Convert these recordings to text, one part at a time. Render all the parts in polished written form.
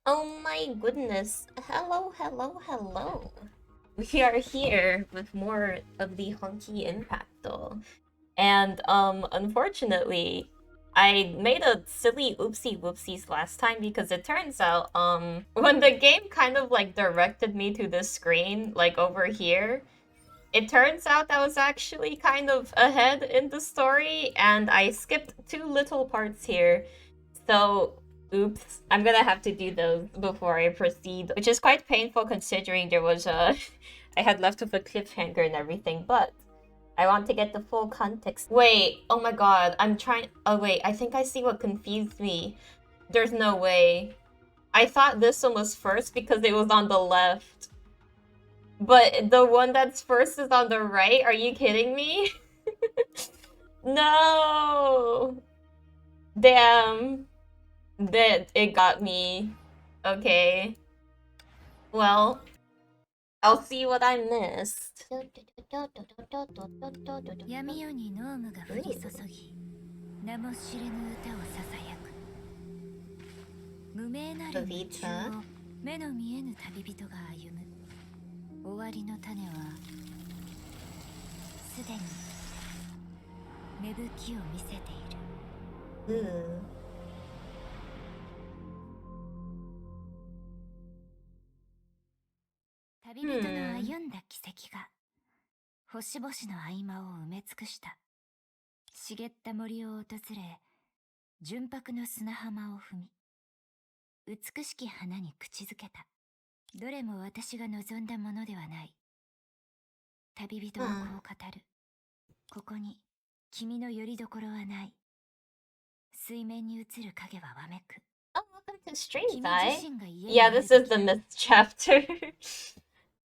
Oh my goodness. Hello, hello, hello. We are here with more of the Honky Impacto. And unfortunately, I made a silly oopsie whoopsies last time because it turns out when the game kind of like directed me to this screen, like over here, it turns out I was actually kind of ahead in the story and I skipped two little parts here. So, oops, I'm gonna have to do those before I proceed, which is quite painful considering there was a I had left with a cliffhanger and everything, but I want to get the full context. Wait, oh my god, I'm trying. Oh wait, I think I see what confused me. There's no way. I thought this one was first because it was on the left. But the one that's first is on the right? Are you kidding me? No! Damn. That it got me. Okay. Well, I'll see what I missed. 闇夜に濃霧が降り注ぎ、名も知れぬ歌をささやく。無名なる夢中を目の見えぬ旅人が歩む。終わりの種はすでに芽吹きを見せている。旅人の歩んだ軌跡が星々の合間を埋め尽くした。茂った森を訪れ、純白の砂浜を踏み、美しき花に口づけた。どれも私が望んだものではない。旅人はこう語る。ここに君の拠り所はない。水面に映る影はわめく。Oh, welcome to Stream Side. Yeah, this is the myth chapter.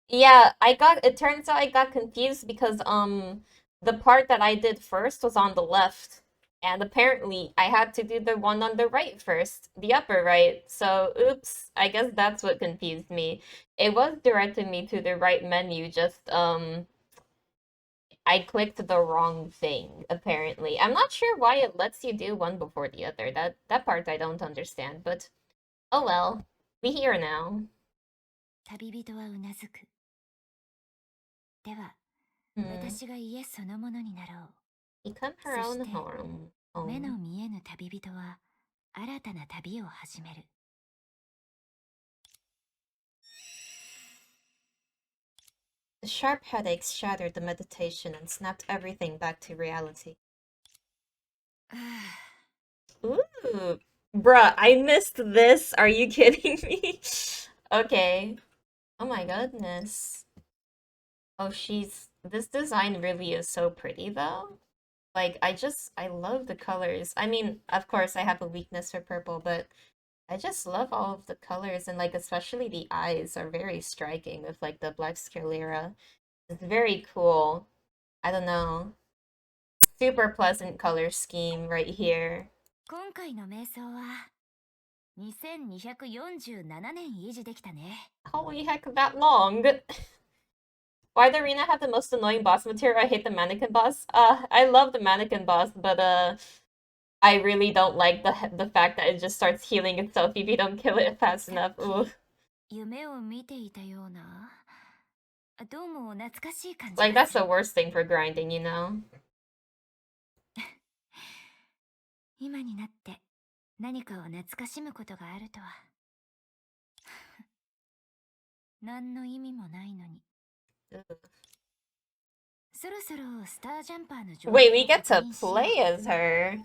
Yeah, it turns out I got confused because the part that I did first was on the left. And apparently I had to do the one on the right first, the upper right. So oops, I guess that's what confused me. It was directing me to the right menu, just I clicked the wrong thing, apparently. I'm not sure why it lets you do one before the other. That part I don't understand, but oh well. We here now. 旅人はうなずく。では、私が家そのものになろう。Become her own home. 目の見えぬ旅人は新たな旅を始める。The sharp headaches shattered the meditation and snapped everything back to reality. Ooh. Bruh, I missed this. Are you kidding me? Okay. Oh my goodness. Oh, this design really is so pretty though. Like, I love the colors. I mean, of course, I have a weakness for purple, but I just love all of the colors and, like, especially the eyes are very striking with, like, the black sclera. It's very cool. I don't know. Super pleasant color scheme right here. 今回の瞑想は2247年維持できたね。Holy heck, that long! Why the arena have the most annoying boss material? I hate the mannequin boss. I love the mannequin boss, but I really don't like the fact that it just starts healing itself if you don't kill it fast enough. Ooh. 夢を見ていたような。どうも懐かしい感じ。Like, that's the worst thing for grinding, you know? 今になって何かを懐かしむことがあるとは。何の意味もないのに。そろそろスタージャンパーの情報を。Wait, we get to play as her.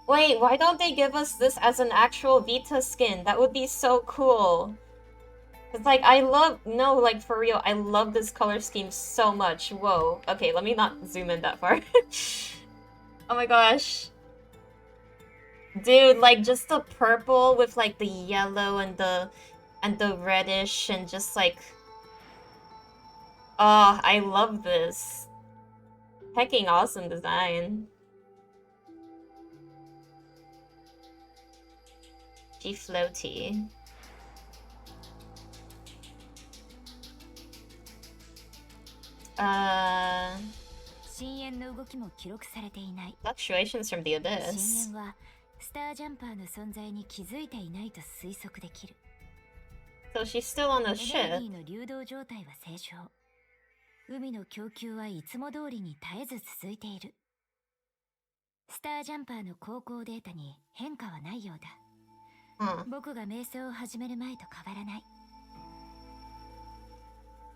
Wait, why don't they give us this as an actual Vita skin? That would be so cool. It's like, no, like, for real, I love this color scheme so much. Whoa. Okay, let me not zoom in that far. Oh my gosh. Dude, like, just the purple with, like, the yellow and the reddish and just, like... Oh, I love this. Hecking awesome design. G floaty. Fluctuations from the abyss. スタージャンパーの存在に気づいていないと推測できる。 So she's still on the エネル ship. ギーの流動状態は正常。海の供給はいつも通りに絶えず続いている。スタージャンパーの航行データに変化はないようだ。僕が瞑想を始める前と変わらない。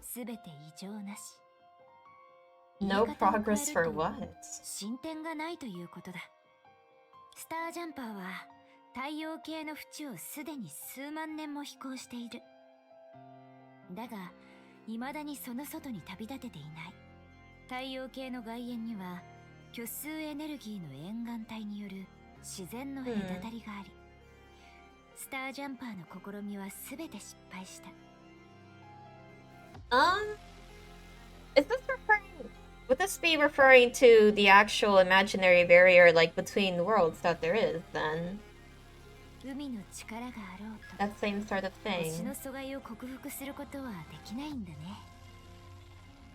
すべて異常なし。 No progress for what? 進展がないということだ。スタージャンパーは太陽系の縁をすでに数万年も飛行している。だが未だにその外に旅立てていない。太陽系の外縁には虚数エネルギーの沿岸帯による自然の隔たりがあり、スタージャンパーの試みは全て失敗した。Is this would this be referring to the actual imaginary barrier, like between worlds that there is, then? 海の力があろうと That same sort of 星 thing. の阻害を克服することはできないんだね。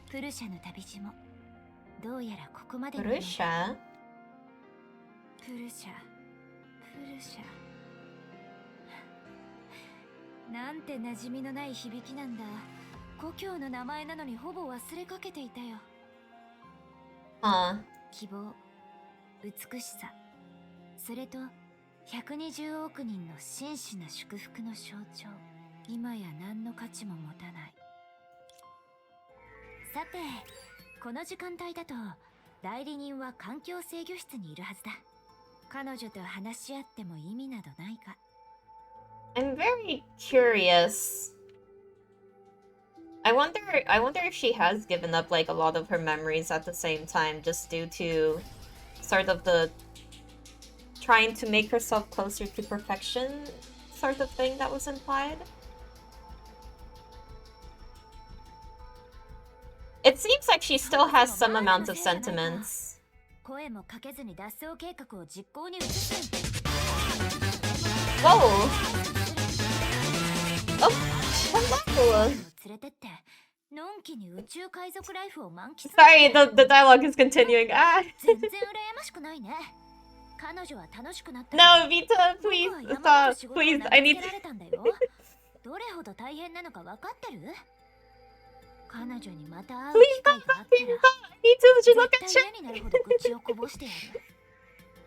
プルシャの旅路もどうやらここまでのようだ。Rusha? プルシャ、プルシャ。なんて馴染みのない響きなんだ。故郷の名前なのにほぼ忘れかけていたよ。希望、美しさ、それと120億人の真摯な祝福の象徴。今や何の価値も持たない。さて、この時間帯だと代理人は環境制御室にいるはずだ。彼女と話し合っても意味などないか。 I'm very curious. I wonder if she has given up like a lot of her memories at the same time, just due to sort of the trying to make herself closer to perfection sort of thing that was implied. It seems like she still has some amount of sentiments. 声もかけずに脱走計画を実行に移す。 Whoa! Oh, hello! 連れてってのんきに宇宙海賊ライフを満喫。 Sorry, the dialogue is continuing. Ah! 全然羨ましくないね。彼女は楽しくなった。 No, Vita, please stop. Please, I need to. どれほど大変なのか分かってる？彼女にまた会う Please 機会 stop があったら talking. I need to look 絶 at 対嫌になるほど愚痴をこぼしてやる。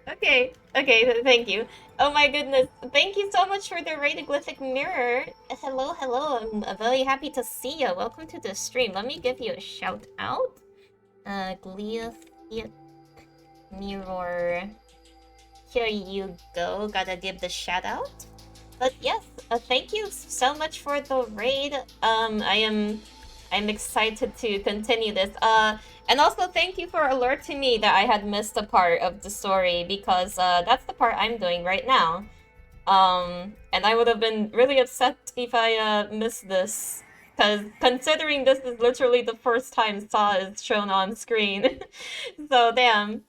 Okay, okay, thank you. Oh my goodness, thank you so much for the radioglyphic mirror. Hello, hello, I'm very happy to see you. Welcome to the stream. Let me give you a shout out. Glyphic mirror. Here you go, gotta give the shout out. But yes, thank you so much for the raid. I'm excited to continue this. And also thank you for alerting me that I had missed a part of the story, because that's the part I'm doing right now. And I would have been really upset if I missed this, because considering this is literally the first time Saw is shown on screen. So damn.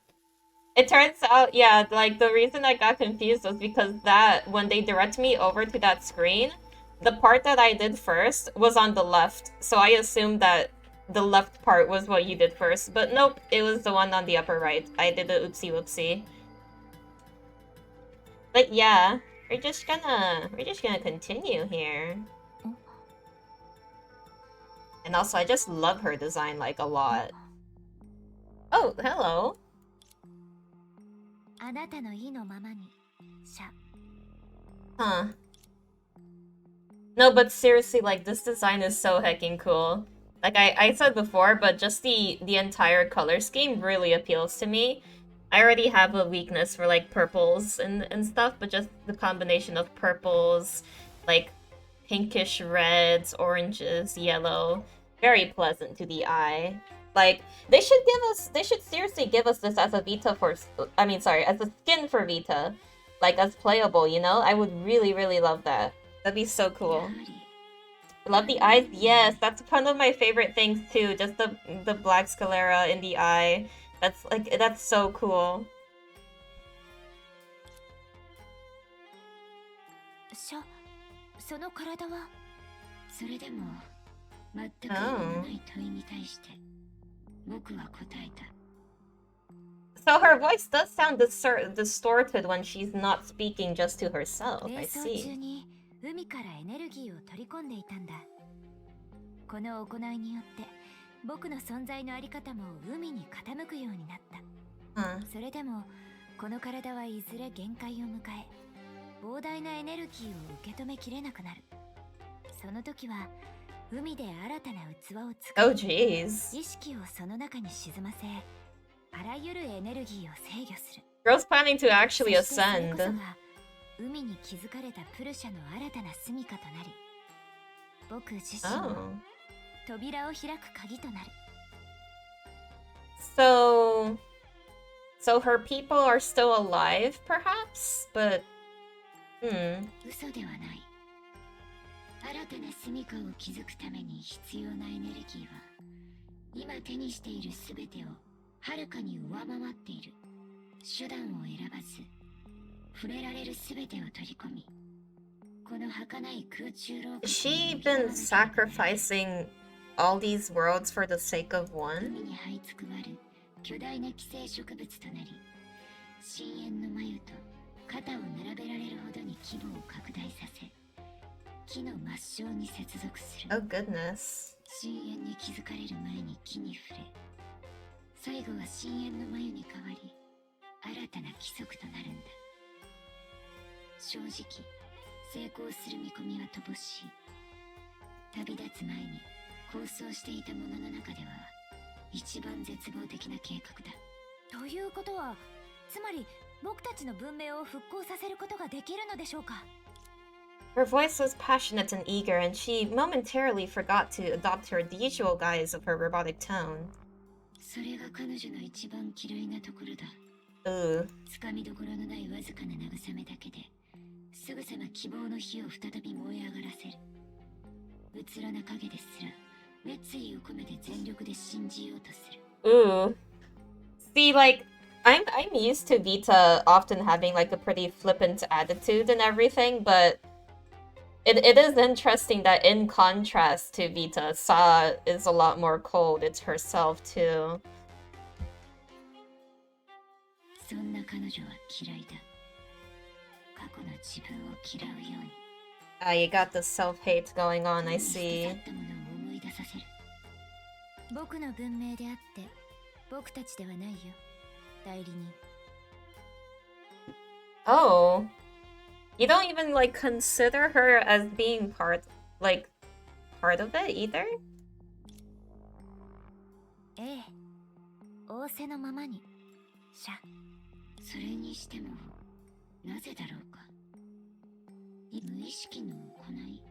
It turns out, yeah, like the reason I got confused was because that when they direct me over to that screen, the part that I did first was on the left. So I assumed that the left part was what you did first, but nope, it was the one on the upper right. I did the oopsie whoopsie. But yeah, we're just gonna continue here. And also, I just love her design like a lot. Oh, hello. あなたの意のままに、シャ。 Huh. No, but seriously, like, this design is so heckin' cool. Like I said before, but just the entire color scheme really appeals to me. I already have a weakness for, like, purples and stuff, but just the combination of purples, like, pinkish reds, oranges, yellow, very pleasant to the eye. Like, they should seriously give us this as a Vita for, I mean, sorry, as a skin for Vita. Like, as playable, you know? I would really, really love that. That'd be so cool. Love the eyes. Yes, that's one of my favorite things too. Just the black sclera in the eye. That's so cool. その体はそれでも全く意味のない問いに対して僕は答えた。So her voice does sound distorted when she's not speaking just to herself. I see. 海からエネルギーを取り込んでいたんだ。この行いによって僕の存在のあり方も海に傾くようになった。それでもこの体はいずれ限界を迎え、膨大なエネルギーを受け止めきれなくなる。その時は海で新たな器を作り、Oh jeez. 意識をその中に沈ませ、あらゆるエネルギーを制御する。Girl's planning to actually そしてそれこそ ascend. が海に築かれたプルシャの新たな住処となり、僕自身も Oh. 扉を開く鍵となる。So her people are still alive, perhaps? But, 嘘ではない。新たな住処を築くために必要なエネルギーは、今手にしているすべてをはるかに上回っている。手段を選ばず、触れられるすべてを取り込み、この儚い空中ロープ has she been sacrificing all these worlds for the sake of one? 海に這いつくばる巨大な寄生植物となり、深淵の眉と肩を並べられるほどに規模を拡大させ、木の末梢に接続する。 Oh goodness. 深淵に築かれる前に木に触れ、最後は深淵の眉に変わり、新たな規則となるんだ。正直、成功する見込みは乏しい。旅立つ前に構想していたものの中では一番絶望的な計画だ。ということは、つまり僕たちの文明を復興させることができるのでしょうか。 Her voice was passionate and eager, and she momentarily forgot to adopt her the usual guise of her robotic tone. それが彼女の一番嫌いなところだ。Ooh. つかみどころのないわずかな慰めだけですぐさま希望の火を再び燃え上がらせる。うつろな影ですら熱意を込めて全力で信じようとする。 Ooh. See, like, I'm used to Vita often having like a pretty flippant attitude and everything, but it is interesting that in contrast to Vita, Sa is a lot more cold. It's herself too. そんな彼女は嫌いだ。過去の自分を嫌うように。Ah, you got the self-hate going on, I 捨て see. 去ったものを思い出させる。僕の文明であって僕たちではないよ、代理人。 Oh. You don't even like consider her as being part of it either? ええ、仰せのままに。シャ。それにしてもなぜだろうか。無意識の行い、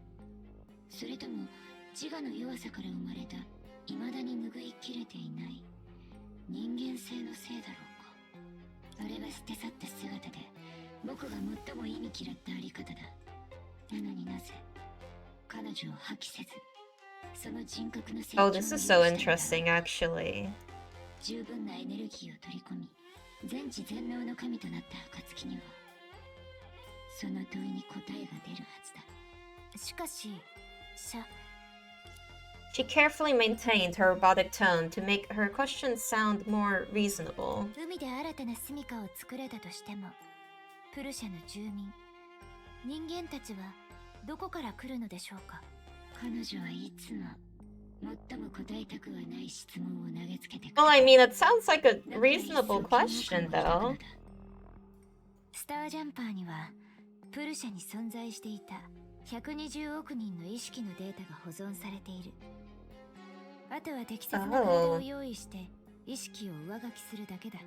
それとも自我の弱さから生まれた未だに拭いきれていない人間性のせいだろうか。あれは捨て去った姿で僕が最も意味嫌ったあり方だ。なのになぜ彼女を破棄せず、その人格の成長を Oh, this is so interesting, actually. 十分なエネルギーを取り込み、全知全能の神となった暁にはその問いに答えが出るはずだ。しかし、She carefully maintained her robotic tone to make her questions sound more reasonable. 海で新たな住処を作れたとしても、プルシャの住民、人間たちはどこから来るのでしょうか。彼女はいつも最も答えたくはない質問を投げつけてくる。 Well, I mean, it sounds like a reasonable question, though. スタージャンパーにはプルシャに存在していた120億人の意識のデータが保存されている。あとは適切な体を用意して意識を上書きするだけだ。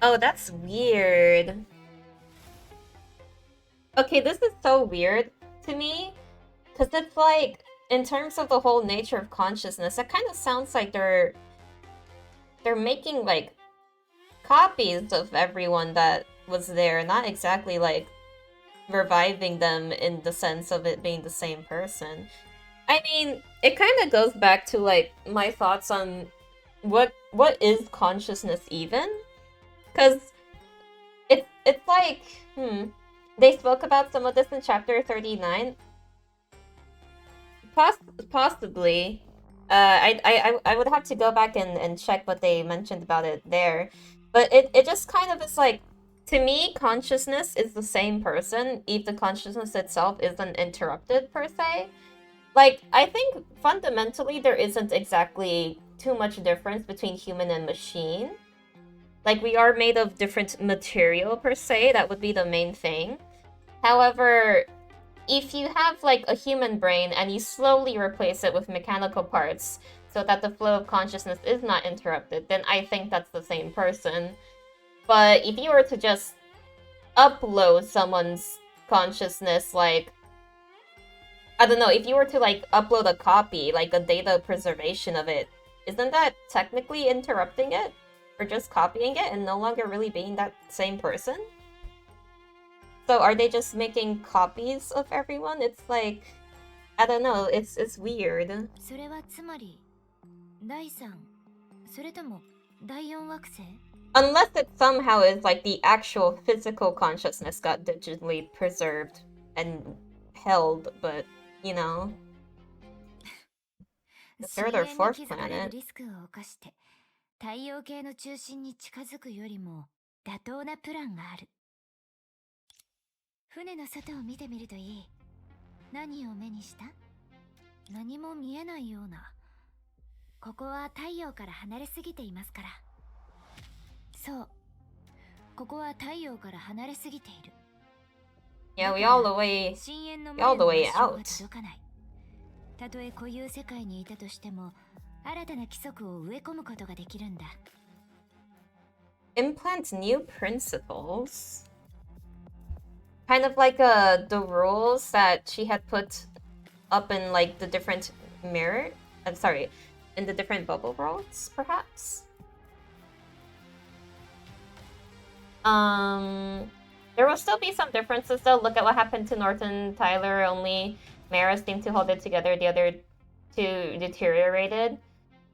Oh, that's weird. Okay, this is so weird to me, because it's like, in terms of the whole nature of consciousness, it kind of sounds like they're making like copies of everyone that was there, not exactly like reviving them in the sense of it being the same person. I mean, it kind of goes back to like my thoughts on what is consciousness even? Because it's like, they spoke about some of this in chapter 39. Possibly. I would have to go back and check what they mentioned about it there. But it just kind of is like, to me, consciousness is the same person if the consciousness itself isn't interrupted per se. Like, I think fundamentally there isn't exactly too much difference between human and machine. Like, we are made of different material per se, that would be the main thing. However, if you have like a human brain and you slowly replace it with mechanical parts so that the flow of consciousness is not interrupted, then I think that's the same person. But if you were to just upload someone's consciousness, like, I don't know, if you were to like upload a copy, like a data preservation of it, isn't that technically interrupting it? Or just copying it and no longer really being that same person? So are they just making copies of everyone? It's like, I don't know, it's weird. それはつまり第3それとも第4惑星 Unless it somehow is like the actual physical consciousness got digitally preserved and held, but you know, the third or fourth planet. リスクを冒して太陽系の中心に近づくよりも妥当なプランがある。船の外を見てみるといい。何を目にした？何も見えないような。ここは太陽から離れすぎていますから。そう。ここは太陽から離れすぎている。Yeah, we all the way out. たとえ固有世界にいたとしても、新たな規則を植え込むことができるんだ。Implant new principles. Kind of like the rules that she had put up in like the different mirror. I'm sorry, in the different bubble worlds, perhaps. There will still be some differences though. Look at what happened to Norton Tyler. Only Mara seemed to hold it together. The other two deteriorated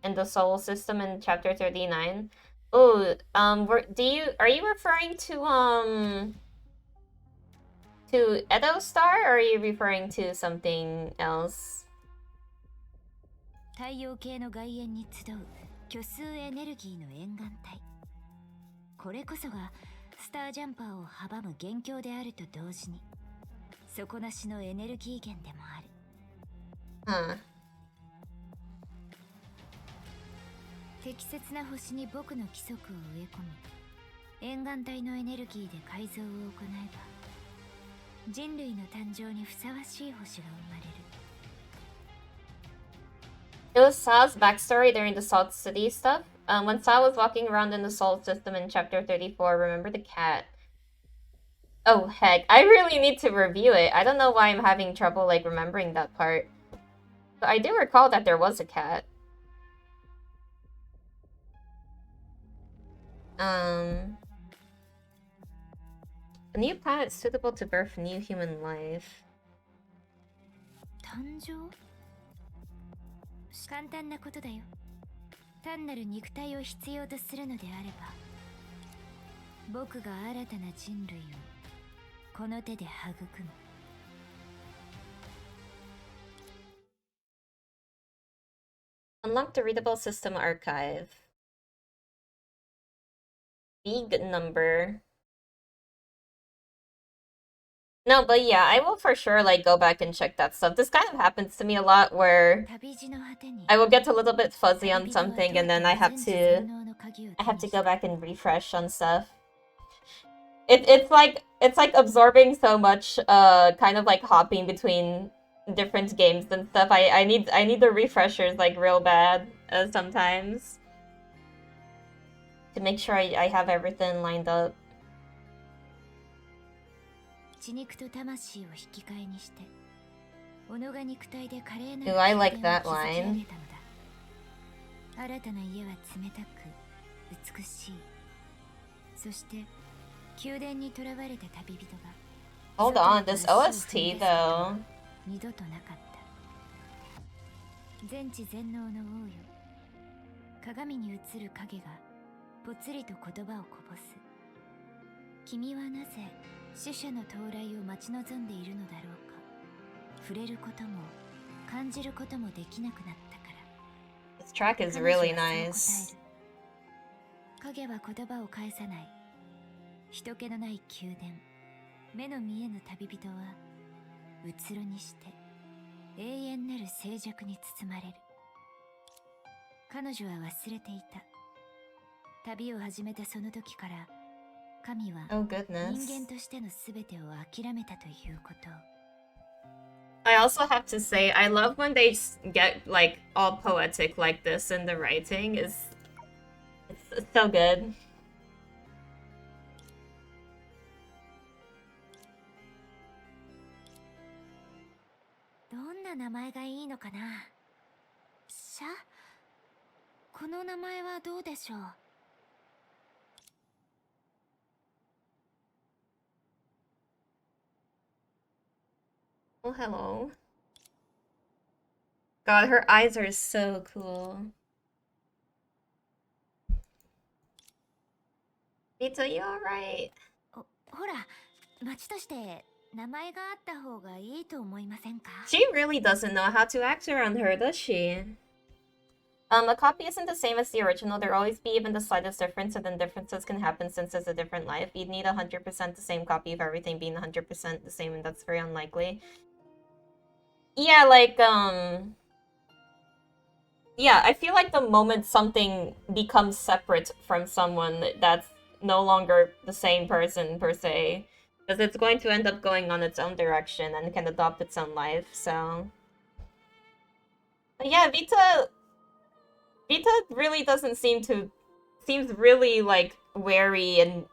in the soul system in chapter 39. Oh, are you referring to Edo Star, or are you referring to something else? 太陽系の外縁に集う虚数エネルギーの沿岸体。これこそがスタージャンパーを阻む元凶であると同時に底なしのエネルギー源でもある。適切な星に僕の規則を植え込み、沿岸体のエネルギーで改造を行えば、人類の誕生にふさわしい星が生まれる。It was Sa's backstory during the Salt City stuff. When Sa was walking around in the Salt system in chapter 34, remember the cat? Oh heck, I really need to review it. I don't know why I'm having trouble like remembering that part. But I do recall that there was a cat. A new planet suitable to birth new human life. 誕生？簡単なことだよ。単なる肉体を必要とするのであれば、僕が新たな人類をこの手で育む。Unlock the readable system archive. Big number. No, but yeah, I will for sure like go back and check that stuff. This kind of happens to me a lot where I will get a little bit fuzzy on something and then I have to go back and refresh on stuff. It's like absorbing so much kind of like hopping between different games and stuff. I need the refreshers like real bad sometimes to make sure I have everything lined up. 血肉と魂を引き換えにして、己が肉体で華麗な Ooh, I like that line. 新たな家は冷たく美しい。そして宮殿に囚われた旅人が Hold on, this OST though. 二度となかった。全知全能の王よ。鏡に映る影がぽつりと言葉をこぼす。君はなぜ死者の到来を待ち望んでいるのだろうか。触れることも感じることもできなくなったから。This track is really nice. 影は言葉を返さない。人気のない宮殿、目の見えぬ旅人はうつろにして永遠なる静寂に包まれる。彼女は忘れていた。旅を始めたその時から神は Oh 人 goodness. 間としての全てを諦めたということ。 I also have to say, I love when they get like all poetic like this in the writing. It's so good. どんな名前がいいのかな。シャ？この名前はどうでしょう。 Oh, hello. God, her eyes are so cool. Mito, you alright? ほら、町として名前があった方がいいと思いませんか？ She really doesn't know how to act around her, does she? A copy isn't the same as the original. There'll always be even the slightest difference, and then differences can happen since it's a different life. You'd need 100% the same copy of everything being 100% the same, and that's very unlikely. Yeah, like, yeah, I feel like the moment something becomes separate from someone, that's no longer the same person, per se. Because it's going to end up going on its own direction and can adopt its own life, so... But yeah, Vita really doesn't seems really, like, wary and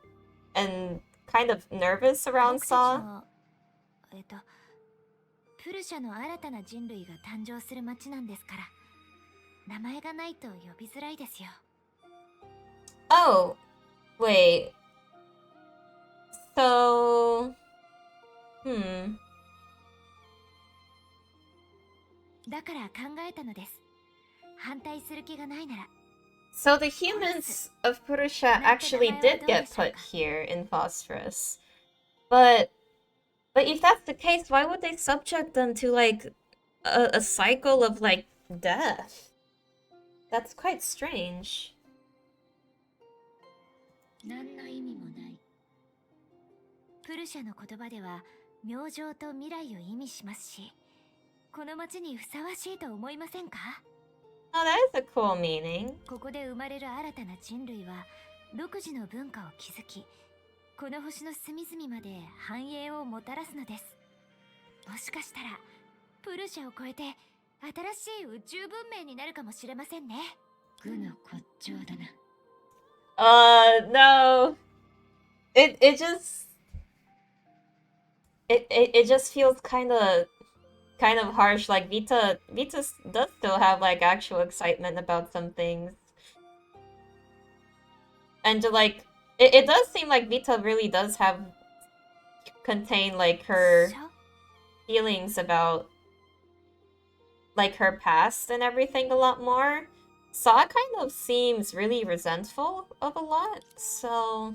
kind of nervous around 僕たち Saw. のプルシャの新たな人類が誕生する町なんですから、名前がないと呼びづらいですよ。 Oh, wait. So... Hmm. だから考えたのです。反対する気がないなら。 So the humans of Purusha actually did get put here in Phosphorus. But if that's the case, why would they subject them to, like, a cycle of, like, death? That's quite strange. 何の意味もない。プルシャの言葉では明星と未来を意味しますし、この町にふさわしいと思いませんか？ Oh, that is a cool meaning. ここで生まれる新たな人類は独自の文化を築き、この星の隅々まで繁栄をもたらすのです。もしかしたらプルシャを超えて新しい宇宙文明になるかもしれませんね。愚の骨頂だな。No. It just feels kind of harsh. Like Vita does still have like actual excitement about some things, and like it does seem like Vita really does contain like her feelings about like her past and everything a lot more. Saw kind of seems really resentful of a lot, so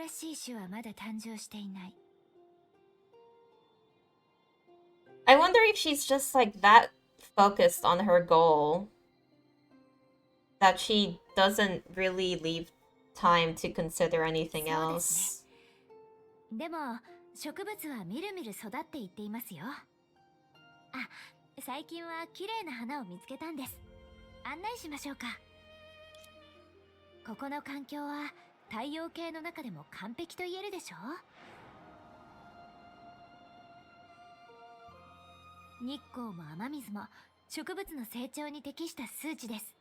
新しい種はまだ誕生していない。 I wonder if she's just like that focused on her goal that she doesn't really leave time to consider anything else. でも植物はみるみる育っていっていますよ。あ、最近は綺麗な花を見つけたんです。案内しましょうか。ここの環境は太陽系の中でも完璧と言えるでしょう。日光も雨水も植物の成長に適した数値です。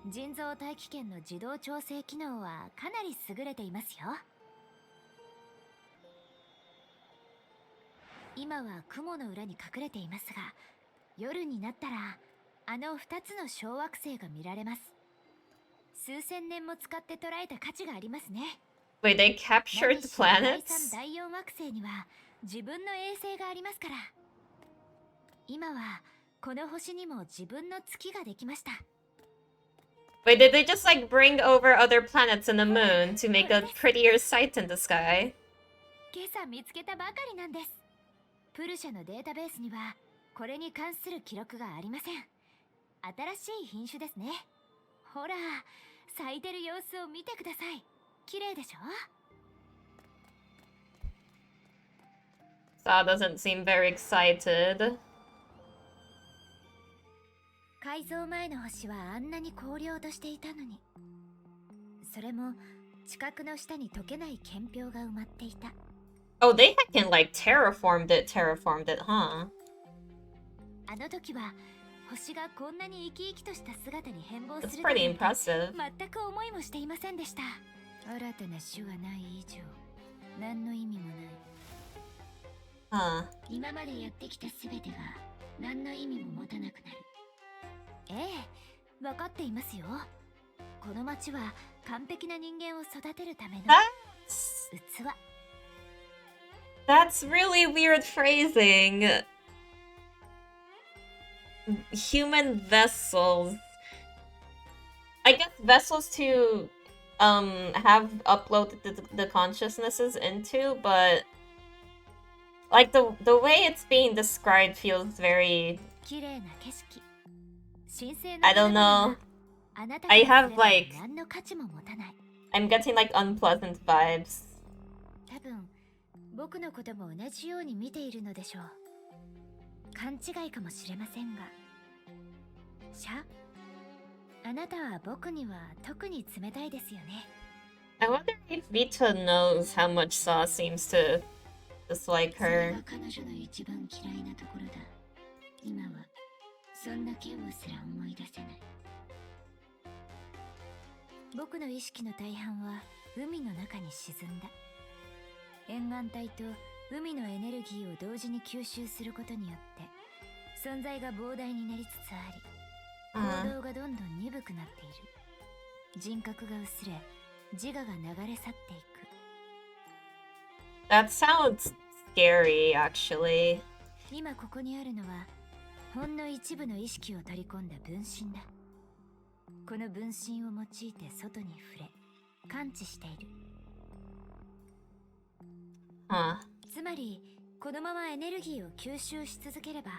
人造大気圏の自動調整機能はかなり優れていますよ。今は雲の裏に隠れていますが、夜になったらあの2つの小惑星が見られます。数千年も使って捉えた価値がありますね。 Wait, they captured the 第 planets? 3第4惑星には自分の衛星がありますから。今はこの星にも自分の月ができました。 Wait, did they just like bring over other planets and the moon to make a prettier sight in the sky? 今朝見つけたばかりなんです。プルシャのデータベースにはこれに関する記録がありません。新しい品種ですね。ほら、咲いてる様子を見てください。綺麗でしょ？ Sa doesn't seem very excited. 改造前の星はあんなに荒涼としていたのに。それも地殻の下に溶けない剣氷が埋まっていた。Oh, they can like terraformed it, huh? あの時は星がこんなに生き生きとした姿に変貌 That's する pretty なんて impressive. 全く思いもしていませんでした。新たな種がない以上、何の意味もない。Huh. 今までやってきたすべてが何の意味も持たなくなる。ええ、分かっていますよ。この町は完璧な人間を育てるための That's... 器。 That's really weird phrasing. Human vessels. I guess vessels to have uploaded the consciousnesses into, but like the way it's being described feels very... 綺麗な景色。神聖 I な don't 花々 know. があなた I からす have れば like 何の価値も持たない。 I'm getting like unpleasant vibes. 多分僕のことも同じように見ているのでしょう。勘違いかもしれませんが。シャ、あなたは僕には特に冷たいですよね。 I wonder if Vita knows how much Sa seems to dislike それ her. が彼女の一番嫌いなところだ。今はそんな剣をすら思い出せない。僕の意識の大半は海の中に沈んだ。沿岸帯と海のエネルギーを同時に吸収することによって存在が膨大になりつつあり、行動がどんどん鈍くなっている。人格が薄れ、自我が流れ去っていく。 That sounds scary, actually. 今ここにあるのはほんの一部の意識を取り込んだ分身だ。この分身を用いて外に触れ感知している。 Huh. つまりこのままエネルギーを吸収し続ければ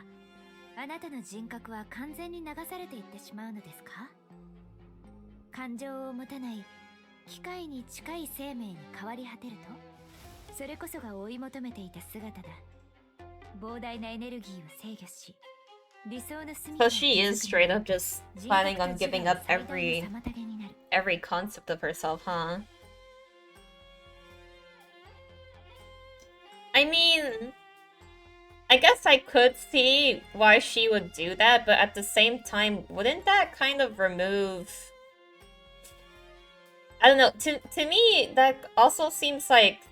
あなたの人格は完全に流されていってしまうのですか？感情を持たない機械に近い生命に変わり果てると、それこそが追い求めていた姿だ。膨大なエネルギーを制御し、理想の住み So she is straight up just planning on giving up every concept of herself, huh? I mean, I guess I could see why she would do that, but at the same time, wouldn't that kind of remove... I don't know, to me, that also seems like...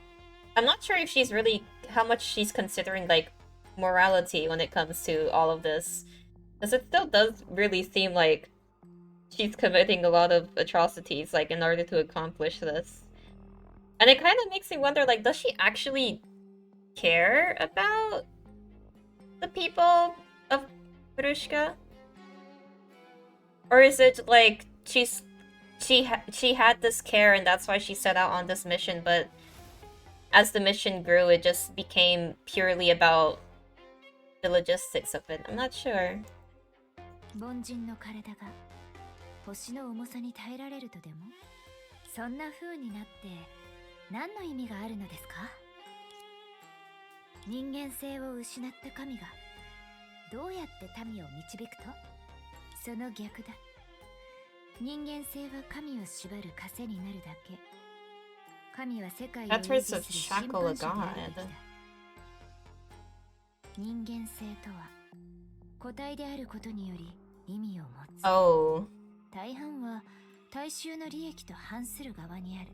I'm not sure if she's really... how much she's considering, like, morality when it comes to all of this. Because it still does really seem like she's committing a lot of atrocities, like, in order to accomplish this. And it kind of makes me wonder, like, does she actually care about the people of Perushka? Or is it like she had this care and that's why she set out on this mission, but as the mission grew it just became purely about the logistics of it? I'm not sure. 凡人の体が星の重さに耐えられるとでも、そんな風になって何の意味があるのですか？人間性を失った神がどうやって民を導くと？その逆だ。人間性は神を縛る枷になるだけ。神は世界を維持する審判者であるべきだ。人間性とは個体であることにより意味を持つ。Oh. 大半は大衆の利益と反する側にある。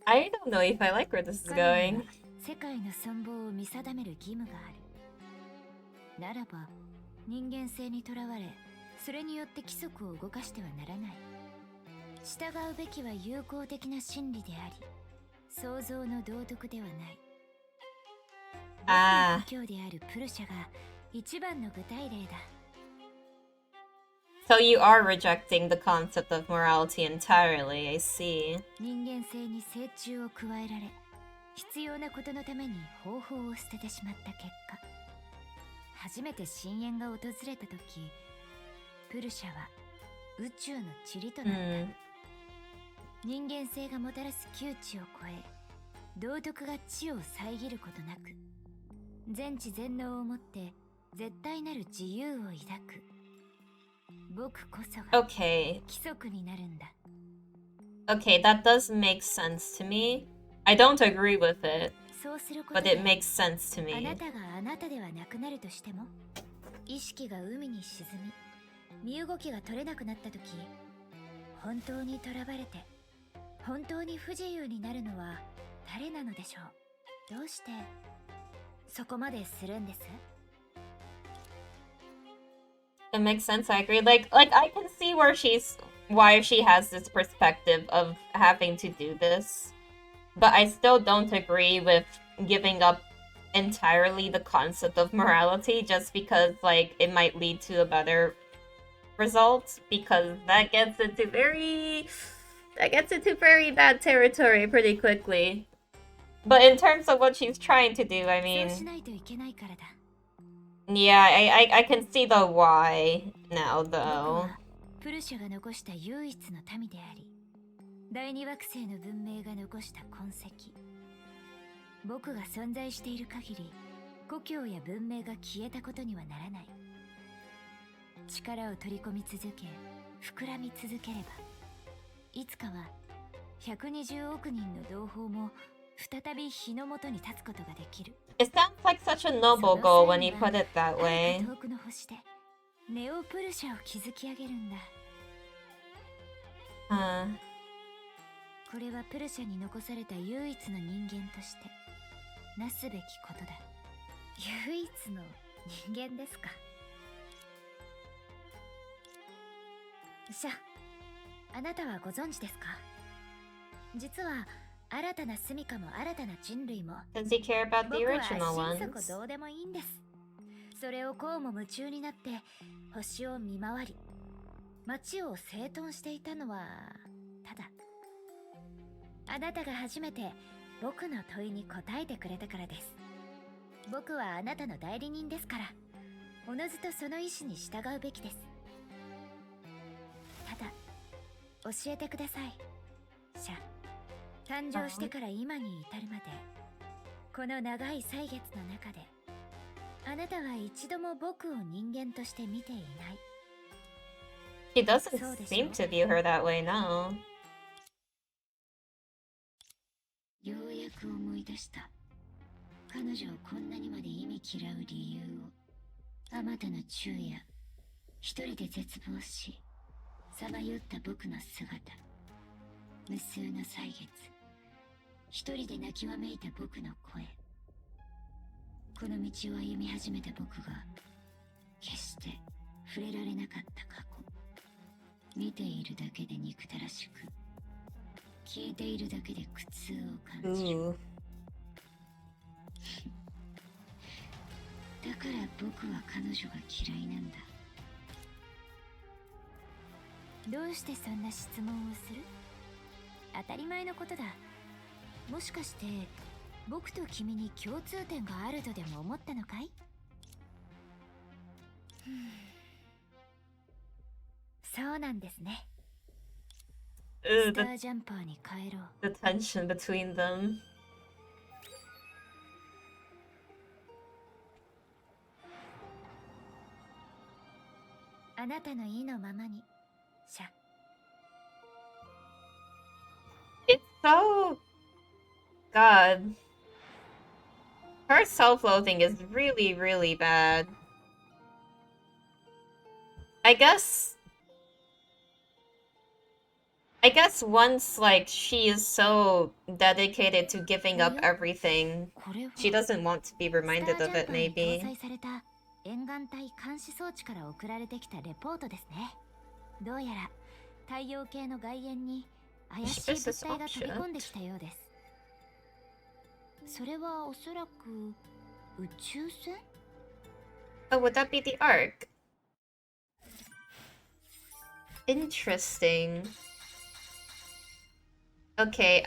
I don't know if I like where this is going. 世界の存亡を見定める義務がある。ならば人間性にとらわれ、それによって規則を動かしてはならない。従うべきは友好的な真理であり、創造の道徳ではない。ああ。故郷であるプルシャが一番の具体例だ。So you are rejecting the concept of morality entirely, I see. 人間性に成虫を加えられ、必要なことのために方法を捨ててしまった結果、初めて深淵が訪れた時、プルシャは宇宙の塵となった。人間性がもたらす窮地を超え、道徳が地を遮ることなく、全知全能をもって絶対なる自由を抱く。僕こそが規則になるんだ。Okay, that does make sense to me. I don't agree with it, but it makes sense to me. あなたがあなたではなくなるとしても、意識が海に沈み、身動きが取れなくなった時、本当に囚われて、本当に不自由になるのは誰なのでしょう。どうしてそこまでするんです？ It makes sense, I agree. Like I can see why she has this perspective of having to do this. But I still don't agree with giving up entirely the concept of morality just because, like, it might lead to a better result, because that gets into very bad territory pretty quickly. But in terms of what she's trying to do, I mean, yeah, I can see the why now, though. プルシャが残した唯一の民であり、第二惑星の文明が残した痕跡。僕が存在している限り、故郷や文明が消えたことにはならない。力を取り込み続け、膨らみ続ければ、いつかは120億人の同胞も再び日の元に立つことができる。It sounds like such a noble goal when you put it that way. 遠くの星でネオプルシャを築き上げるんだ。これはプルシャに残された唯一の人間としてなすべきことだ。唯一の人間ですか。あなたはご存知ですか？実は新たな住処も新たな人類も、Does he care about the original 僕は心底 ones? どうでもいいんです。それをこうも夢中になって星を見回り、街を整頓していたのはただ、あなたが初めて僕の問いに答えてくれたからです。僕はあなたの代理人ですから、おのずとその意志に従うべきです。ただ教えてください、シャ。誕生してから今に至るまで、この長い歳月の中で、あなたは一度も僕を人間として見ていない。He doesn't seem to view her that way now. ようやく思い出した。彼女をこんなにまで忌み嫌う理由を。あまたの昼夜、一人で絶望し、さまよった僕の姿。無数の歳月、一人で泣きわめいた僕の声。この道を歩み始めた僕が、決して触れられなかった過去。見ているだけで憎たらしく、聞いているだけで苦痛を感じる。だから僕は彼女が嫌いなんだ。どうしてそんな質問をする？当たり前のことだ。もしかして僕と君に共通点があるとでも思ったのかい？そうなんですね。スタージャンパーに帰ろう。The tension between them. あなたの意のままに、シャ。It's so... God. Her self-loathing is really, really bad. I guess once, like, she is so dedicated to giving up everything, she doesn't want to be reminded of it, maybe. 沿岸帯監視装置から送られてきたレポートですね。どうやら太陽系の外縁に怪しい物体が飛び込んできたようです。それはおそらく宇宙船？ Oh, would that be the Ark? Interesting. Okay,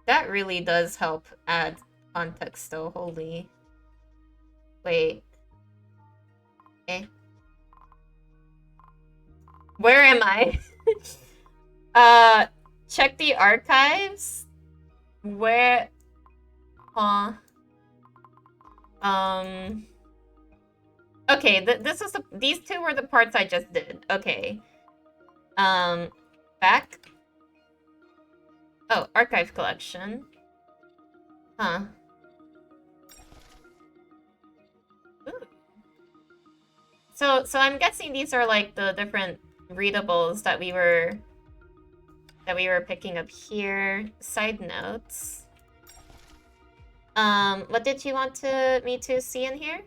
that really does help add context though, holy. Wait. Where am I? Check the archives. Where? Huh. Okay, this is these two were the parts I just did. Okay. Back. Oh, archive collection. Huh. Ooh. So I'm guessing these are like the different readables that we were picking up here. Side notes. What did you want me to see in here?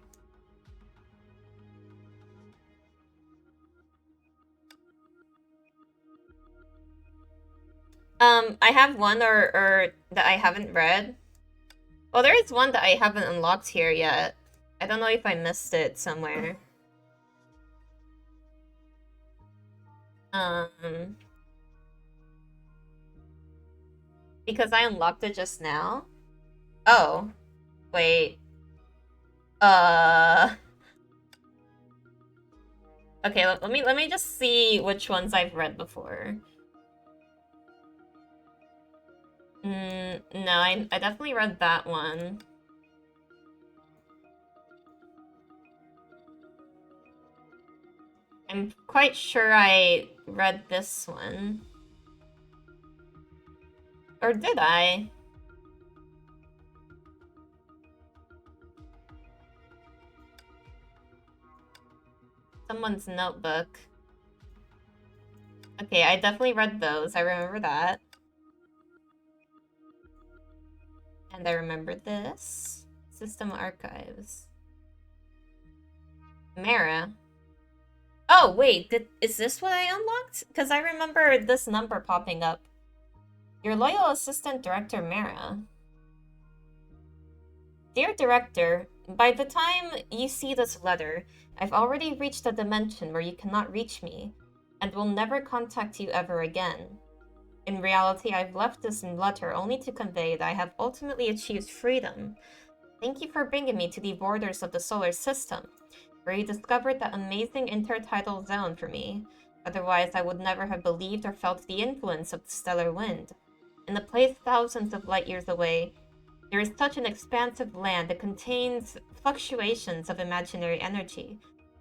I have one or that I haven't read. Well, there is one that I haven't unlocked here yet. I don't know if I missed it somewhere. Because I unlocked it just now. Oh, wait. Okay, let me just see which ones I've read before. No, I definitely read that one. I'm quite sure I read this one. Or did I? Someone's notebook. Okay, I definitely read those. I remember that. And I remember this. System archives. Mara. Oh, wait, is this what I unlocked? Because I remember this number popping up. Your loyal assistant, Director Mara. Dear Director, by the time you see this letter, I've already reached a dimension where you cannot reach me, and will never contact you ever again. In reality, I've left this letter only to convey that I have ultimately achieved freedom. Thank you for bringing me to the borders of the solar system, where you discovered that amazing intertidal zone for me. Otherwise, I would never have believed or felt the influence of the stellar wind. In a place thousands of light years away, there is such an expansive land that contains fluctuations of imaginary energy.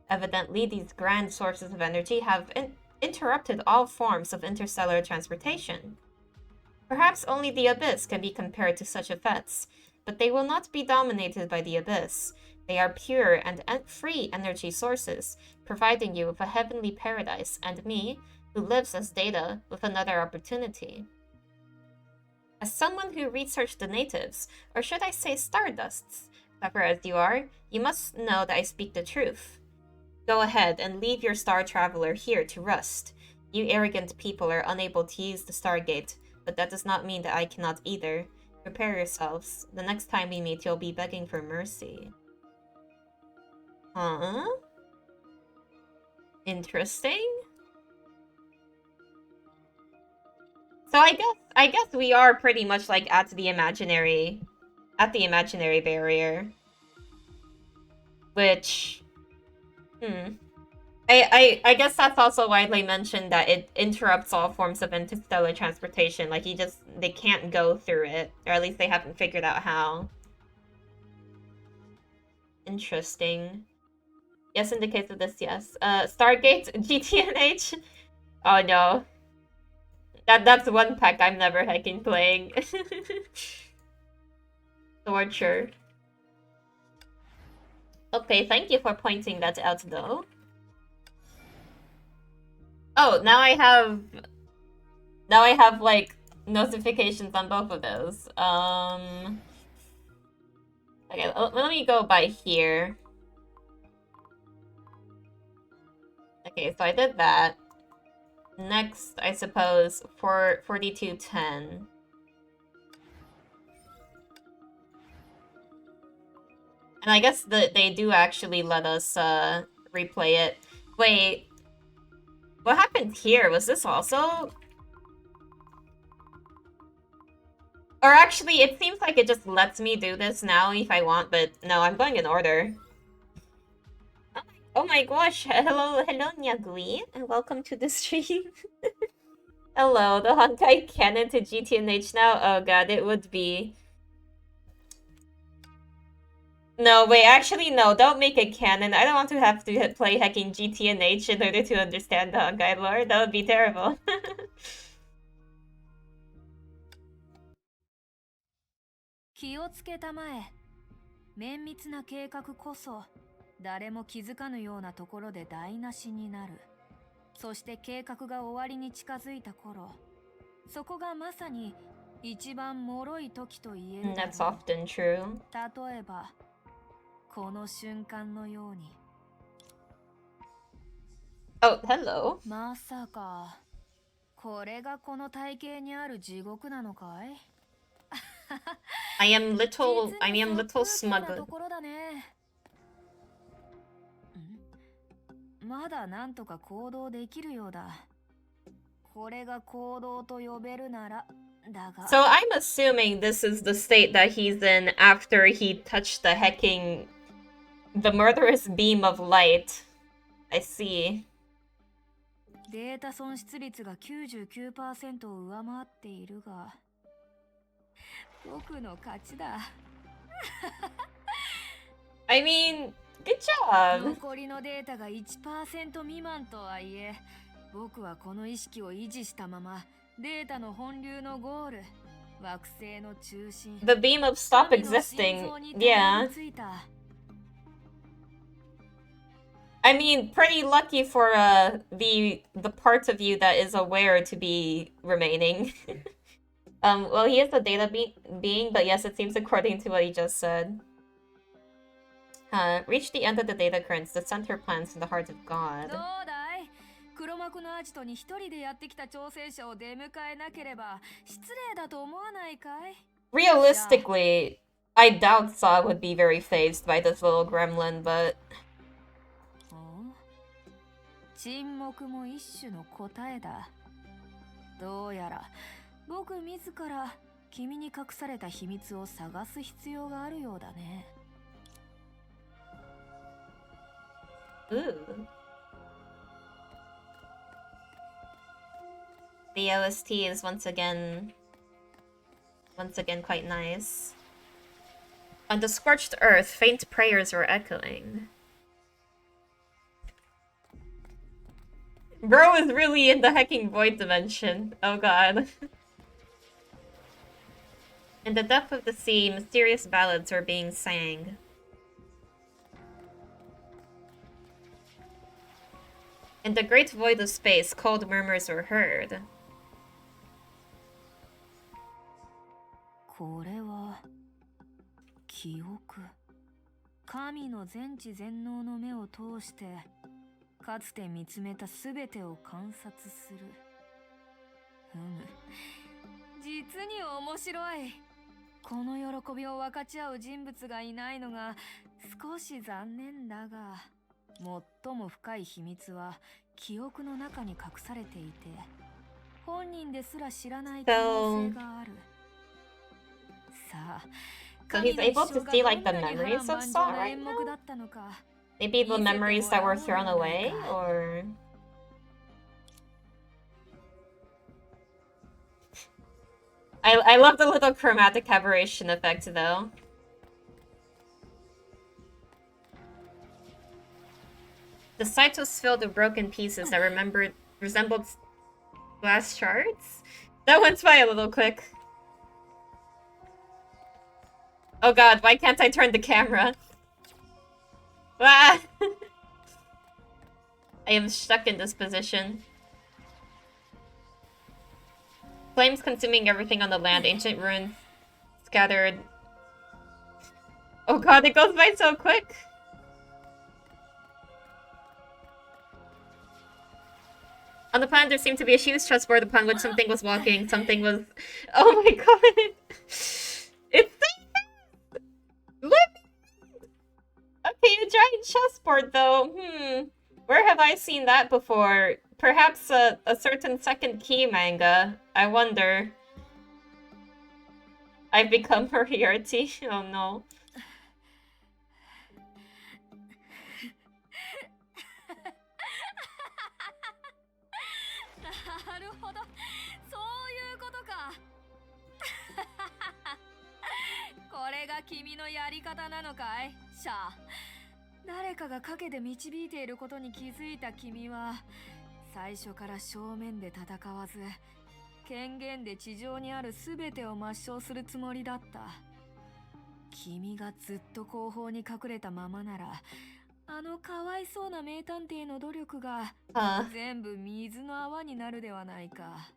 Evidently, these grand sources of energy have interrupted all forms of interstellar transportation. Perhaps only the Abyss can be compared to such effects, but they will not be dominated by the Abyss. They are pure and free energy sources, providing you with a heavenly paradise, and me, who lives as Data, with another opportunity. As someone who researched the natives, or should I say Stardusts, clever as you are, you must know that I speak the truth. Go ahead and leave your Star Traveler here to rust. You arrogant people are unable to use the Stargate, but that does not mean that I cannot either. Prepare yourselves. The next time we meet, you'll be begging for mercy. Huh? Interesting. So I guess we are pretty much like at the imaginary barrier. Which I guess that's also why they mentioned that it interrupts all forms of interstellar transportation. Like they can't go through it, or at least they haven't figured out how. Interesting. Yes, in the case of this, yes. Stargate GTNH. Oh no, that's one pack I'm never hecking playing. Torture. Okay, thank you for pointing that out, though. Oh, now I have like notifications on both of those. Okay, let me go by here. Okay, so I did that. Next, I suppose, for 4210. And I guess that they do actually let us replay it. Wait, what happened here? Was this also? Or actually, it seems like it just lets me do this now if I want, but no, I'm going in order. Oh my gosh, hello Nyagui, and welcome to the stream. Hello, the Honkai canon to GTNH now? Oh god, it would be... No, wait, actually no, don't make it canon. I don't want to have to play hacking GTNH in order to understand the Honkai lore. That would be terrible. 気をつけたまえ。綿密な計画こそ誰も気づかぬようなところで台無しになる。そして計画が終わりに近づいた頃、そこがまさに一番脆い時と言える。That's often true. 例えばこの瞬間のように。Oh, hello. まさかこれがこの体型にある地獄なのかい？ I am little smug. まだなんとか行動できるようだ。これが行動と呼べるならだが。So I'm assuming this is the state that he's in after he touched the murderous beam of light. I see. データ損失率が 99% を上回っているが、僕の勝ちだ。I mean, good job. 残りのデータが 1% 未満とはいえ、僕はこの意識を維持したままデータの本流のゴール、惑星の中心、 The beam of stop existing. Yeah. I mean, pretty lucky for the part of you that is aware to be remaining. Well, he is a data being, but yes, it seems according to what he just said. Reach the end of the data currents, the center plans in the heart of God. 黒幕のアジトに一人でやってきた挑戦者を出迎えなければ失礼だと思わないかい? Realistically, I doubt Saw would be very fazed by this little gremlin, but... 沈黙も一種の答えだ。どうやら僕自ら君に隠された秘密を探す必要があるようだね。Ooh. The OST is once again quite nice. On the scorched earth, faint prayers were echoing. Bro is really in the hecking void dimension. Oh god. In the depth of the sea, mysterious ballads were being sang. In the great void of space, cold murmurs were heard. これは記憶。神の全知全能の目を通してかつて見つめたすべてを観察する。実に面白い。この喜びを分かち合う人物がいないのが少し残念だが、最も深い秘密は記憶の中に隠されていて、本人ですら知らない可能性がある。さあ、 So he's able to see like the memories of Saw right now? Maybe the memories that were thrown away, or... I love the little chromatic aberration effect though. The site was filled with broken pieces that resembled glass shards? That went by a little quick. Oh god, why can't I turn the camera? Ah! I am stuck in this position. Flames consuming everything on the land, ancient ruins scattered. Oh god, it goes by so quick! On the planet there seemed to be a huge chessboard upon which something was walking, something was... Oh my god! It's so... Look! Okay, a giant chessboard though. Where have I seen that before? Perhaps a certain second key manga. I wonder. I've become Moriarty. Oh no. れが君のやり方なのかい、シャア。誰かが陰で導いていることに気づいた君は、最初から正面で戦わず、権限で地上にある全てを抹消するつもりだった。君がずっと後方に隠れたままなら、あのかわいそうな名探偵の努力が全部水の泡になるではないか。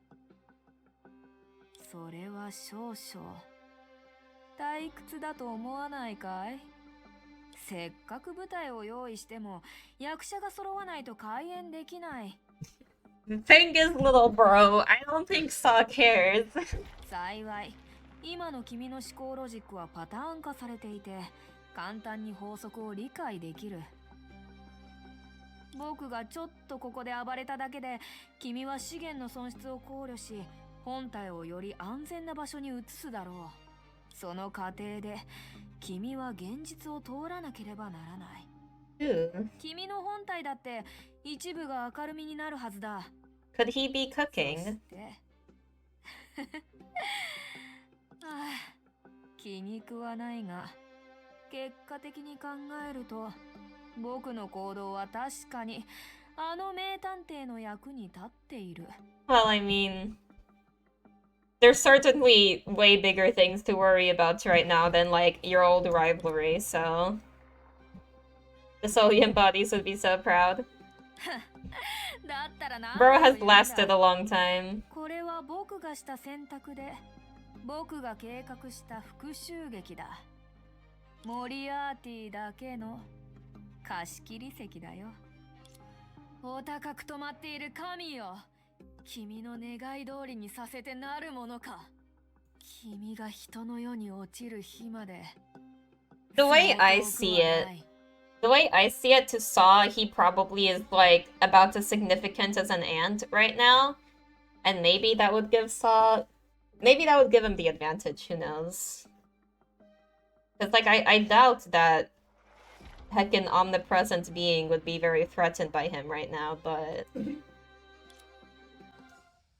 それは少々退屈だと思わないかい？せっかく舞台を用意しても役者が揃わないと開演できない。The thing is, little bro, I don't think Saw cares. 幸い、今の君の思考ロジックはパターン化されていて、簡単に法則を理解できる。僕がちょっとここで暴れただけで、君は資源の損失を考慮し、本体をより安全な場所に移すだろう。その過程で、君は現実を通らなければならない。君の本体だって一部が明るみになるはずだ。Could he be cooking? 気に食わないが、結果的に考えると、僕の行動は確かにあの名探偵の役に立っている。Well, I mean, there's certainly way bigger things to worry about right now than, like, your old rivalry, so... The Solian bodies would be so proud. Bro has lasted a long time. これは僕がした選択で、僕が計画した復讐劇だ。モリアーティだけの貸し切り席だよ。お高く止まっている神よ。君の願い通りにさせてなるものか。君が人の世に落ちる日まで。The way I see it to Saw, he probably is, like, about as significant as an ant right now. And maybe that would give Saw... Maybe that would give him the advantage, who knows? Because, like, I doubt that heckin' omnipresent being would be very threatened by him right now, but...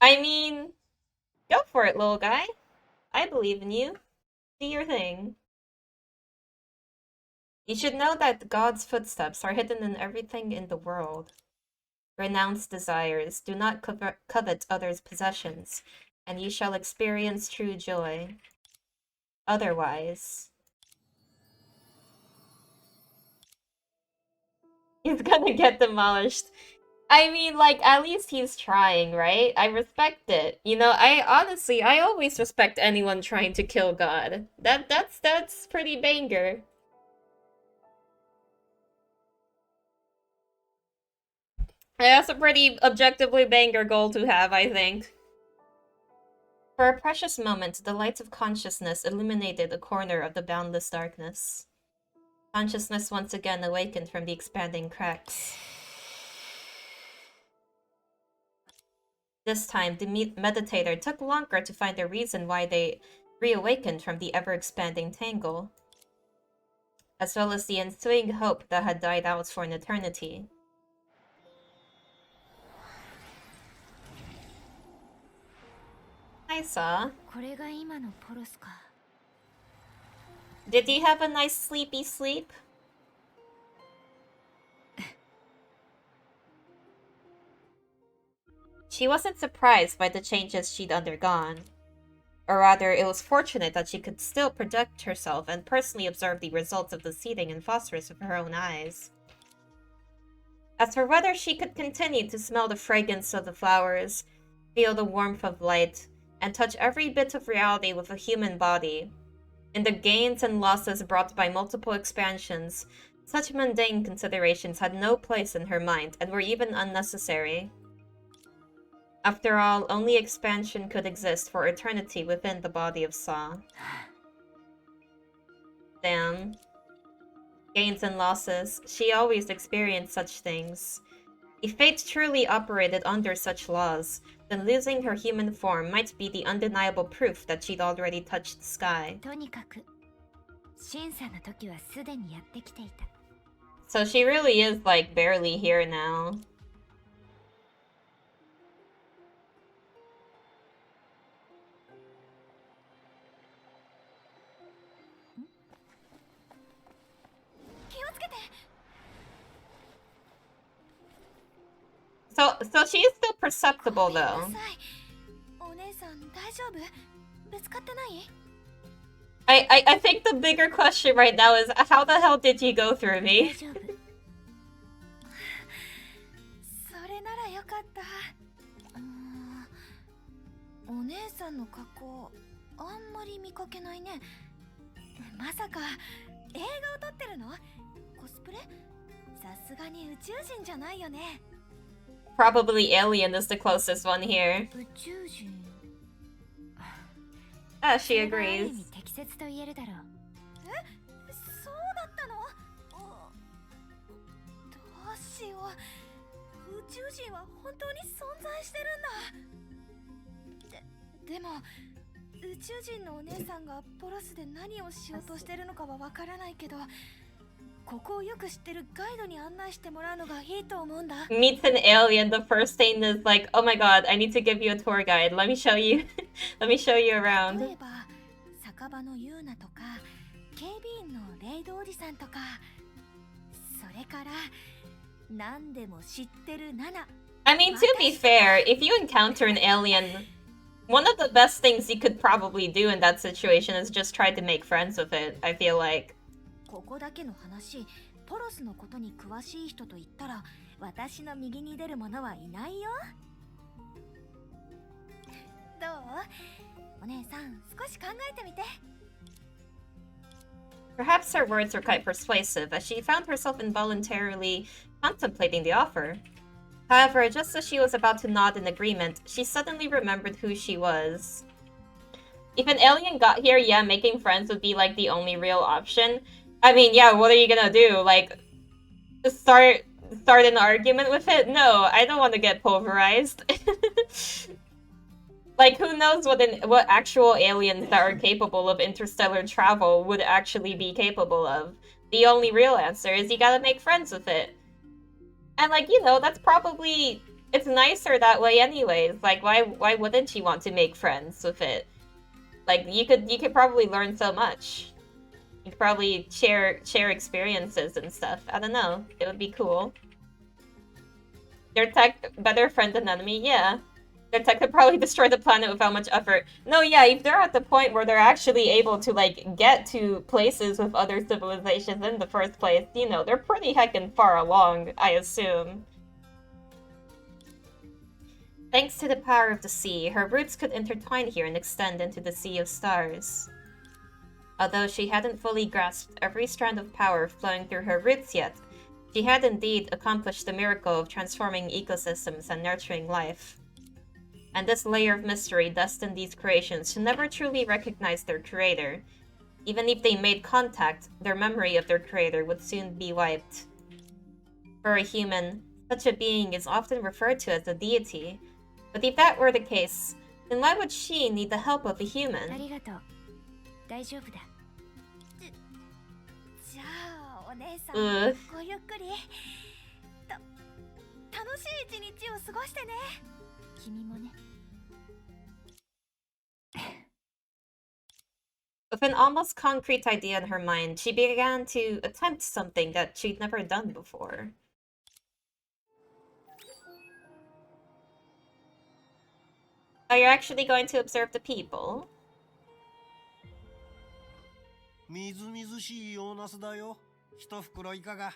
I mean... Go for it, little guy. I believe in you. Do your thing. You should know that God's footsteps are hidden in everything in the world. Renounce desires, do not covet others' possessions, and you shall experience true joy. Otherwise... He's gonna get demolished. I mean, like, at least he's trying, right? I respect it. You know, I always respect anyone trying to kill God. That's pretty banger. That's a pretty objectively banger goal to have, I think. For a precious moment, the light of consciousness illuminated a corner of the boundless darkness. Consciousness once again awakened from the expanding cracks. This time, the meditator took longer to find a reason why they reawakened from the ever-expanding tangle, as well as the ensuing hope that had died out for an eternity. I saw. Did you have a nice sleepy sleep? She wasn't surprised by the changes she'd undergone. Or rather, it was fortunate that she could still protect herself and personally observe the results of the seething in phosphorus with her own eyes. As for whether she could continue to smell the fragrance of the flowers, feel the warmth of light, and touch every bit of reality with a human body, in the gains and losses brought by multiple expansions, such mundane considerations had no place in her mind and were even unnecessary. After all, only expansion could exist for eternity within the body of Saw. Damn. Gains and losses. She always experienced such things. If fate truly operated under such laws, then losing her human form might be the undeniable proof that she'd already touched the sky. So she really is, like, barely here now. So she is still perceptible though. I think the bigger question right now is how the hell did you go through me? それならよかった。お姉さんの格好あんまり見かけないね。まさか映画を撮ってるの？コスプレ？さすがに宇宙人じゃないよね。Probably alien is the closest one here. 宇宙人。Ah, she agrees. 適切と言えるだろう。え、そうだったの？どうしよう。宇宙人は本当に存在してるんだ。でも宇宙人のお姉さんがポロスで何をしようとしてるのかはわからないけど、ここをよく知ってるガイドに案内してもらうのがいいと思うんだ。 Meets an alien, the first thing is like, oh my god, I need to give you a tour guide. Let me show you. Let me show you around. 例えば酒場のユーナとか警備員のレイドおじさんとか、それから何でも知ってるナナ。 I mean, to be fair, if you encounter an alien, one of the best things you could probably do in that situation is just try to make friends with it, I feel like. ここだけの話、ポロスのことに詳しい人と言ったら私の右に出る者はいないよ。どう？お姉さん、少し考えてみて。 Perhaps her words were quite persuasive, as she found herself involuntarily contemplating the offer. However, just as she was about to nod in agreement, she suddenly remembered who she was. If an alien got here, yeah, making friends would be like the only real option. I mean, yeah, what are you gonna do? Like, start an argument with it? No, I don't want to get pulverized. Like, who knows what actual aliens that are capable of interstellar travel would actually be capable of? The only real answer is you gotta make friends with it. And like, you know, that's probably, it's nicer that way anyways. Like, why wouldn't you want to make friends with it? Like, you could probably learn so much. You could probably share experiences and stuff. I don't know. It would be cool. Their tech, better friend than enemy, yeah. Their tech could probably destroy the planet without much effort. No, yeah, if they're at the point where they're actually able to, like, get to places with other civilizations in the first place, you know, they're pretty heckin' far along, I assume. Thanks to the power of the sea, her roots could intertwine here and extend into the sea of stars. Although she hadn't fully grasped every strand of power flowing through her roots yet, she had indeed accomplished the miracle of transforming ecosystems and nurturing life. And this layer of mystery destined these creations to never truly recognize their creator. Even if they made contact, their memory of their creator would soon be wiped. For a human, such a being is often referred to as a deity. But if that were the case, then why would she need the help of a human? ありがとう。大丈夫だ。じゃあお姉さん、ごゆっくり。楽しい一日を過ごしてね。君もね。With an almost concrete idea in her mind, she began to attempt something that she'd never done before. Oh, you're actually going to observe the people? みずみずしい洋ナスだよ。一袋いかが？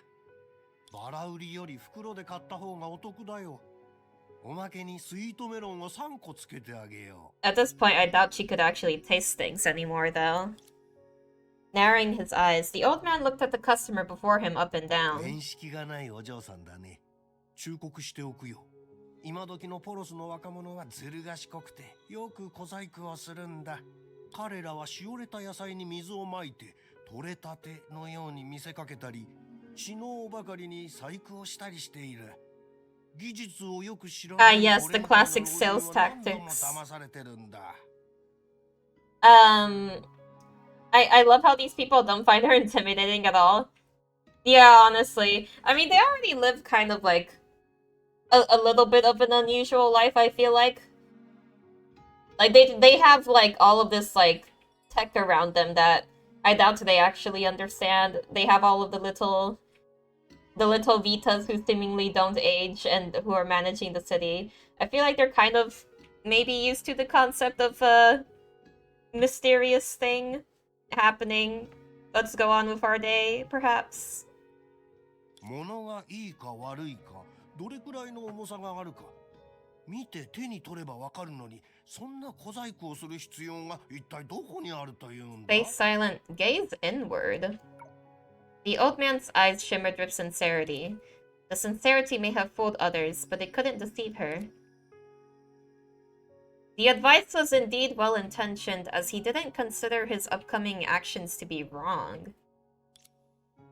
バラ売りより袋で買った方がお得だよ。おまけにスイートメロンを3個つけてあげよう。 At this point, I doubt she could actually taste things anymore, though. Narrowing his eyes, the old man looked at the customer before him up and down. 面識がないお嬢さんだね。忠告しておくよ。今時のポロスの若者はずる賢くてよく小細工をするんだ。彼らはしおれた野菜に水をまいて取れたてのように見せかけたり、知能ばかりに細工をしたりしている。技術をよく知らない。 Ah, yes, the classic sales tactics. I love how these people don't find her intimidating at all. Yeah, honestly. I mean, they already live kind of like a little bit of an unusual life, I feel like. Like, they have, like, all of this, like, tech around them that I doubt they actually understand. They have all of the little the little Vitas who seemingly don't age and who are managing the city. I feel like they're kind of maybe used to the concept of a mysterious thing happening. Let's go on with our day, perhaps. 物がいいか悪いか、どれくらいの重さがあるか、見て手に取ればわかるのに、そんな小細工をする必要が一体どこにあるというんだ? Stay silent. Gaze inward. The old man's eyes shimmered with sincerity. The sincerity may have fooled others, but it couldn't deceive her. The advice was indeed well-intentioned, as he didn't consider his upcoming actions to be wrong.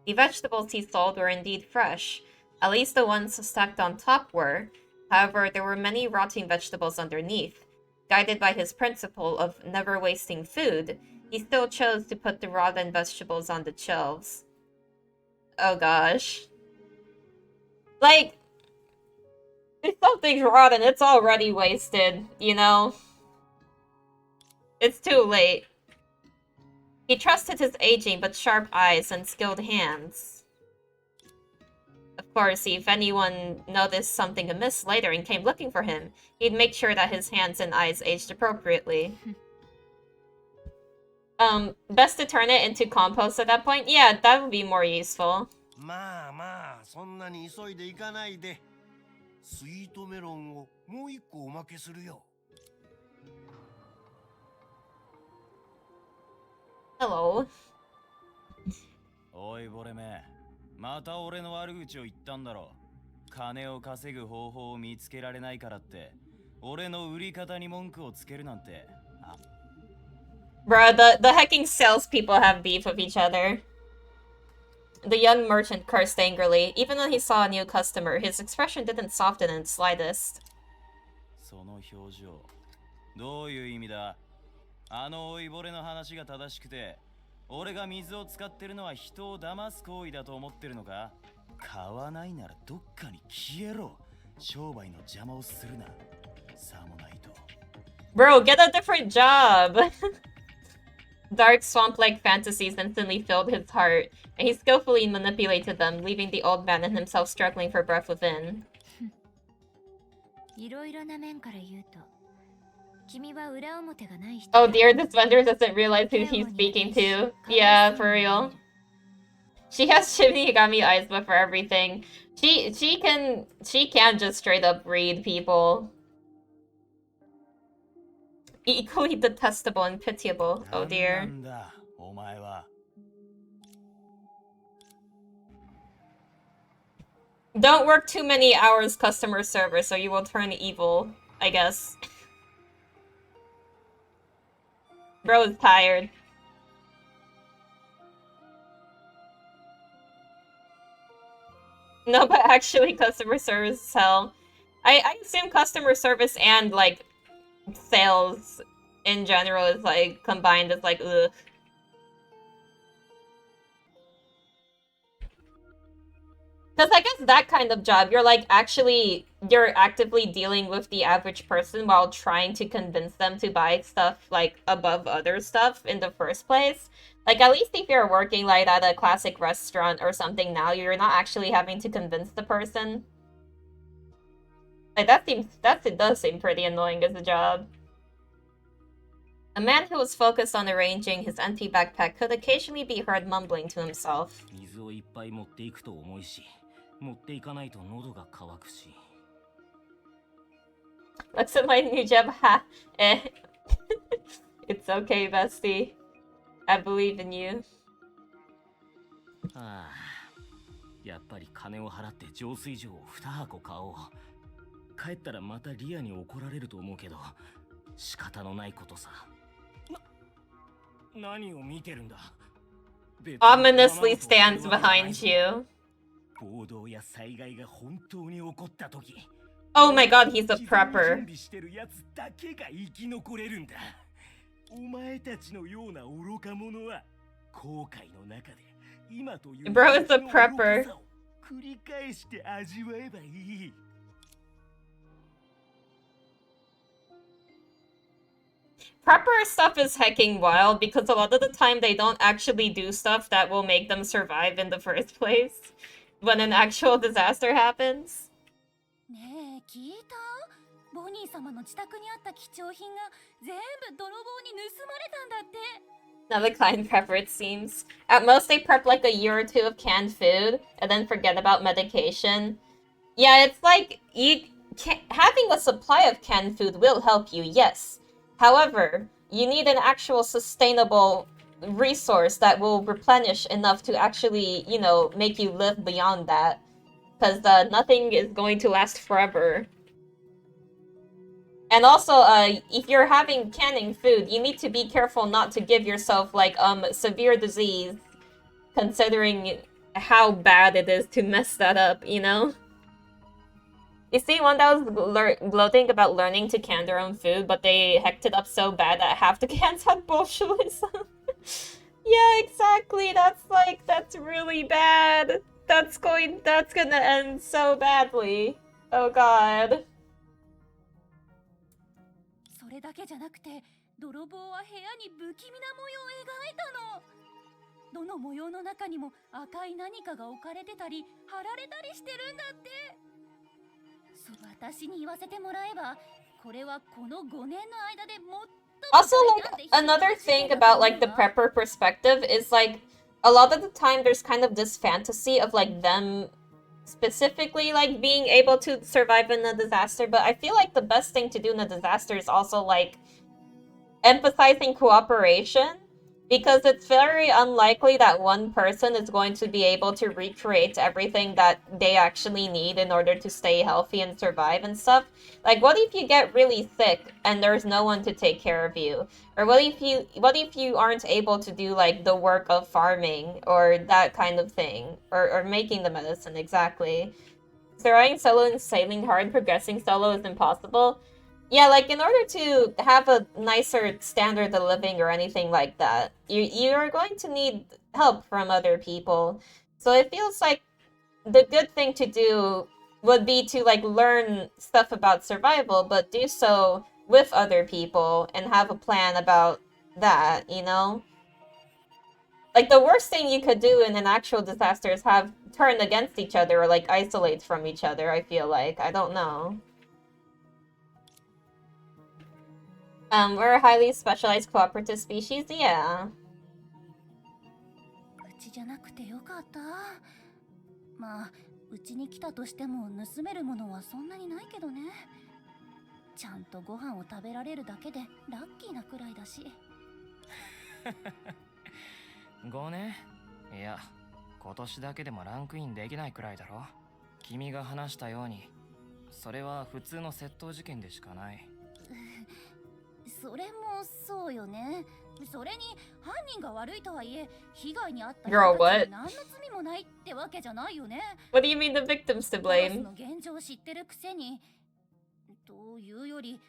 The vegetables he sold were indeed fresh. At least the ones stacked on top were. However, there were many rotting vegetables underneath. Guided by his principle of never wasting food, he still chose to put the rotten vegetables on the shelves. Oh gosh. Like, if something's rotten, it's already wasted, you know? It's too late. He trusted his aging but sharp eyes and skilled hands. Of course, if anyone noticed something amiss later and came looking for him, he'd make sure that his hands and eyes aged appropriately. Best to turn it into compost at that point? Yeah, that would be more useful. まあまあ、そんなに急いでいかないで。スイートメロンをもう一個おまけするよ。Hello. おいボレめ、また俺の悪口を言ったんだろ。金を稼ぐ方法を見つけられないからって、俺の売り方に文句をつけるなんて。Bruh, the hecking salespeople have beef with each other. The young merchant cursed angrily. Even when he saw a new customer, his expression didn't soften in the slightest. その表情、どういう意味だ？あの老いぼれの話が正しくて、俺が水を使ってるのは人を騙す行為だと思ってるのか？買わないならどっかに消えろ。商売の邪魔をするな。さもないと。Bro, get a different job! Dark swamp-like fantasies instantly filled his heart, and he skillfully manipulated them, leaving the old man and himself struggling for breath within. いろいろな面から言うと、君は裏表がない人。 Oh dear, this vendor doesn't realize who he's speaking to. Yeah, for real. She has Shinigami eyes, but for everything. She can just straight up read people. Equally detestable and pitiable. Oh dear. Don't work too many hours customer service or you will turn evil, I guess. Bro is tired. No, but actually customer service is hell. I assume customer service and, like, sales in general is, like, combined as, like, ugh. Because I guess that kind of job, you're actively dealing with the average person while trying to convince them to buy stuff, like, above other stuff in the first place. Like, at least if you're working, like, at a classic restaurant or something now, you're not actually having to convince the person. Like, it does seem pretty annoying as a job. A man who was focused on arranging his empty backpack could occasionally be heard mumbling to himself. Looks at my new job, ha! Eh. It's okay, bestie. I believe in you. ああ、やっぱり金を払って浄水場を2箱買おう。帰ったらまたリアに怒られると思うけど、仕方のないことさ。何を見てるんだ。Ominously stands behind you. 暴動や災害が本当に起こったとき。Oh my god, he's a prepper. 準備してるやつだけが生き残れるんだ。お前たちのような愚か者は後悔の中で今という Bro is a prepper. 繰り返して味わえばいい。Prepper stuff is hecking wild because a lot of the time they don't actually do stuff that will make them survive in the first place. when an actual disaster happens. ねえ、聞いた？ボニー様の自宅にあった貴重品が全部泥棒に盗まれたんだって。Not the kind prepper, it seems. At most, they prep like a year or two of canned food and then forget about medication. Yeah, it's like having a supply of canned food will help you, yes. However, you need an actual sustainable resource that will replenish enough to actually, you know, make you live beyond that. Because nothing is going to last forever. And also, if you're having canning food, you need to be careful not to give yourself, like, severe disease, considering how bad it is to mess that up, you know? You see, one that was gloating about learning to can their own food, but they hecked it up so bad that half the cans had botulism. Yeah, exactly, that's really bad. That's gonna end so badly. Oh god. それだけじゃなくて、泥棒は部屋に不気味な模様を描いたの。どの模様の中にも赤い何かが置かれてたり貼られたりしてるんだって。私に言わせてもらえば、これはこの5年の間で最も Also, like, another thing about, like, the prepper perspective is, like, a lot of the time there's kind of this fantasy of, like, them specifically, like, being able to survive in a disaster, but I feel like the best thing to do in a disaster is also, like, emphasizing cooperation, because it's very unlikely that one person is going to be able to recreate everything that they actually need in order to stay healthy and survive and stuff. Like, what if you get really sick and there's no one to take care of you? Or what if you aren't able to do, like, the work of farming or that kind of thing? Or making the medicine, exactly. Surviving solo and sailing hard, progressing solo is impossible. Yeah, like, in order to have a nicer standard of living or anything like that, you are going to need help from other people. So it feels like the good thing to do would be to, like, learn stuff about survival, but do so with other people and have a plan about that, you know? Like, the worst thing you could do in an actual disaster is have turn against each other or, like, isolate from each other, I feel like. I don't know. We're a highly specialized cooperative species, yeah. うちじゃなくてよかった。まあ、うちに来たとしても盗めるものはそんなにないけどね。ちゃんとご飯を食べられるだけでラッキーなくらいだし。5年？いや、今年だけでもランクインできないくらいだろ。君が話したように、それは普通の窃盗事件でしかない。それもそうよね。それに犯人が悪いとはいえ、被害に遭った人たちに何の罪もないってわけじゃないよね。What do you mean the victims to blame? の現状を知ってるくせに、というより、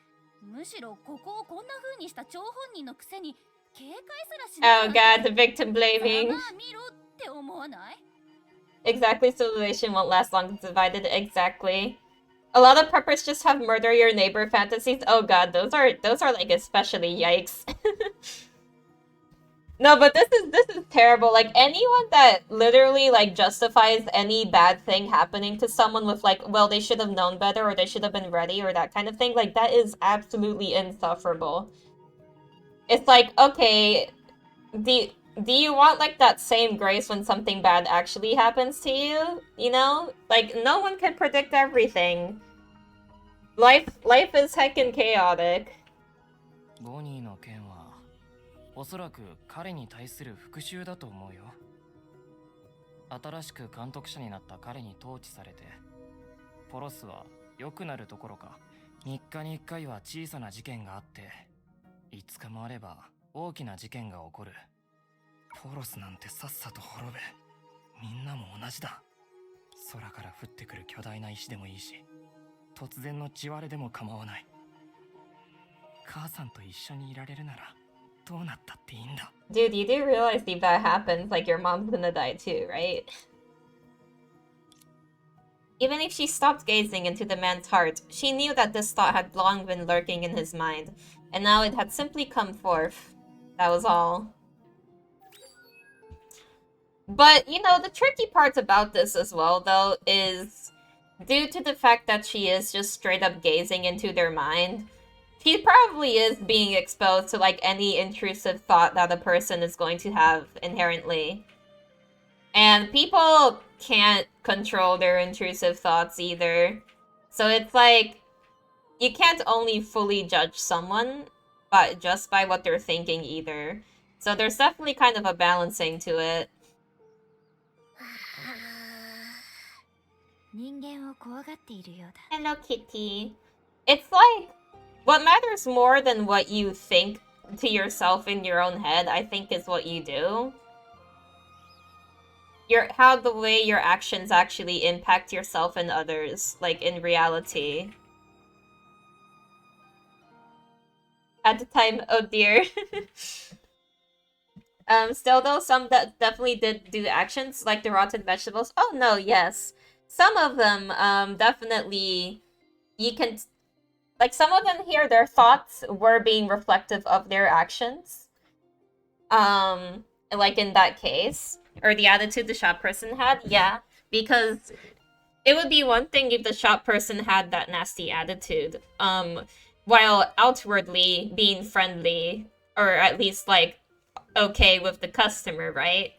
むしろここをこんな風にした張本人のくせに警戒すらしない。Oh god, the victim blaming. まあ見ろって思わない？ Exactly, civilization won't last long if divided. Exactly. A lot of preppers just have murder your neighbor fantasies. Oh god, those are like especially yikes. No, but this is terrible. Like, anyone that literally, like, justifies any bad thing happening to someone with, like, well, they should have known better or they should have been ready or that kind of thing, like, that is absolutely insufferable. It's like, okay, do you want, like, that same grace when something bad actually happens to you? You know? Like, no one can predict everything. Life is heckin' chaotic. ボニーの件はおそらく彼に対する復讐だと思うよ。新しく監督者になった彼に統治されて、ポロスは良くなるどころか、3日に1回は小さな事件があって、5日もあれば大きな事件が起こる。ポロスなんてさっさと滅べ。みんなも同じだ。空から降ってくる巨大な石でもいいし、突然の地割れでも構わない。母さんと一緒にいられるならどうなったっていいんだ。 Dude, you do realize if that happens, like, your mom's gonna die too, right? Even if she stopped gazing into the man's heart, she knew that this thought had long been lurking in his mind, and now it had simply come forth. That was all. But, you know, the tricky part about this as well, though, is due to the fact that she is just straight up gazing into their mind, she probably is being exposed to, like, any intrusive thought that a person is going to have inherently. And people can't control their intrusive thoughts either. So it's like, you can't only fully judge someone but just by what they're thinking either. So there's definitely kind of a balancing to it. 人間を怖がっているようだ。 Hello, Kitty. It's like, what matters more than what you think to yourself in your own head, I think, is what you do. How the way your actions actually impact yourself and others, like, in reality. At the time, oh dear. Still though, some that definitely did do actions, like the rotten vegetables. Oh no, yes. Some of them, definitely, you can, like, some of them here, their thoughts were being reflective of their actions. Like in that case. Or the attitude the shop person had, yeah. Because it would be one thing if the shop person had that nasty attitude, while outwardly being friendly, or at least, like, okay with the customer, right?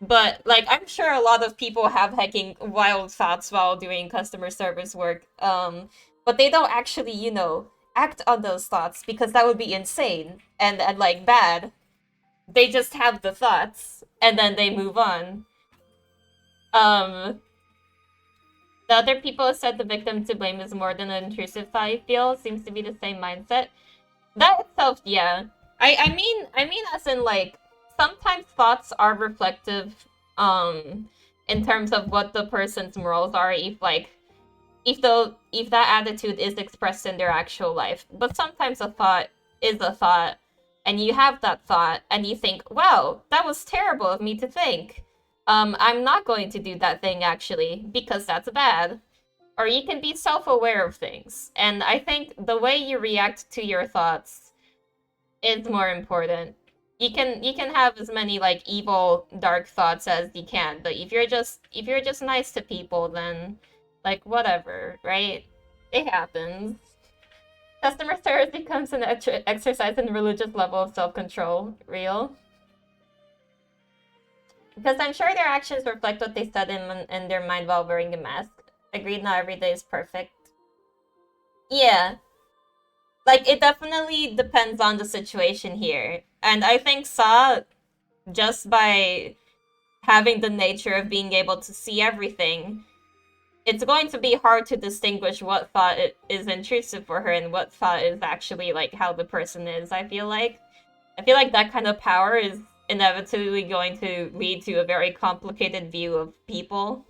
But, like, I'm sure a lot of people have hecking wild thoughts while doing customer service work, but they don't actually, you know, act on those thoughts, because that would be insane, and like, bad. They just have the thoughts, and then they move on. The other people said the victim to blame is more than an intrusive thought, I feel. Seems to be the same mindset. That itself, yeah. I mean as in, like, sometimes thoughts are reflective, in terms of what the person's morals are, if that attitude is expressed in their actual life. But sometimes a thought is a thought, and you have that thought, and you think, wow, that was terrible of me to think. I'm not going to do that thing, actually, because that's bad. Or you can be self-aware of things. And I think the way you react to your thoughts is more important. You can have as many, like, evil, dark thoughts as you can, but if you're just nice to people, then, like, whatever, right? It happens. Customer service becomes an exercise in religious level of self-control. Real? Because I'm sure their actions reflect what they said in their mind while wearing a mask. Agreed, not every day is perfect. Yeah. Like, it definitely depends on the situation here. And I think Sa, just by having the nature of being able to see everything, it's going to be hard to distinguish what thought is intrusive for her and what thought is actually, like, how the person is, I feel like. I feel like that kind of power is inevitably going to lead to a very complicated view of people.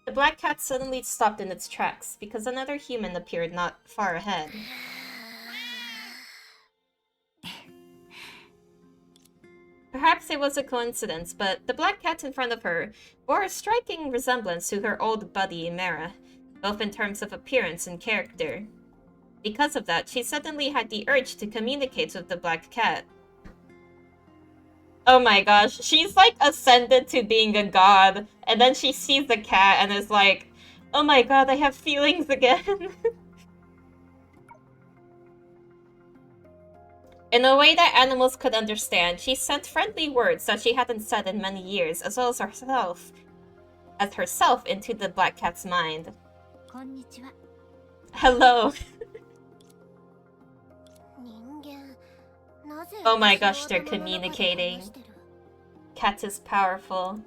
The black cat suddenly stopped in its tracks because another human appeared not far ahead. Perhaps it was a coincidence, but the black cat in front of her bore a striking resemblance to her old buddy Mara, both in terms of appearance and character. Because of that, she suddenly had the urge to communicate with the black cat. Oh my gosh, she's, like, ascended to being a god, and then she sees the cat and is like, oh my god, I have feelings again. In a way that animals could understand, she sent friendly words that she hadn't said in many years, as well as herself into the black cat's mind. Hello. Oh my gosh, they're communicating. Cat is powerful.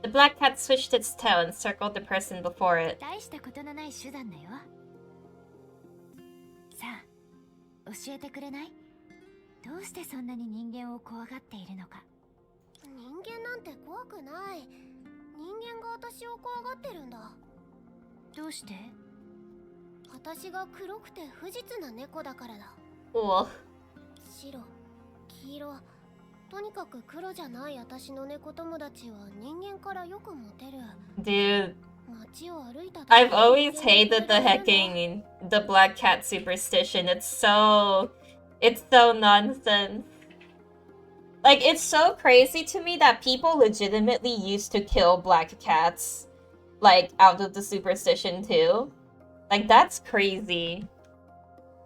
The black cat switched its tail and circled the person before it. Cool. とにかく黒じゃない私の猫友達は人間からよくモテる。 Dude, I've always hated the hecking, the black cat superstition. It's so nonsense. Like, it's so crazy to me that people legitimately used to kill black cats, like, out of the superstition too. Like, that's crazy.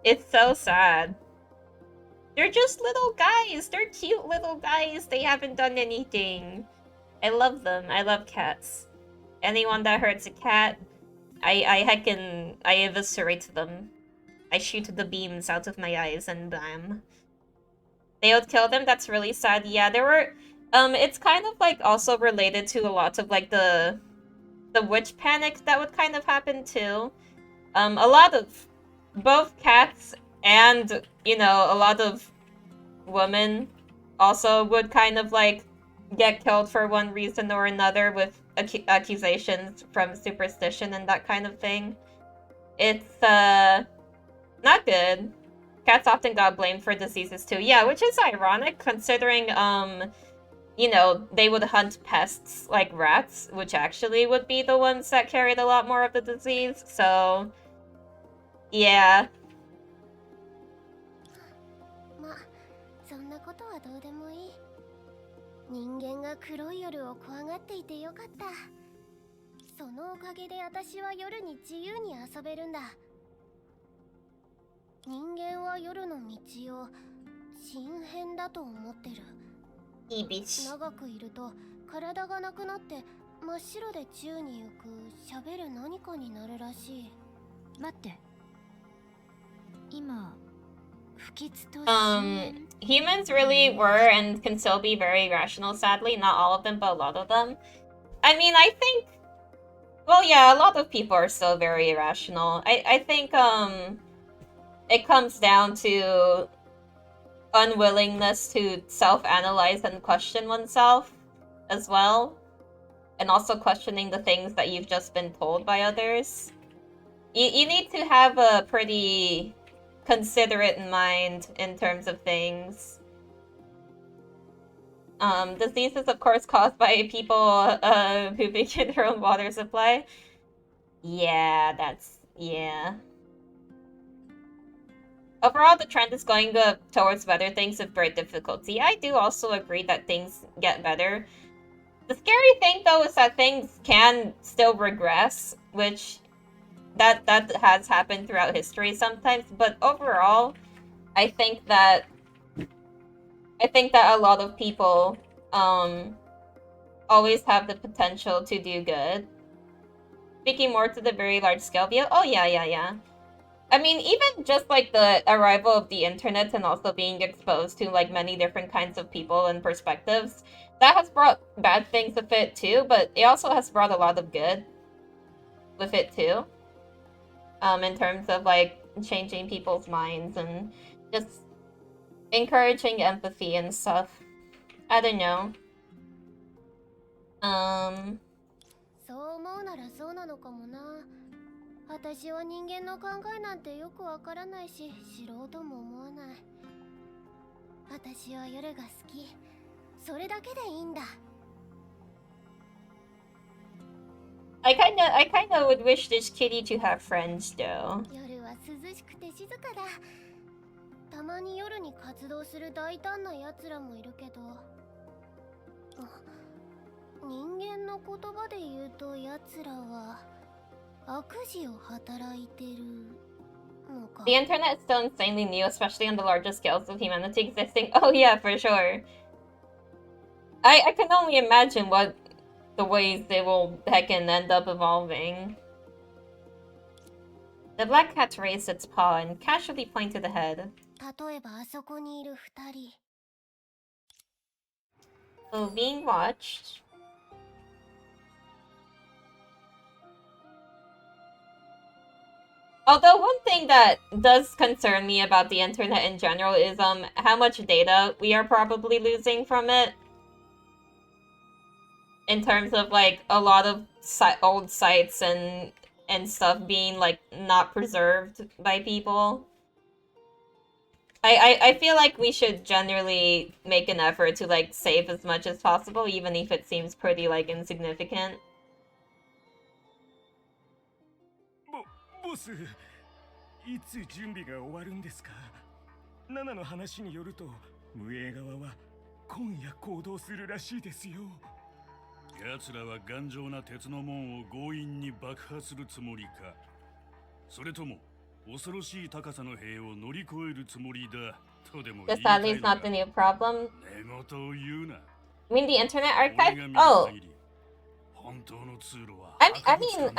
It's so sad. They're just little guys. They're cute little guys. They haven't done anything. I love them. I love cats. Anyone that hurts a cat, I eviscerate them. I shoot the beams out of my eyes and bam. They would kill them? That's really sad. Yeah, there were it's kind of like also related to a lot of like the witch panic that would kind of happen too. A lot of both cats and, you know, a lot of women also would kind of like get killed for one reason or another with accusations from superstition and that kind of thing. It's not good. Cats often got blamed for diseases too. Yeah, which is ironic considering you know, they would hunt pests like rats, which actually would be the ones that carried a lot more of the disease. So yeah. まあそんなことはどうでもいい。人間が黒い夜を怖がっていてよかった。そのおかげで私は夜に自由に遊べるんだ。人間は夜の道を新変だと思ってる。いいビシ。長くいると体がなくなって真っ白で宙に浮く喋る何かになるらしい。待って。今、不吉とhumans really were and can still be very rational, sadly. Not all of them, but a lot of them. I mean, I think, well, yeah, a lot of people are still very irrational. I think, it comes down to unwillingness to self-analyze and question oneself as well. And also questioning the things that you've just been told by others. You need to have a pretty considerate mind in terms of things. Diseases, of course, caused by people who begin their own water supply. Yeah, yeah. Overall, the trend is going towards better things with great difficulty. I do also agree that things get better. The scary thing, though, is that things can still regress, which that has happened throughout history sometimes. But overall, I think that a lot of people always have the potential to do good. Speaking more to the very large scale view. Oh yeah. I mean, even just like the arrival of the internet and also being exposed to like many different kinds of people and perspectives, that has brought bad things with it too, but it also has brought a lot of good with it too. In terms of like changing people's minds and just encouraging empathy and stuff. I don't know. そう思うならそうなのかもな。私は人間の考えなんてよくわからないし、知ろうとも思わない。私は夜が好き。それだけでいいんだ。I kinda would wish this kitty to have friends though. 夜は涼しくて静かだ。たまに夜に活動する大胆な奴らもいるけど、人間の言葉で言うと奴らは悪事を働いてるのか。 The internet is still insanely new, especially on the largest scales of humanity existing. Oh yeah, for sure. I can only imagine what the ways they will heckin' end up evolving. The black cat raised its paw and casually pointed ahead. 例えばあそこにいる二人。So being watched. Although one thing that does concern me about the internet in general is how much data we are probably losing from it. In terms of like a lot of old sites and stuff being like not preserved by people. I feel like we should generally make an effort to like save as much as possible, even if it seems pretty like insignificant. ボス、いつ準備が終わるんですか？ナナの話によると、無影側は今夜行動するらしいですよ。奴らは頑丈な鉄の門を強引に爆破するつもりか、それとも恐ろしい高さの塀を乗り越えるつもりだとでも言 Guess いた sadly い it's のか。 not the new problem. 寝言を言うな。 You mean the internet 俺 archive? が見た Oh, 限り、本当の通路は I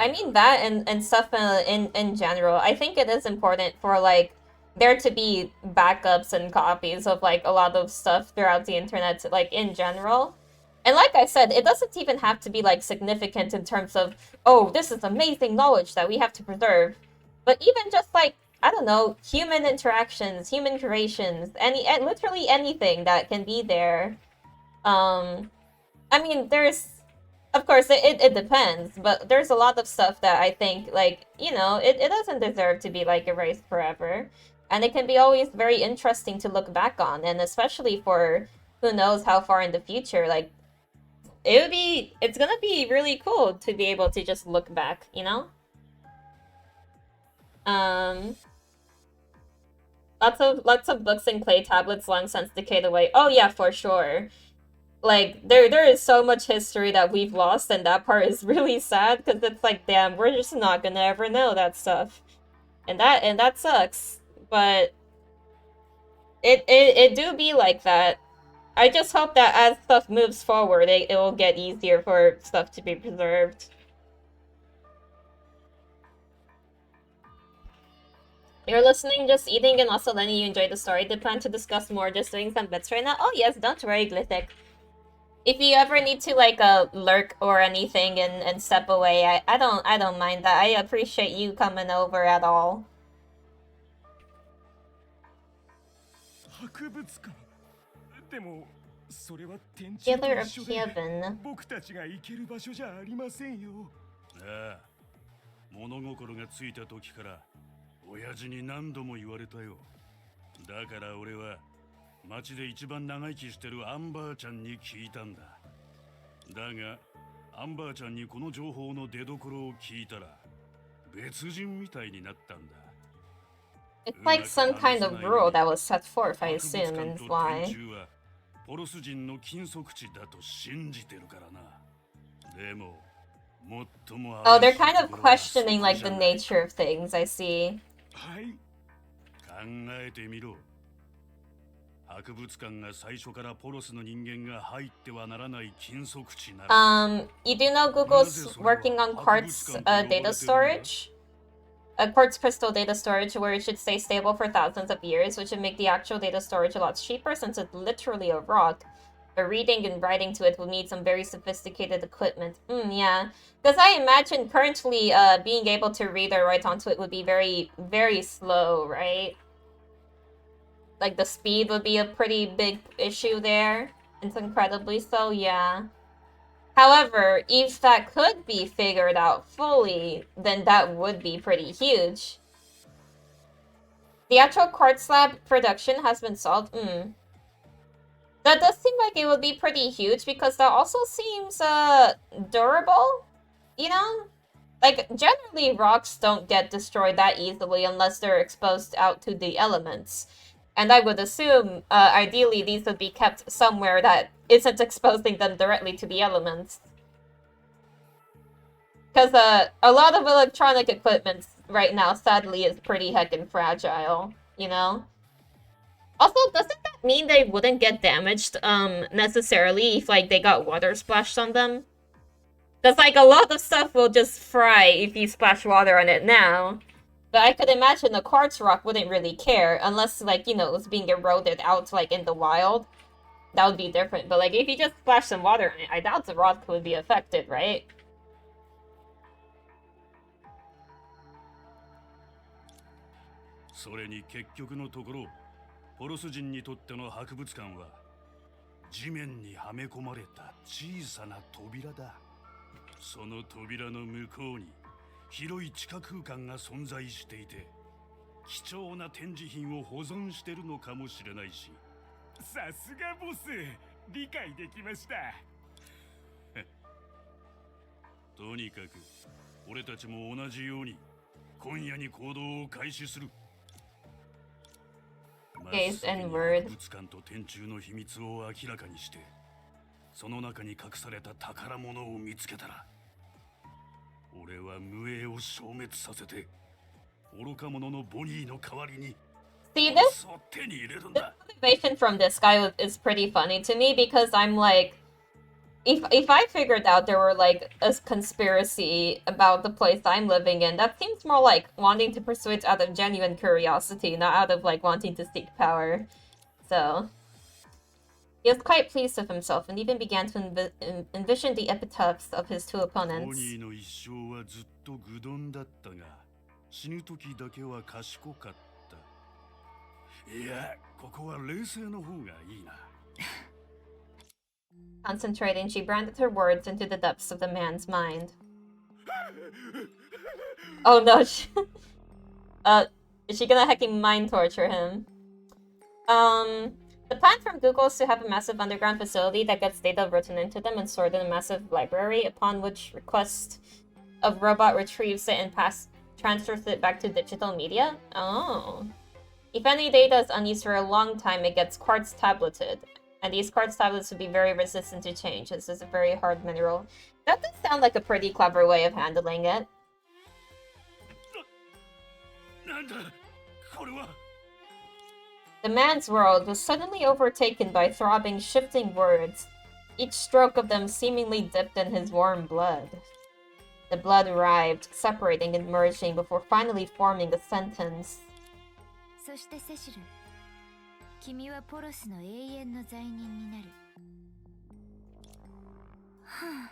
mean that and stuff in general. I think it is important for like there to be backups and copies of like a lot of stuff throughout the internet, like in general. And like I said, it doesn't even have to be like significant in terms of, oh, this is amazing knowledge that we have to preserve. But even just like, I don't know, human interactions, human creations, literally anything that can be there. I mean, of course, it depends, but there's a lot of stuff that I think, like, you know, it doesn't deserve to be, like, erased forever. And it can be always very interesting to look back on, and especially for who knows how far in the future, like, it's gonna be really cool to be able to just look back, you know? Lots of books and clay tablets long since decayed away. Oh yeah, for sure. Like there is so much history that we've lost, and that part is really sad because it's like, damn, we're just not gonna ever know that stuff, and that sucks. But it do be like that. I just hope that as stuff moves forward, it will get easier for stuff to be preserved. You're listening, just eating, and also letting you enjoy the story. They plan to discuss more, just doing some bits right now. Oh yes, don't worry, Glithic. If you ever need to like lurk or anything and step away, I don't mind that. I appreciate you coming over at all. 博物館。でもそれは展示 Killer と of 一緒で Kevin. 僕たちが行ける場所じゃありませんよ。ああ、物心がついた時から親父に何度も言われたよ。だから俺は町で一番長生きしてるアンバーちゃんに聞いたんだ。だがアンバーちゃんにこの情報の出所を聞いたら別人みたいになったんだ。 It's like some kind of rule that was set forth, I assume, and why. ポロス人の禁足地だと信じてるからな。でももっとも Oh, they're kind of questioning like the nature of things, I see. はい。考えてみろ。博物館が最初からポロスの人間が入ってはならない禁足地なら。You do know Google's working on quartz data storage? A quartz crystal data storage where it should stay stable for thousands of years, which would make the actual data storage a lot cheaper since it's literally a rock. But reading and writing to it would need some very sophisticated equipment. Yeah. Because I imagine currently being able to read or write onto it would be very, very slow, right? Like the speed would be a pretty big issue there. It's incredibly so, yeah. However, if that could be figured out fully, then that would be pretty huge. The actual quartz slab production has been solved. That does seem like it would be pretty huge because that also seems durable, you know? Like generally rocks don't get destroyed that easily unless they're exposed out to the elements. And I would assume, ideally, these would be kept somewhere that isn't exposing them directly to the elements. Because a lot of electronic equipment right now, sadly, is pretty heckin' fragile, you know? Also, doesn't that mean they wouldn't get damaged, necessarily if, like, they got water splashed on them? Because, like, a lot of stuff will just fry if you splash water on it now. But I could imagine a quartz rock wouldn't really care, unless, like, you know, it was being eroded out, like, in the wild. That would be different. But, like, if you just splash some water on it, I doubt the rock would be affected, right? それに結局のところ、ポロス人にとっての博物館は地面にはめ込まれた小さな扉だ。その扉の向こうに広い地下空間が存在していて、貴重な展示品を保存してるのかもしれないし。さすがボス、理解できました。とにかく俺たちも同じように今夜に行動を開始する。Gaze and word. 博物館と天柱の秘密を明らかにして、その中に隠された宝物を見つけたら、俺は無栄を消滅させて、愚か者のボニーの代わりに See, this を手に入れるん the だ。 motivation from this guy is pretty funny to me because I'm like, if I figured out there were like a conspiracy about the place I'm living in, that seems more like wanting to pursue it out of genuine curiosity, not out of like wanting to seek power. So he was quite pleased with himself and even began to envision the epitaphs of his two ボ opponents. ニーの一生はずっと愚鈍だったが、死ぬ時だけは賢かった。いや、ここは冷静の方がいいな。Concentrating, she branded her words into the depths of the man's mind. Oh no, is she gonna hecking mind torture him? The plan from Google is to have a massive underground facility that gets data written into them and stored in a massive library, upon which request of robot retrieves it and transfers it back to digital media? Oh. If any data is unused for a long time, it gets quartz tableted. And these quartz tablets would be very resistant to change. This is a very hard mineral. That does sound like a pretty clever way of handling it. なんだこれは。 The man's world was suddenly overtaken by throbbing, shifting words, each stroke of them seemingly dipped in his warm blood. The blood writhed, separating and merging before finally forming a sentence. そしてセシル、君はポロスの永遠の罪人になる。はあ、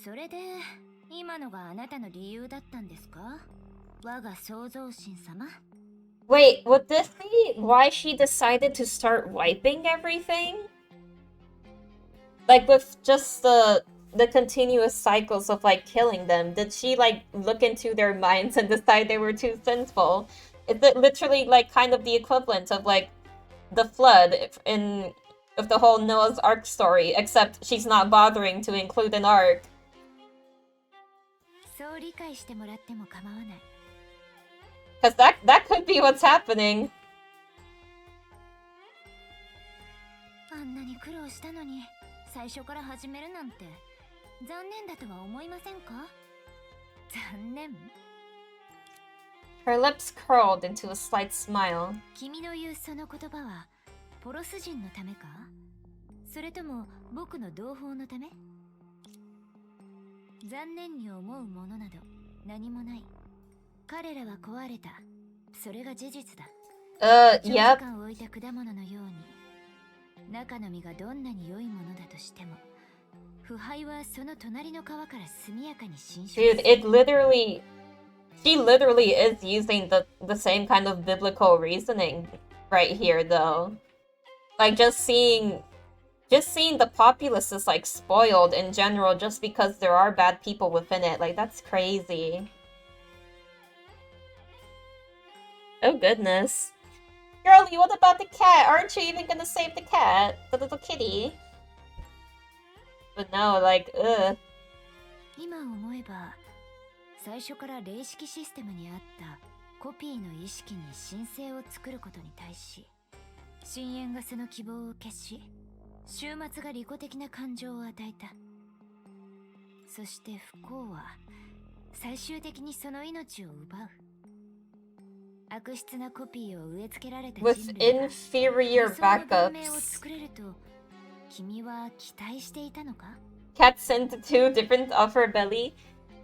それで今のがあなたの理由だったんですか？我が創造神様。 Wait, would this be why she decided to start wiping everything? Like with just the continuous cycles of like killing them, did she like look into their minds and decide they were too sinful? Is it literally like kind of the equivalent of like the flood of the whole Noah's Ark story, except she's not bothering to include an ark? そう理解してもらっても構わない。 Because that could be what's happening. あんなに苦労したのに最初から始めるなんて残念だとは思いませんか？残念？ Her lips curled into a slight smile. 君の言うその言葉はポロス人のためか？それとも僕の同胞のため？残念に思うものなど何もない。彼らは壊れた。それが事実だ。Yep. 長時間置いた果物のように、中の実がどんなに良いものだとしても、腐敗はその隣の皮から速やかに侵食する。 Dude, she literally is using the same kind of biblical reasoning right here, though. Like just seeing the populace is like spoiled in general just because there are bad people within it. Like that's crazy. Oh goodness. Girlie, what about the cat? Aren't you even gonna save the cat? The little kitty? But no, like, ugh. 今思えば、最初から霊式システムにあったコピーの意識に神聖を作ることに対し、深淵がその希望を消し、終末が利己的な感情を与えた。そして不幸は最終的にその命を奪う。悪質なコピーを植え付けられた With 人類が inferior 理想の文明を backups. 作れると君は期待していたのか？ Cat sent two different of her belly.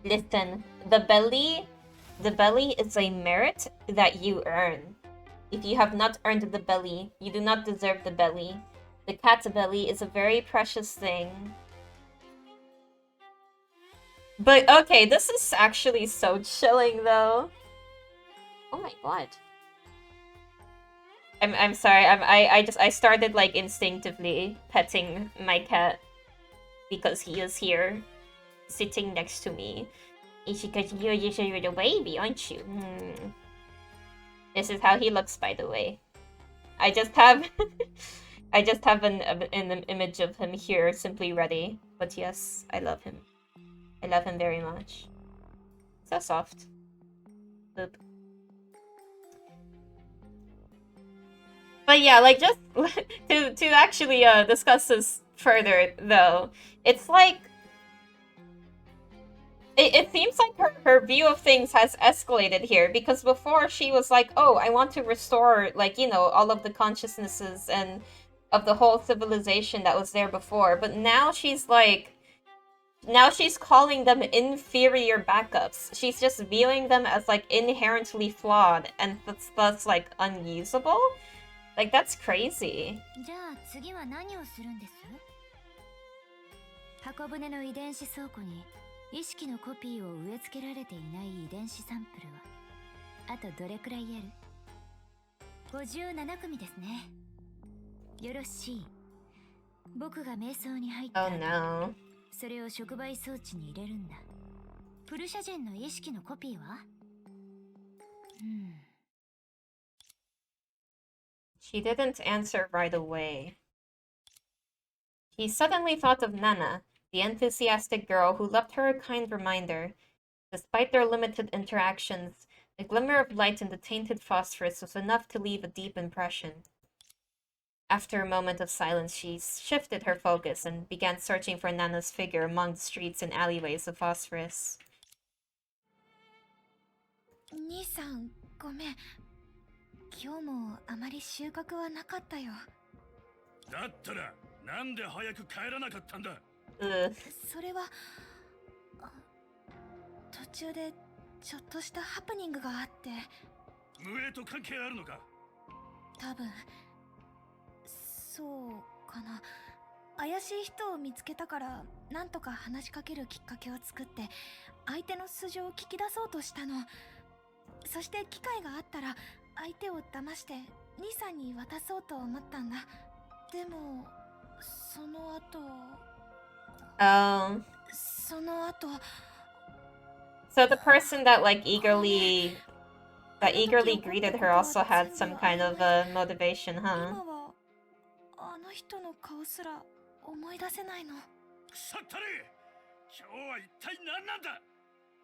Listen, the belly is a merit that you earn. If you have not earned the belly, you do not deserve the belly. The cat's belly is a very precious thing. But okay, this is actually so chilling though. Oh my god. I'm sorry. I started like instinctively petting my cat because he is here sitting next to me. It's because you're the baby, aren't you? This is how he looks, by the way. I just have an image of him here, simply ready. But yes, I love him. I love him very much. So soft. Boop. But yeah, like just to actually discuss this further though, it's like it seems like her view of things has escalated here because before she was like, oh, I want to restore like, you know, all of the consciousnesses and of the whole civilization that was there before, but now she's like now she's calling them inferior backups. She's just viewing them as like inherently flawed and thus like unusable. Like that's crazy. じゃあ次は何をするんです？箱舟の遺伝子倉庫に意識のコピーを植え付けられていない遺伝子サンプルはあとどれくらいある？ 57組ですね。よろしい。僕が瞑想に入った Oh no. それを触媒装置に入れるんだ。プルシャジェンの意識のコピーは？She didn't answer right away. He suddenly thought of Nana, the enthusiastic girl who left her a kind reminder. Despite their limited interactions, the glimmer of light in the tainted phosphorus was enough to leave a deep impression. After a moment of silence, she shifted her focus and began searching for Nana's figure among the streets and alleyways of Phosphorus. 兄さん、ごめん。今日もあまり収穫はなかったよ。だったらなんで早く帰らなかったんだ。それは途中でちょっとしたハプニングがあって。無縁と関係あるのか？多分そうかな。怪しい人を見つけたからなんとか話しかけるきっかけを作って相手の素性を聞き出そうとしたの。そして機会があったら相手を騙して兄さんに渡そうと思ったんだ。でもその後 その後 So the person that like eagerly greeted her also had some kind of motivation, huh? 今はあの人の顔すら思い出せないの。腐ったれ！今日は一体何なんだ？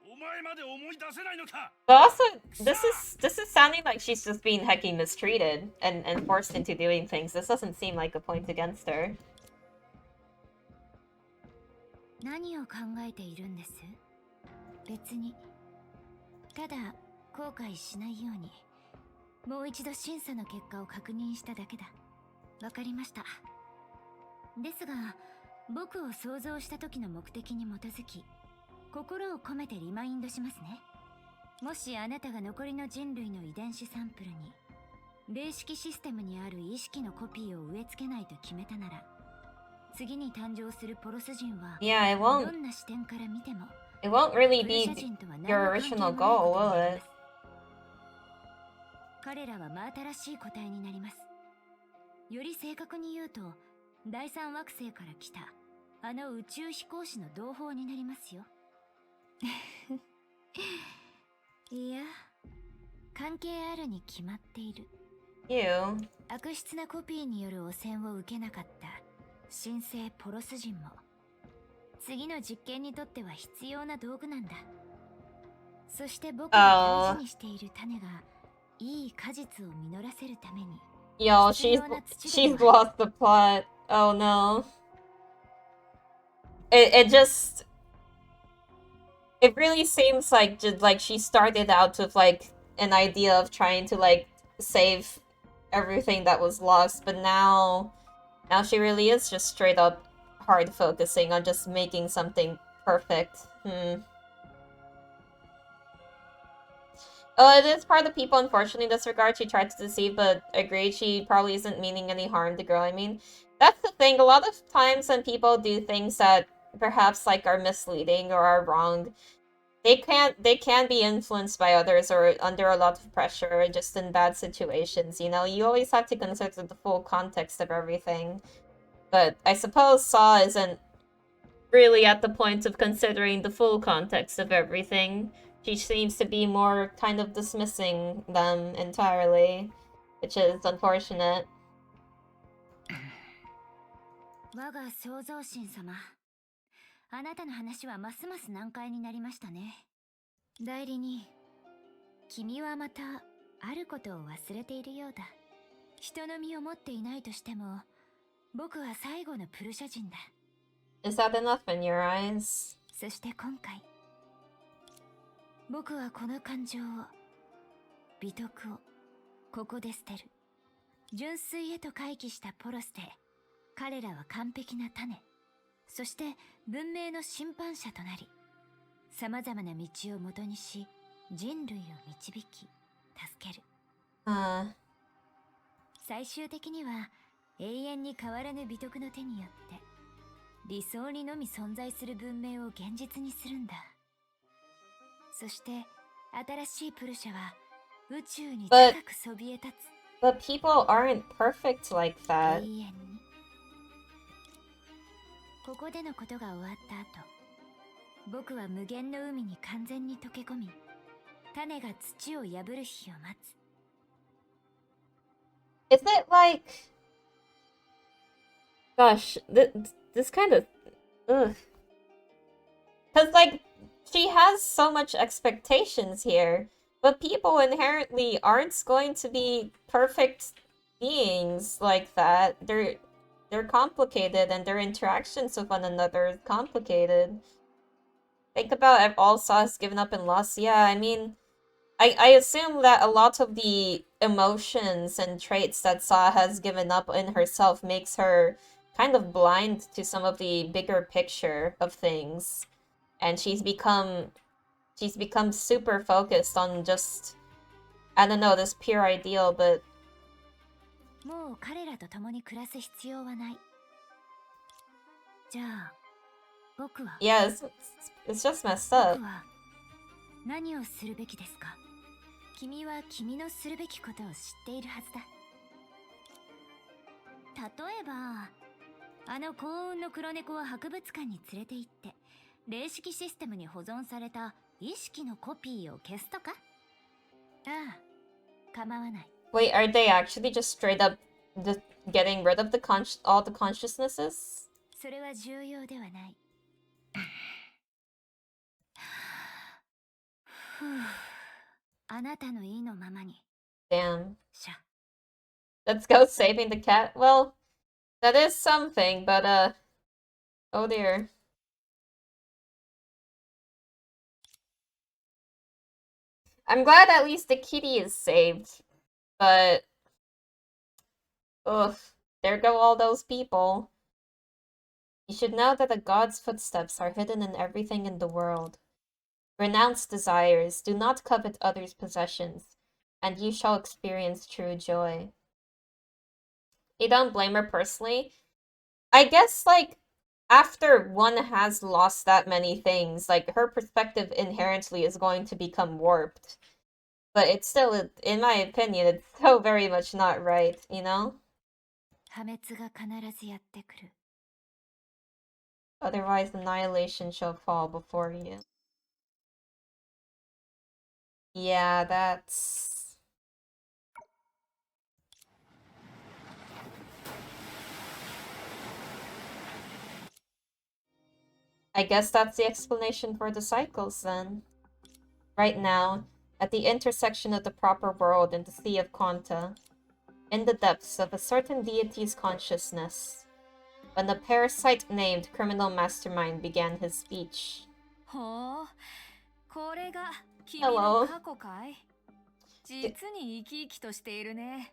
お前まで思い出せないのか？ But also, this is sounding like she's just being hecky mistreated and forced into doing things. This doesn't seem like a point against her. 何を考えているんです？別に。ただ後悔しないようにもう一度審査の結果を確認しただけだ。わかりました。ですが僕を想像した時の目的に基づき心を込めてリマインドしますね。もしあなたが残りの人類の遺伝子サンプルに霊式システムにある意識のコピーを植え付けないと決めたなら、次に誕生するポロス人は Yeah, どんな視点から見ても it won't really プルシ be ャ人とは何 your の関係も original ない goal, ことに will なり it? ます。彼らは真新しい個体になります。より正確に言うと第三惑星から来たあの宇宙飛行士の同胞になりますよ。いや、関係あるに決まっている。You. 悪質なコピーによる汚染を受けなかった新生ポロス人も次の実験にとっては必要な道具なんだ。そして僕が大事にしている種がいい果実を実らせるために Yo, she's lost the plot. Oh no. It really seems like just like she started out with like an idea of trying to like save everything that was lost, but now she really is just straight up hard focusing on just making something perfect. Oh, it is part of the people, unfortunately, in this regard. She tried to deceive, but agreed she probably isn't meaning any harm to girl. I mean, that's the thing. A lot of times when people do things that perhaps like are misleading or are wrong, they can be influenced by others or under a lot of pressure, just in bad situations. You know, you always have to consider the full context of everything. But I suppose Saw isn't really at the point of considering the full context of everything. She seems to be more kind of dismissing them entirely, which is unfortunate. 我が創造神様、あなたの話はますます難解になりましたね。代理人、君はまたあることを忘れているようだ。人の身を持っていないとしても、僕は最後のプルシャ人だ。Is that enough in your eyes? そして今回、僕はこの感情を、美徳を、ここで捨てる。純粋へと回帰したポロスで、彼らは完璧な種、そして文明の審判者となり、様々な道をもとにし、人類を導き、助ける。最終的には、永遠に変わらぬ美徳の手によって、理想にのみ存在する文明を現実にするんだ。そして、新しいプルシャは、宇宙に高くそびえ立つ。But people aren't perfect like 永 that. 遠に。ここでのことが終わった後、僕は無限の海に完全に溶け込み、種が土を破る日を待つ。Is it like... Gosh, this kind of... Ugh. Because, like, she has so much expectations here, but people inherently aren't going to be perfect beings like that. They're complicated, and their interactions with one another is complicated. Think about if all Saw has given up and lost. Yeah, I mean... I assume that a lot of the emotions and traits that Saw has given up in herself makes her kind of blind to some of the bigger picture of things. And she's become super focused on just, I don't know, this pure ideal, but... もう彼らと共に暮らす必要はない。じゃあ、僕は Yeah, it's just messed up. 僕は何をするべきですか？君は君のするべきことを知っているはずだ。例えば、あの幸運の黒猫を博物館に連れて行って、霊式システムに保存された意識のコピーを消すとか？ああ、構わない。Wait, are they actually just straight up just getting rid of all the consciousnesses? それは重要ではない。ふぅ。あなたの意のままに。 Damn. しゃ。 Let's go saving the cat. Well, that is something, but oh dear. I'm glad at least the kitty is saved, but ugh, there go all those people. You should know that the god's footsteps are hidden in everything in the world. Renounce desires, do not covet others' possessions, and you shall experience true joy. You don't blame her personally? I guess, like, after one has lost that many things, like, her perspective inherently is going to become warped. But it's still, in my opinion, it's so very much not right, you know? 破滅が必ずやってくる。 Otherwise, annihilation shall fall before you. Yeah, that's... I guess that's the explanation for the cycles, then. Right now, at the intersection of the proper world and the Sea of Quanta, in the depths of a certain deity's consciousness, when the parasite named Criminal Mastermind began his speech. ほう、これが君 Hello. の過去かい？実に生き生きとしているね。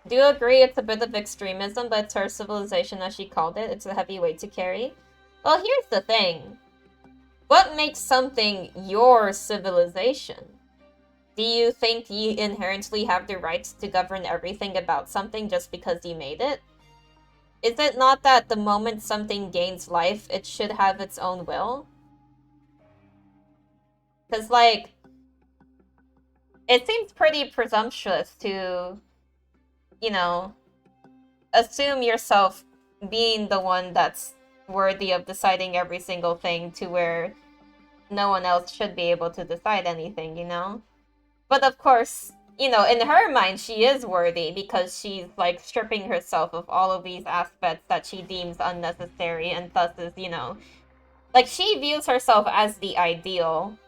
Do you agree it's a bit of extremism, but to our civilization, as she called it, it's a heavy weight to carry? Well, here's the thing. What makes something your civilization? Do you think you inherently have the rights to govern everything about something just because you made it? Is it not that the moment something gains life, it should have its own will? Because, like, it seems pretty presumptuous to, you know, assume yourself being the one that's worthy of deciding every single thing to where no one else should be able to decide anything, you know? But of course, you know, in her mind, she is worthy because she's, like, stripping herself of all of these aspects that she deems unnecessary and thus is, you know... Like, she views herself as the ideal,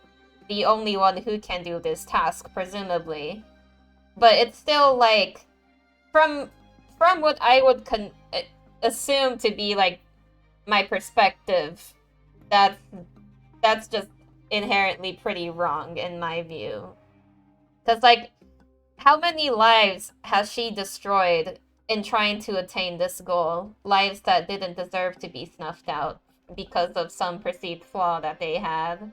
the only one who can do this task, presumably. But it's still, like... from what I would assume to be like my perspective, that's just inherently pretty wrong in my view. Because like, how many lives has she destroyed in trying to attain this goal? Lives that didn't deserve to be snuffed out because of some perceived flaw that they had.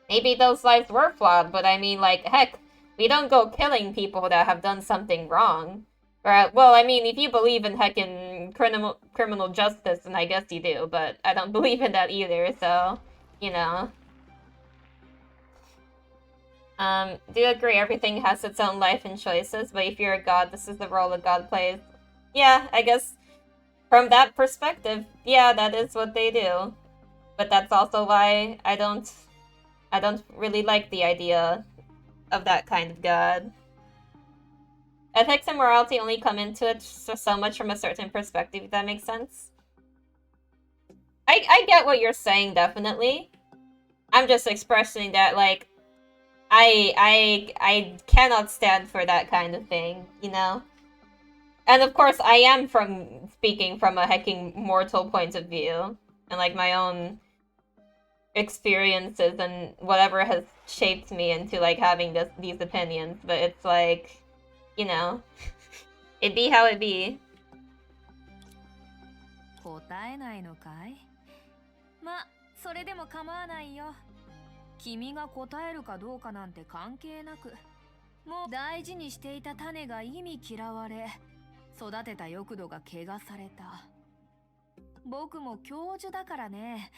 Maybe those lives were flawed, but I mean, like, heck, we don't go killing people that have done something wrong. Or, well, I mean, if you believe in heckin' criminal justice, then I guess you do, but I don't believe in that either, so, you know. Do you agree everything has its own life and choices, but if you're a god, this is the role a god plays? Yeah, I guess from that perspective, yeah, that is what they do. But that's also why I don't really like the idea of that kind of god. Ethics and morality only come into it so much from a certain perspective, if that makes sense. I get what you're saying, definitely. I'm just expressing that, like, I cannot stand for that kind of thing, you know? And of course, I am speaking from a hecking mortal point of view, and like my own experiences and whatever has shaped me into like having these opinions, but it's like, you know, it be how it be. 答えないのかい？ま、それでも構わないよ。君が答えるかどうかなんて関係なく、もう大事にしていた種が意味嫌われ、育てた欲度が汚された。僕も教授だからね。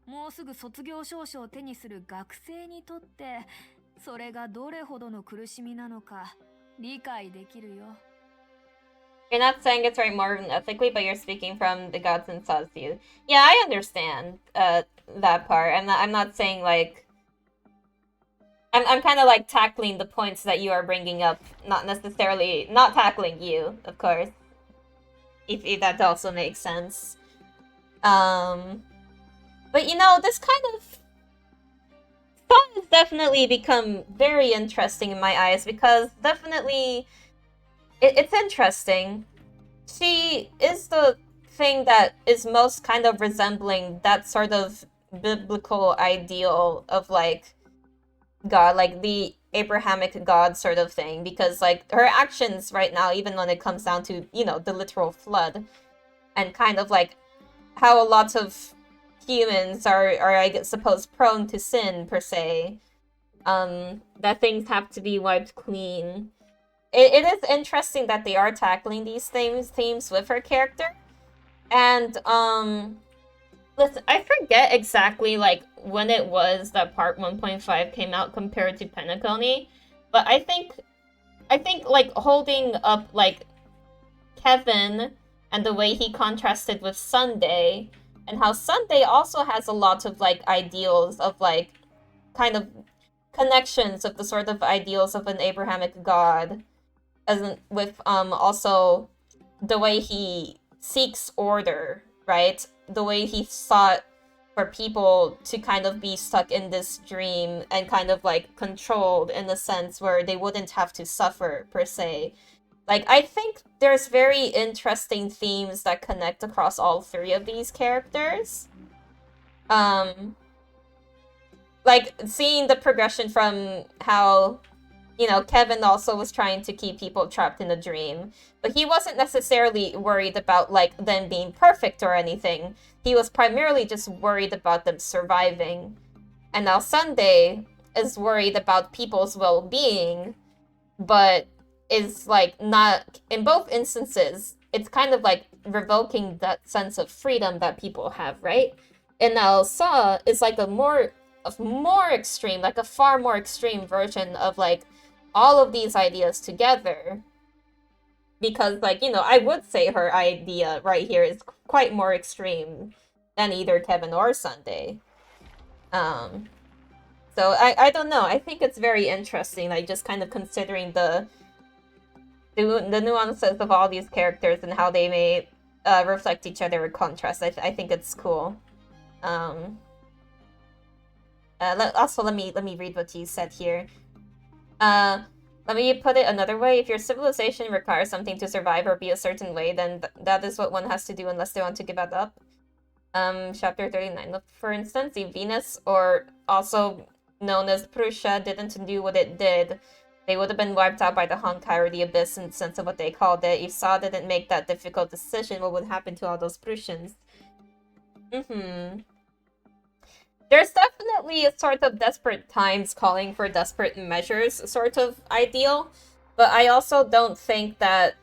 もうすぐ卒業証書を手にする学生にとって、それがどれほどの苦しみなのか理解できるよ。You're not saying it's right more than ethically, but you're speaking from the gods inside you. Yeah, I understand that part. I'm not saying like I'm kind of like tackling the points that you are bringing up, not necessarily not tackling you, of course. If that also makes sense. But you know, this kind of thought has definitely become very interesting in my eyes because definitely it's interesting. She is the thing that is most kind of resembling that sort of biblical ideal of like God, like the Abrahamic God sort of thing, because like her actions right now, even when it comes down to, you know, the literal flood and kind of like how a lot of humans are I suppose prone to sin per se, that things have to be wiped clean. It is interesting that they are tackling these themes with her character, and listen, I forget exactly like when it was that part 1.5 came out compared to Penacony, but I think like holding up like Kevin and the way he contrasted with Sunday, and how Sunday also has a lot of like ideals of like kind of connections of the sort of ideals of an Abrahamic God, as in, with also the way he seeks order, right? The way he sought for people to kind of be stuck in this dream and kind of like controlled in a sense where they wouldn't have to suffer per se. Like, I think there's very interesting themes that connect across all three of these characters. Like, seeing the progression from how, you know, Kevin also was trying to keep people trapped in a dream, but he wasn't necessarily worried about, like, them being perfect or anything. He was primarily just worried about them surviving. And now Sunday is worried about people's well-being, but is like not, in both instances, it's kind of like revoking that sense of freedom that people have, right? And now Saw is like a more extreme, like a far more extreme version of like all of these ideas together. Because like, you know, I would say her idea right here is quite more extreme than either Kevin or Sunday. So I don't know. I think it's very interesting, like just kind of considering the nuances of all these characters and how they may reflect each other or contrast. I think it's cool. Also, let me read what you said here. Let me put it another way. If your civilization requires something to survive or be a certain way, then that is what one has to do unless they want to give it up. Chapter 39. Look, for instance, if Venus, or also known as Prussia, didn't do what it did, they would have been wiped out by the Honkai or the Abyss in the sense of what they called it. If Saw didn't make that difficult decision, what would happen to all those Prussians? There's definitely a sort of desperate times calling for desperate measures sort of ideal, but I also don't think that...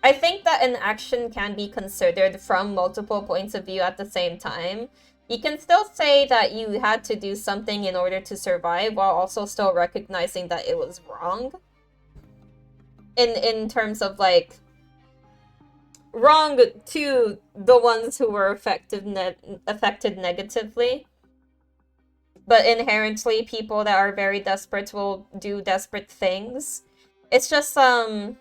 I think that an action can be considered from multiple points of view at the same time. You can still say that you had to do something in order to survive while also still recognizing that it was wrong. In terms of, like, wrong to the ones who were affected negatively. But inherently, people that are very desperate will do desperate things. It's just, you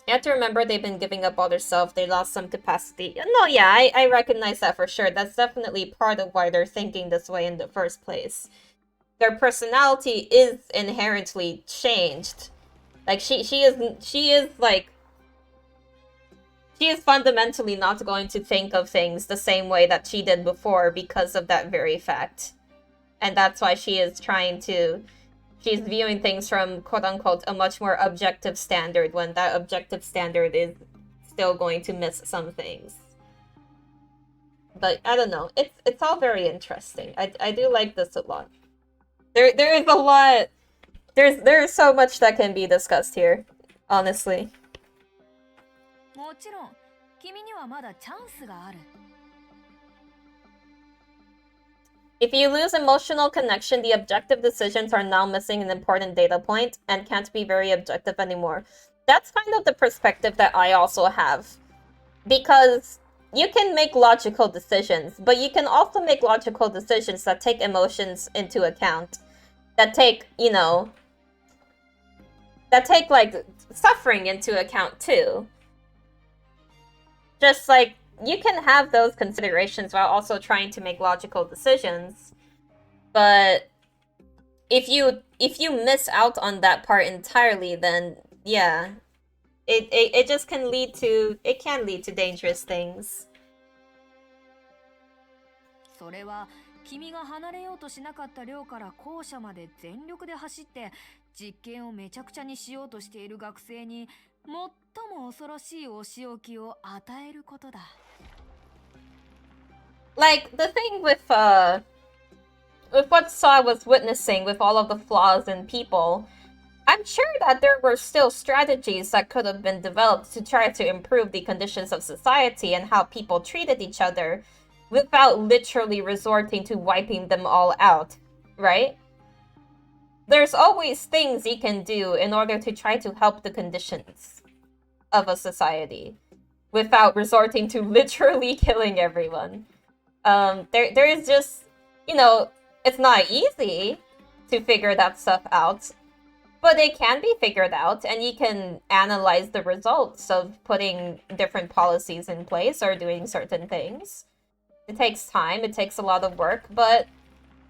have to remember they've been giving up all their self, they lost some capacity. No, yeah, I recognize that for sure. That's definitely part of why they're thinking this way in the first place. Their personality is inherently changed. Like, she is fundamentally not going to think of things the same way that she did before because of that very fact. And that's why she is trying to... She's viewing things from, quote-unquote, a much more objective standard, when that objective standard is still going to miss some things. But, I don't know. It's all very interesting. I do like this a lot. There is a lot... There's so much that can be discussed here, honestly. もちろん君にはまだチャンスがある。 If you lose emotional connection, the objective decisions are now missing an important data point and can't be very objective anymore. That's kind of the perspective that I also have. Because you can make logical decisions, but you can also make logical decisions that take emotions into account. That take, you know... That take, like, suffering into account, too. Just, like, you can have those considerations while also trying to make logical decisions. But if you miss out on that part entirely, then yeah, it just can lead to dangerous things. それは君が離れようとしなかった寮から校舎まで全力で走って実験をめちゃくちゃにしようとしている学生に最も恐ろしいお仕置きを与えることだ。 Like, the thing with what Saw was witnessing with all of the flaws in people, I'm sure that there were still strategies that could have been developed to try to improve the conditions of society and how people treated each other without literally resorting to wiping them all out, right? There's always things you can do in order to try to help the conditions of a society without resorting to literally killing everyone. There is just, you know, it's not easy to figure that stuff out, but it can be figured out, and you can analyze the results of putting different policies in place or doing certain things. It takes time, it takes a lot of work, but,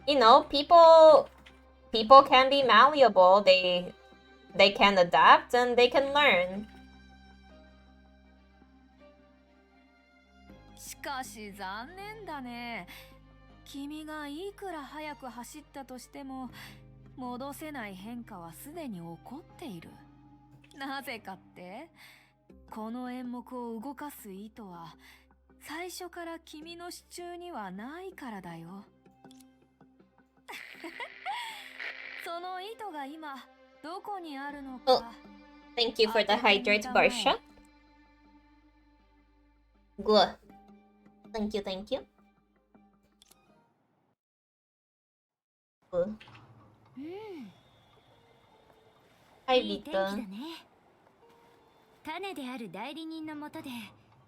you know, people can be malleable, they can adapt, and they can learn. しかし残念だね。君がいくら早く走ったとしても戻せない変化はすでに起こっている。なぜかって、この演目を動かす意図は最初から君の手中にはないからだよ。その意図が今どこにあるのか。Thank you for the hydrate, Barsha. Good. Thank you, thank you. Good. Hi, いい天気 Vita. だね。種である代理人のもとで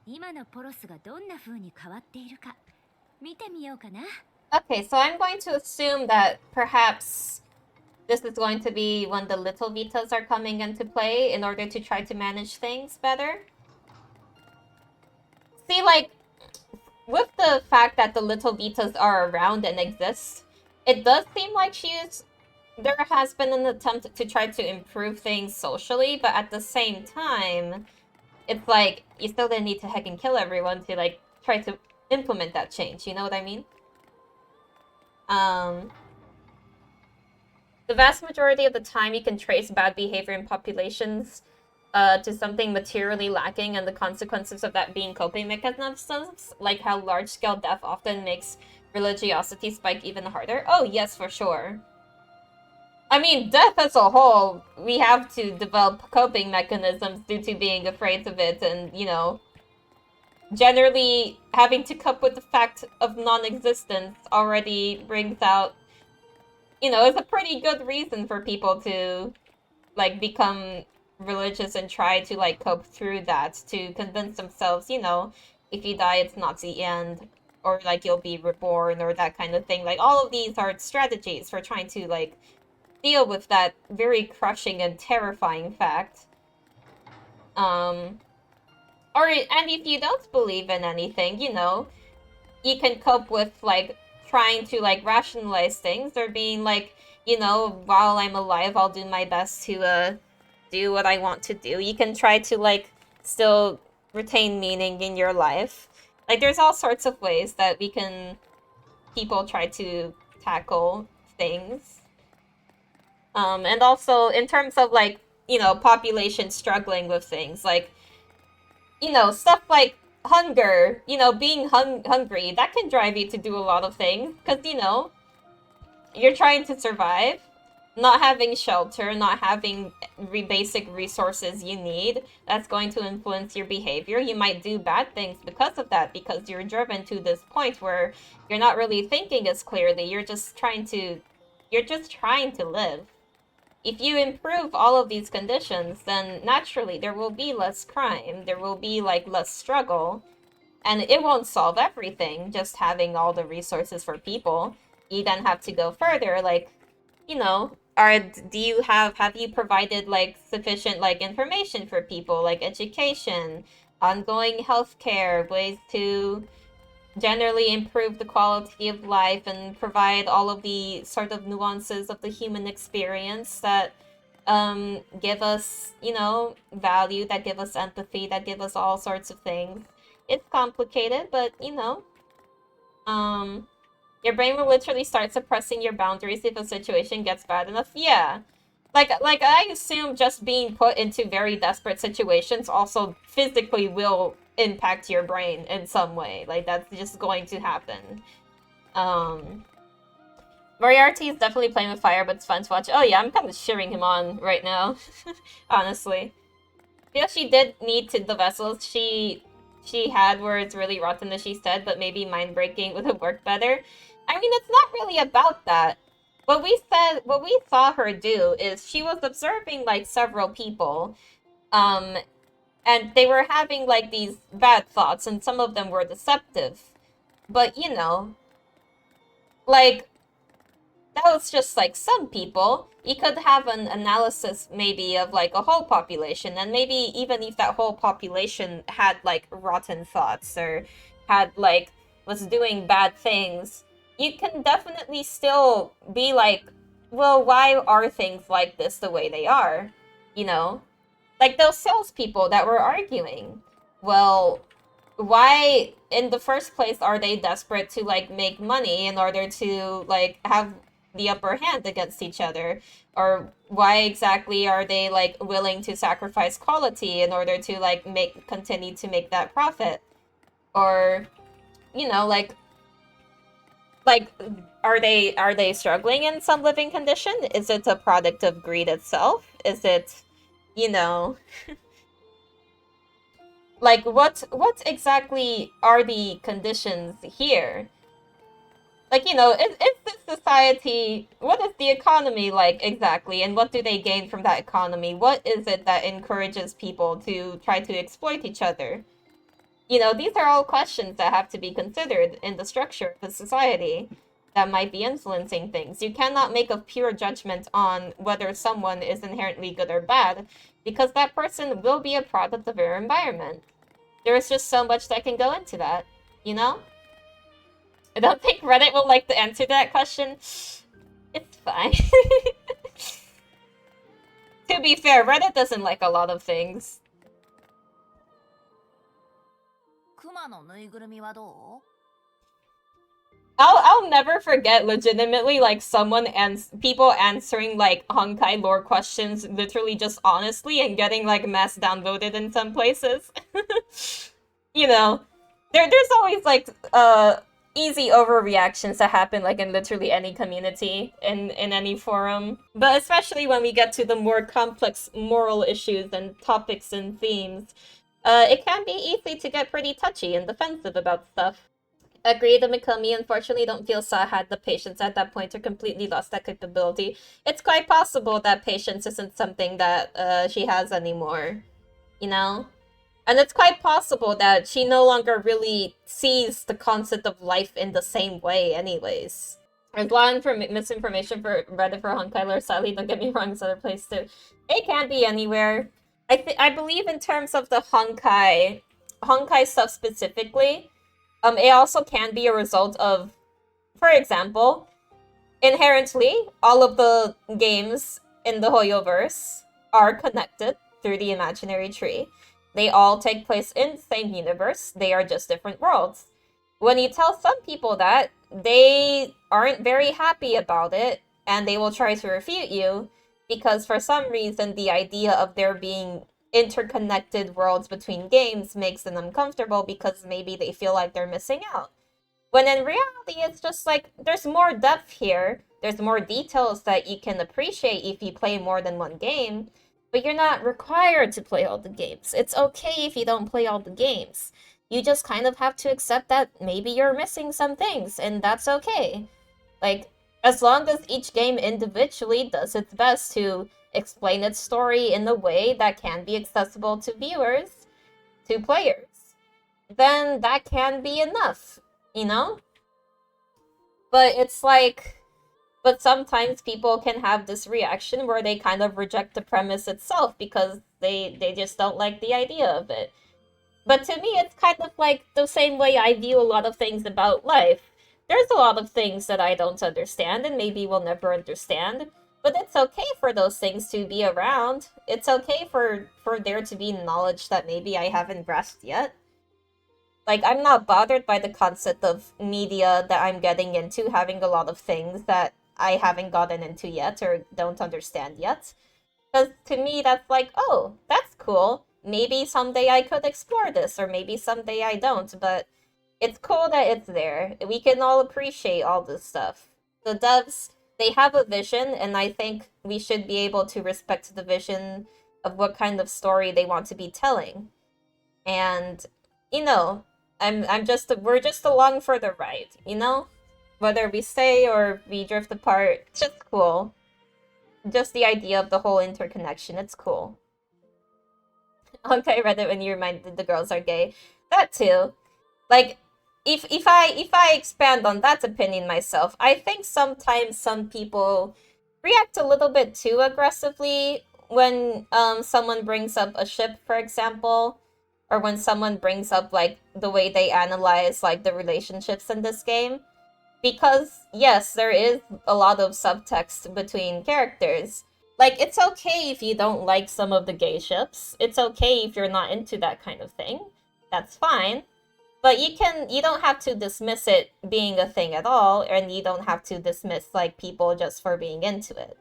今のポロスがどんな風に変わっているか見てみようかな。 Okay, so I'm going to assume that perhaps this is going to be when the little Vitas are coming into play in order to try to manage things better. See, like, with the fact that the little Vitas are around and exist, it does seem like she is there has been an attempt to try to improve things socially, but at the same time, it's like you still didn't need to heckin' kill everyone to like try to implement that change. You know what I mean? The vast majority of the time, you can trace bad behavior in populations to something materially lacking, and the consequences of that being coping mechanisms, like how large-scale death often makes religiosity spike even harder. Oh yes, for sure. I mean, death as a whole, we have to develop coping mechanisms due to being afraid of it, and, you know, generally having to cope with the fact of non-existence already brings out, you know, it's a pretty good reason for people to, like, become religious and try to, like, cope through that, to convince themselves, you know, if you die, it's not the end, or, like, you'll be reborn, or that kind of thing. Like, all of these are strategies for trying to, like, deal with that very crushing and terrifying fact. And if you don't believe in anything, you know, you can cope with, like, trying to, like, rationalize things, or being like, you know, while I'm alive, I'll do my best to, do what I want to do. You can try to, like, still retain meaning in your life. Like, there's all sorts of ways that people try to tackle things. And also, in terms of, like, you know, population struggling with things, like, you know, stuff like hunger, you know, being hungry, that can drive you to do a lot of things, because, you know, you're trying to survive. Not having shelter, not having basic resources you need, that's going to influence your behavior. You might do bad things because of that, because you're driven to this point where you're not really thinking as clearly, you're just trying to live. If you improve all of these conditions, then naturally there will be less crime, there will be, like, less struggle, and it won't solve everything, just having all the resources for people. You then have to go further, like, you know, have you provided, like, sufficient, like, information for people, like education, ongoing healthcare, ways to generally improve the quality of life and provide all of the sort of nuances of the human experience that give us, you know, value, that give us empathy, that give us all sorts of things. It's complicated, but, you know, your brain will literally start suppressing your boundaries if a situation gets bad enough. Yeah. Like I assume just being put into very desperate situations also physically will impact your brain in some way. Like, that's just going to happen. Moriarty is definitely playing with fire, but it's fun to watch. Oh yeah, I'm kind of cheering him on right now. Honestly. Yeah, she did need the vessels she had where it's really rotten, as she said, but maybe mind-breaking would have worked better. I mean, it's not really about that. What we saw her do is she was observing, like, several people, and they were having, like, these bad thoughts, and some of them were deceptive. But, you know, like, that was just, like, some people. You could have an analysis, maybe, of, like, a whole population, and maybe even if that whole population had, like, rotten thoughts, or had, like, was doing bad things, you can definitely still be like, well, why are things like this the way they are? You know? Like, those salespeople that were arguing. Well, why, in the first place, are they desperate to, like, make money in order to, like, have the upper hand against each other? Or why exactly are they, like, willing to sacrifice quality in order to, like, continue to make that profit? Or, you know, like, are they struggling in some living condition? Is it a product of greed itself? Is it, you know, like, what exactly are the conditions here? Like, you know, is this society, what is the economy like exactly, and what do they gain from that economy? What is it that encourages people to try to exploit each other? You know, these are all questions that have to be considered in the structure of the society that might be influencing things. You cannot make a pure judgment on whether someone is inherently good or bad, because that person will be a product of their environment. There is just so much that can go into that, you know? I don't think Reddit will like the answer to that question. It's fine. To be fair, Reddit doesn't like a lot of things. クマのぬいぐるみはどう？ I'll never forget legitimately like someone and people answering like Honkai lore questions literally just honestly and getting like mass downvoted in some places. You know, there's always like easy overreactions that happen like in literally any community in any forum, but especially when we get to the more complex moral issues and topics and themes, it can be easy to get pretty touchy and defensive about stuff. Agree, the Micomi unfortunately don't feel Sa had the patience at that point or completely lost that capability. It's quite possible that patience isn't something that she has anymore, you know? And it's quite possible that she no longer really sees the concept of life in the same way anyways. There's a lot of misinformation for Reddit for Honkai lore, sadly, don't get me wrong, it's other place too. It can be anywhere. I believe in terms of the Honkai stuff specifically, it also can be a result of, for example, inherently, all of the games in the Hoyoverse are connected through the imaginary tree. They all take place in the same universe. They are just different worlds. When you tell some people that, they aren't very happy about it, and they will try to refute you, because for some reason, the idea of there being interconnected worlds between games makes them uncomfortable because maybe they feel like they're missing out. When in reality, it's just like, there's more depth here, there's more details that you can appreciate if you play more than one game, but you're not required to play all the games. It's okay if you don't play all the games. You just kind of have to accept that maybe you're missing some things, and that's okay. Like, as long as each game individually does its best to explain its story in a way that can be accessible to viewers, to players, then that can be enough, you know? But it's like, but sometimes people can have this reaction where they kind of reject the premise itself because they just don't like the idea of it. But to me, it's kind of like the same way I view a lot of things about life. There's a lot of things that I don't understand and maybe will never understand, but it's okay for those things to be around. It's okay for there to be knowledge that maybe I haven't grasped yet. Like, I'm not bothered by the concept of media that I'm getting into having a lot of things that I haven't gotten into yet or don't understand yet. Because to me, that's like, oh, that's cool. Maybe someday I could explore this, or maybe someday I don't, but it's cool that it's there. We can all appreciate all this stuff. The devs, they have a vision, and I think we should be able to respect the vision of what kind of story they want to be telling. And, you know, we're just along for the ride, you know? Whether we stay or we drift apart, it's just cool. Just the idea of the whole interconnection, it's cool. Okay, Reddit, when you reminded the girls are gay. That too. Like, if I expand on that opinion myself, I think sometimes some people react a little bit too aggressively when someone brings up a ship, for example, or when someone brings up like the way they analyze like the relationships in this game. Because yes, there is a lot of subtext between characters. Like, it's okay if you don't like some of the gay ships. It's okay if you're not into that kind of thing. That's fine. But you don't have to dismiss it being a thing at all, and you don't have to dismiss like people just for being into it.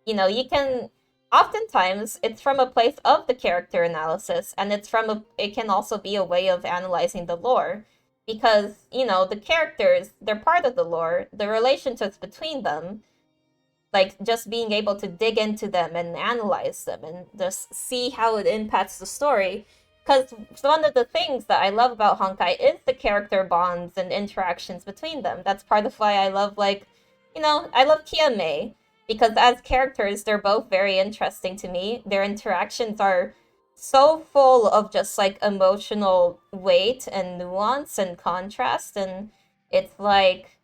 You know, you can oftentimes it's from a place of the character analysis, and it can also be a way of analyzing the lore. Because, you know, the characters, they're part of the lore, the relationships between them, like just being able to dig into them and analyze them and just see how it impacts the story. Because one of the things that I love about Honkai is the character bonds and interactions between them. That's part of why I love, like, you know, I love Kiame. Because as characters, they're both very interesting to me. Their interactions are so full of just like emotional weight and nuance and contrast, and it's like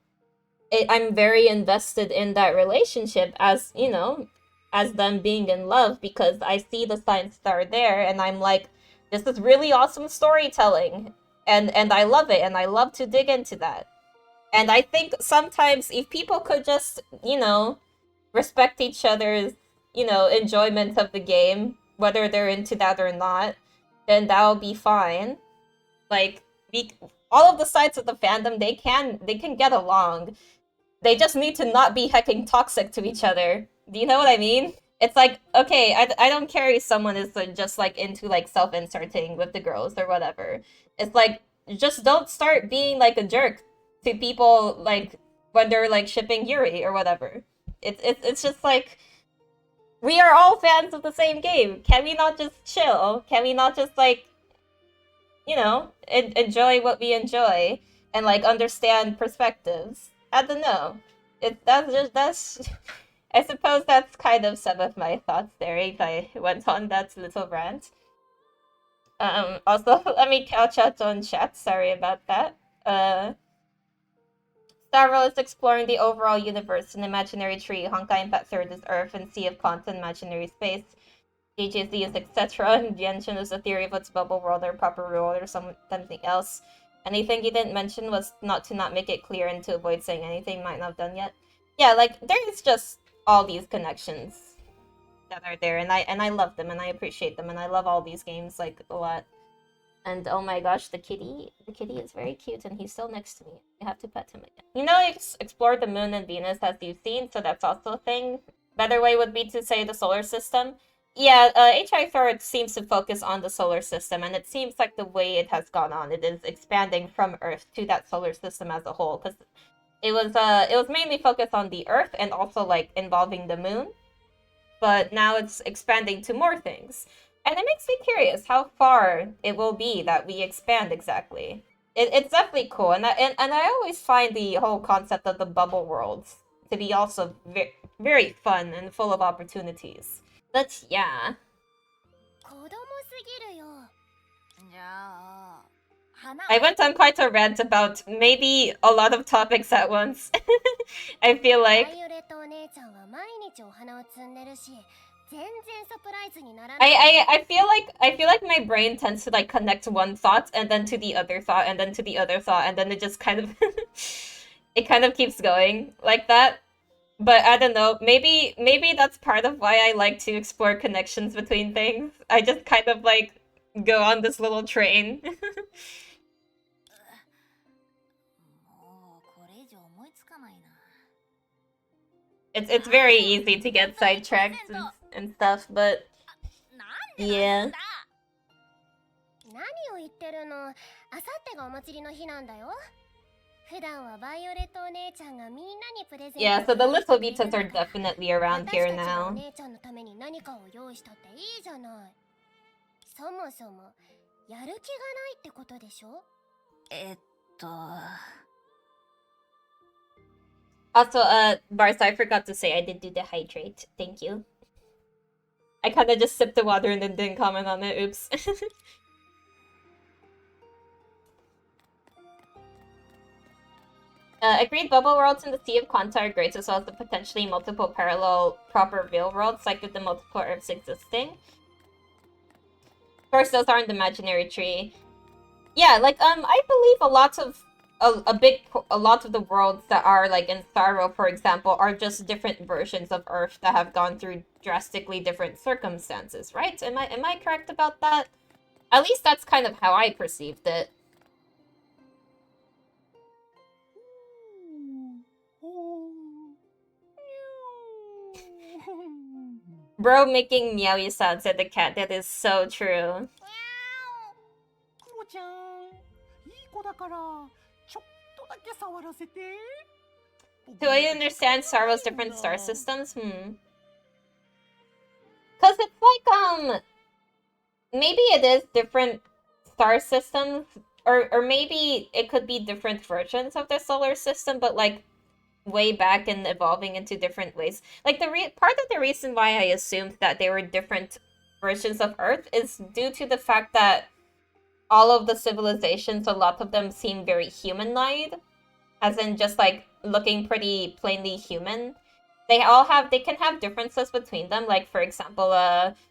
I'm very invested in that relationship as, you know, as them being in love, because I see the signs that are there and I'm like, this is really awesome storytelling, and I love it, and I love to dig into that. And I think sometimes if people could just, you know, respect each other's you know, enjoyment of the game, whether they're into that or not, then that'll be fine. Like, all of the sides of the fandom, they can get along. They just need to not be hecking toxic to each other. Do you know what I mean? It's like, okay, I don't care if someone is just like into like self-inserting with the girls or whatever. It's like, just don't start being like a jerk to people like when they're like shipping Yuri or whatever. It's just like, we are all fans of the same game. Can we not just chill? Can we not just like, you know, enjoy what we enjoy and like understand perspectives? I don't know. That's I suppose that's kind of some of my thoughts there if I went on that little rant. Also, let me catch up on chat. Sorry about that. Starro is exploring the overall universe, an imaginary tree. Honkai Impact 3rd is Earth, and Sea of Content, imaginary space. JJZ is etc. And Genshin is a theory of what's bubble world or proper world or something else. Anything he didn't mention was not to not make it clear and to avoid saying anything might not have done yet. Yeah, like, there is just all these connections that are there, and I love them, and I appreciate them, and I love all these games, like, a lot. And oh my gosh, the kitty is very cute, and he's still next to me. I have to pet him again. You know, explore the moon and Venus as you've seen, so that's also a thing. Better way would be to say the solar system. Yeah, HI3rd seems to focus on the solar system, and it seems like the way it has gone on, it is expanding from Earth to that solar system as a whole, because it was mainly focused on the Earth and also like involving the moon, but now it's expanding to more things, and it makes me curious how far it will be that we expand exactly. It's definitely cool, and I always find the whole concept of the bubble worlds to be also very fun and full of opportunities. But yeah. I went on quite a rant about maybe a lot of topics at once. I feel like I feel like my brain tends to like connect one thought and then to the other thought and then to the other thought and then it just kind of it kind of keeps going like that. But I don't know, maybe that's part of why I like to explore connections between things. I just kind of like go on this little train. It's very easy to get sidetracked and stuff, but yeah. 何を言ってるの？あさってがお祭りの日なんだよ。普段はバイオレットお姉ちゃんがみんなにプレゼント。Yeah, so the little Vitas are definitely around here now. 私たちがお姉ちゃんのために何かを用意したっていいじゃない。そもそもやる気がないってことでしょ？Also, Bars, I forgot to say I did do the hydrate. Thank you. I kind of just sipped the water and then didn't comment on it. Oops. Agreed, bubble worlds in the Sea of Quanta are great, as well as the potentially multiple parallel proper real worlds, like with the multiple Earths existing. Of course, those aren't the imaginary tree. Yeah, like, I believe a lot of the worlds that are like in Starro, for example, are just different versions of Earth that have gone through drastically different circumstances, right? Am I correct about that? At least that's kind of how I perceived it. Bro making meowy sounds at the cat, that is so true. Do I understand Starro's different star systems? Cause it's like, maybe it is different star systems, or maybe it could be different versions of the solar system, but like way back and evolving into different ways. Like part of the reason why I assumed that they were different versions of Earth is due to the fact that all of the civilizations, a lot of them seem very humanoid, as in just like looking pretty plainly human. They can have differences between them, like for example,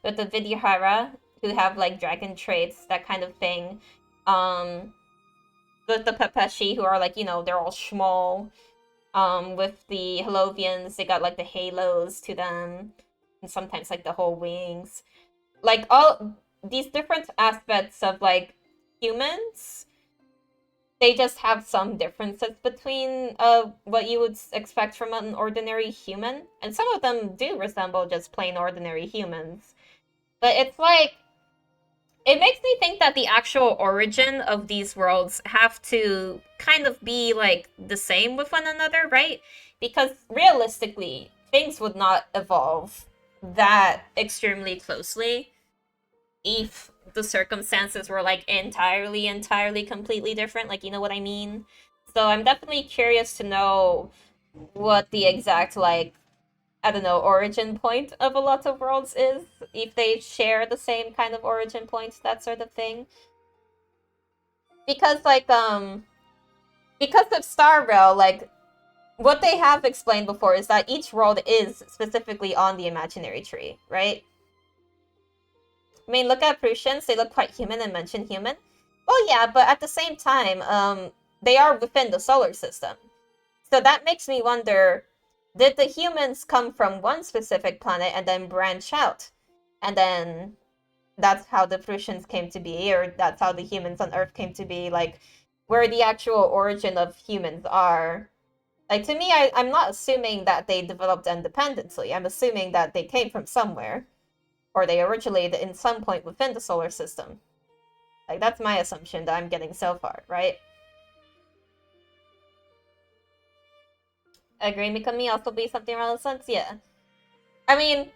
with the Vidyahara, who have like dragon traits, that kind of thing. With the Pepeshi, who are like, you know, they're all small. With the Holovians, they got like the halos to them. and sometimes like the whole wings. Like all these different aspects of like humans, they just have some differences between what you would expect from an ordinary human, and some of them do resemble just plain ordinary humans. But it's like it makes me think that the actual origin of these worlds have to kind of be like the same with one another, right? Because realistically, things would not evolve that extremely closely if the circumstances were like entirely completely different, like, you know what I mean? So I'm definitely curious to know what the exact, like, I don't know, origin point of a lot of worlds is, if they share the same kind of origin points, that sort of thing. Because like because of Star Rail, like what they have explained before is that each world is specifically on the imaginary tree, right? I mean, look at Prussians, they look quite human and mention human. Well, yeah, but at the same time, they are within the solar system. So that makes me wonder, did the humans come from one specific planet and then branch out? And then that's how the Prussians came to be, or that's how the humans on Earth came to be, like, where the actual origin of humans are. Like, to me, I'm not assuming that they developed independently. I'm assuming that they came from somewhere, or they originated in some point within the solar system. Like, that's my assumption that I'm getting so far, right? Agree, Micomi also be something around the sense? Yeah. I mean,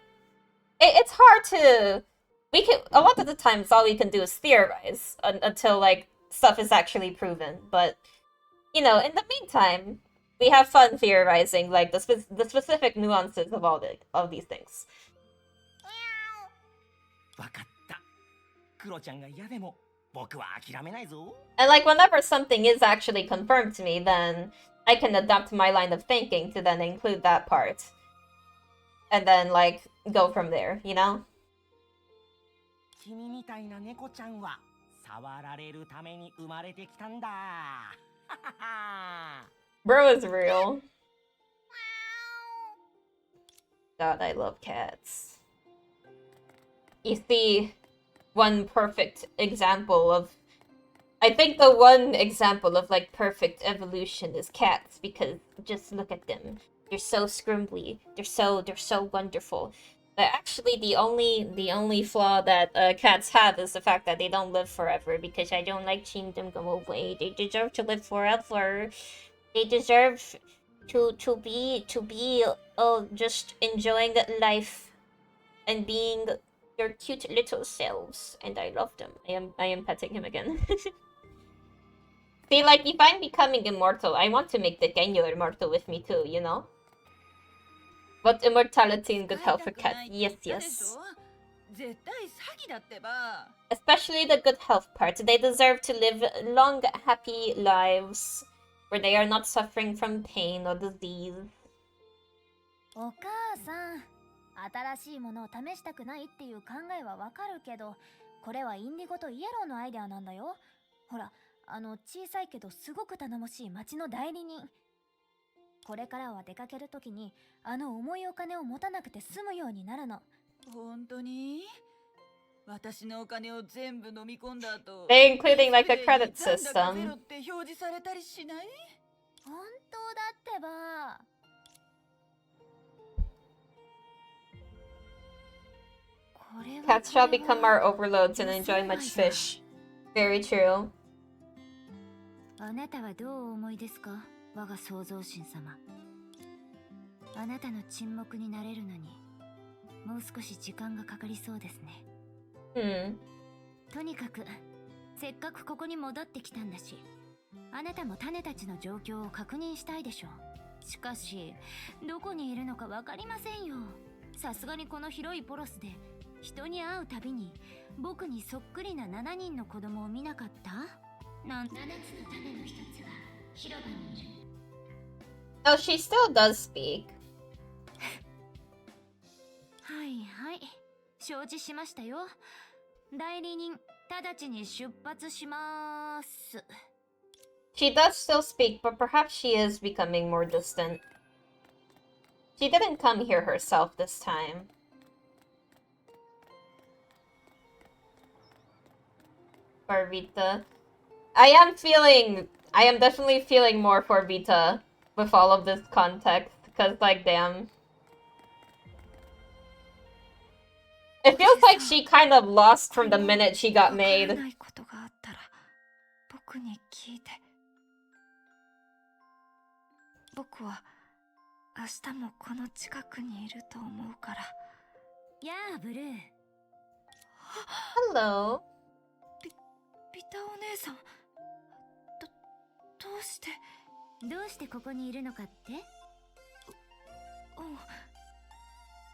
it's hard to... a lot of the times, all we can do is theorize until, like, stuff is actually proven. But, you know, in the meantime, we have fun theorizing, like, the specific nuances of of these things. わかった。クロちゃんが嫌でも僕は諦めないぞ。 And like whenever something is actually confirmed to me, then I can adapt my line of thinking to then include that part. And then like go from there, you know? 君みたいな猫ちゃんは触られるために生まれてきたんだ。Bro is real. God, I love cats. You see, one perfect example of... I think the one example of, like, perfect evolution is cats, because just look at them. They're so scrimbly. They're so wonderful. But actually, the only flaw that cats have is the fact that they don't live forever, because I don't like seeing them go away. They deserve to live forever. They deserve to be just enjoying life and being their cute little selves, and I love them. I am petting him again. See, like, if I'm becoming immortal, I want to make the Genyo immortal with me too, you know? But immortality and good health for cats, yes, yes. Especially the good health part. They deserve to live long, happy lives where they are not suffering from pain or disease. お母さん、新しいものを試したくないっていう考えはわかるけど、これはインディゴとイエローのアイデアなんだよ。ほら、小さいけどすごく頼もしい町の代理人。これからは出かけるときに重いお金を持たなくて済むようになるの。本当に？私のお金を全部飲み込んだ後、They're including like a credit system. ゼロって表示されたりしない？本当だってば。Cats shall become our overloads and enjoy much fish. Very true. あなたはどうお思いですか、我が創造神様。あなたの沈黙になれるのにもう少し時間がかかりそうですね。とにかくせっかくここに戻ってきたんだし、あなたも種たちの状況を確認したいでしょう。しかしどこにいるのかわかりませんよ。さすがにこの広いポロスで人に会うたびに僕にそっくりな7人の子供を見なかった？なん7つの種の一つが広場にいる。Oh, she still does speak. はいはい、承知しましたよ。代理人、直ちに出発します。She does still speak, but perhaps she is becoming more distant. She didn't come here herself this time. for Vita. I am definitely feeling more for Vita with all of this context, because, like, damn. It feels like she kind of lost from the minute she got made. 僕は明日もこの近くにいると思うから。やあ、ブルー。Hello. ビタお姉さん。どうしてここにいるのかって？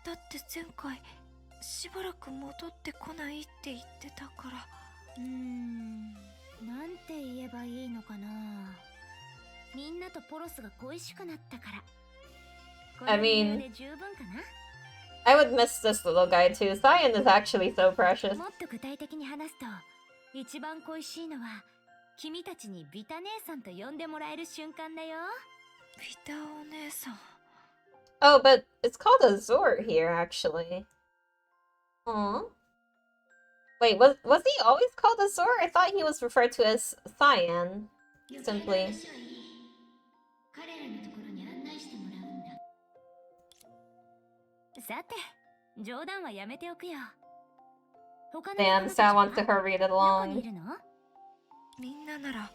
だって前回しばらく戻ってこないって言ってたから。なんて言えばいいのかな。みんなとポロスが恋しくなったから。I mean, で十分かな。I would miss this little guy too. Cyan is actually so precious. もっと具体的に話すと、一番恋しいのは君たちにビタ姉さんと呼んでもらえる瞬間だよ。ビタお姉さん。Oh, but it's called Azor here, actually. Aww. Wait, was he always called Azor? I thought he was referred to as Cyan. Simply. Damn, Sal wants to hurry it along. みんななら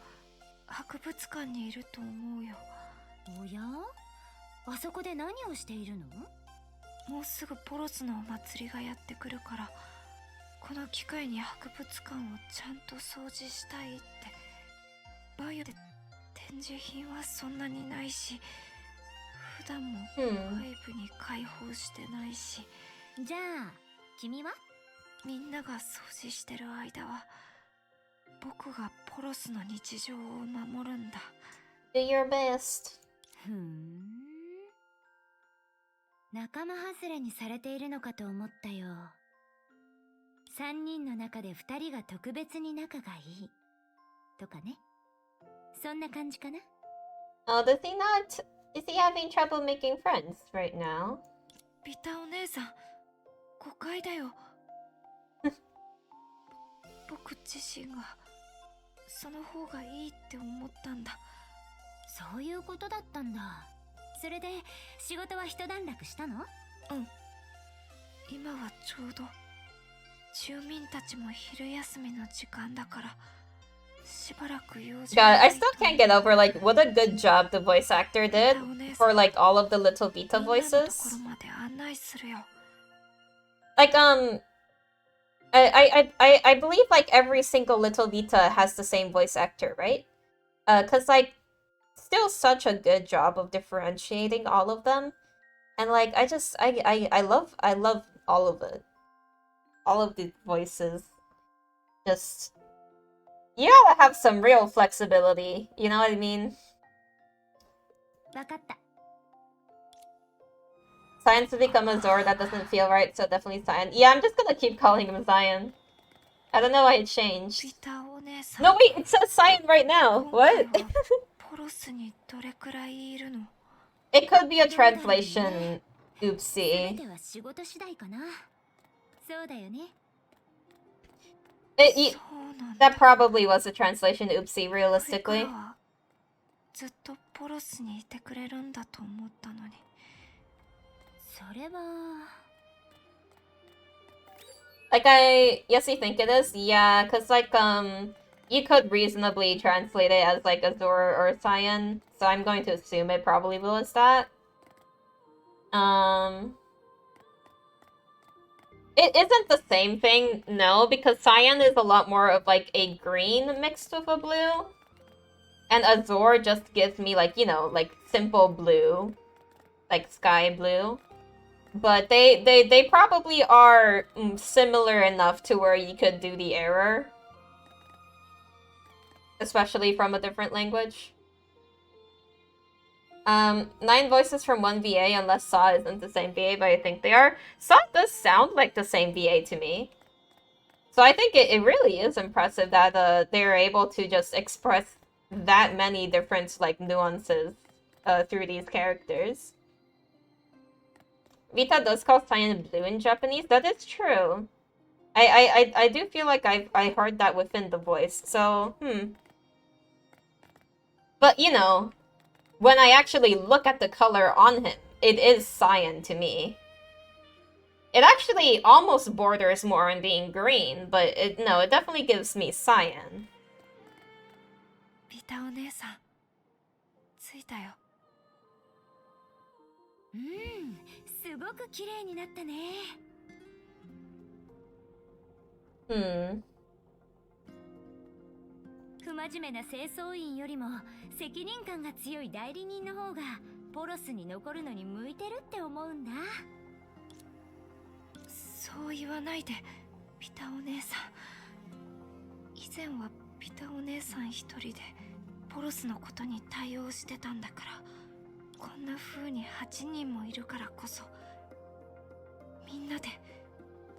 博物館にいると思うよ。おや？あそこで何をしているの？もうすぐポロスのお祭りがやってくるから、この機会に博物館をちゃんと掃除したいって。バイオで展示品はそんなにないし、普段も外部に開放してないし。じゃあ君は？みんなが掃除してる間は僕がポロスの日常を守るんだ。Do your best. 仲間外れにされているのかと思ったよ。3人の中で2人が特別に仲がいいとかね。そんな感じかな。Oh, does he not? Is he having trouble making friends right now? ビタお姉さん、誤解だよ。僕自身がその方がいいって思ったんだ。そういうことだったんだ。それで仕事は一段落したの？今はちょうど住民たちも昼休みの時間だから、しばらく用事。God, I still can't get over like what a good job the voice actor did for like all of the little Vita voices. Like I believe like every single little Vita has the same voice actor, right? 'Cause like still such a good job of differentiating all of them, and like I love all of it, all of the voices. Just you gotta have some real flexibility, you know what I mean? わかった。 Science to become a Zord, that doesn't feel right, so definitely Cyan. Yeah, I'm just gonna keep calling him Cyan. I don't know why it changed. No, wait, it says Cyan right now. What? It could be a translation. Oopsie. That probably was a translation. Oopsie, realistically. Like yes, you think it is? Yeah, cause like you could reasonably translate it as like Azor or Cyan, so I'm going to assume it probably was that. It isn't the same thing, no, because Cyan is a lot more of like a green mixed with a blue, and Azor just gives me like, you know, like simple blue, like sky blue. But they probably are similar enough to where you could do the error. Especially from a different language. 9 voices from 1 VA unless Saw isn't the same VA, but I think they are. Saw does sound like the same VA to me. So I think it really is impressive that they're able to just express that many different like nuances through these characters. Vita does call Cyan blue in Japanese. That is true. I do feel like I heard that within the voice, so, But, you know, when I actually look at the color on him, it is cyan to me. It actually almost borders more on being green, but no, it definitely gives me cyan. ビタお姉さん、着いたよ。すごく綺麗になったね。不真面目な清掃員よりも責任感が強い代理人の方がポロスに残るのに向いてるって思うんだ。そう言わないで、ビタお姉さん。以前はビタお姉さん一人でポロスのことに対応してたんだから、こんな風に8人もいるからこそみんなで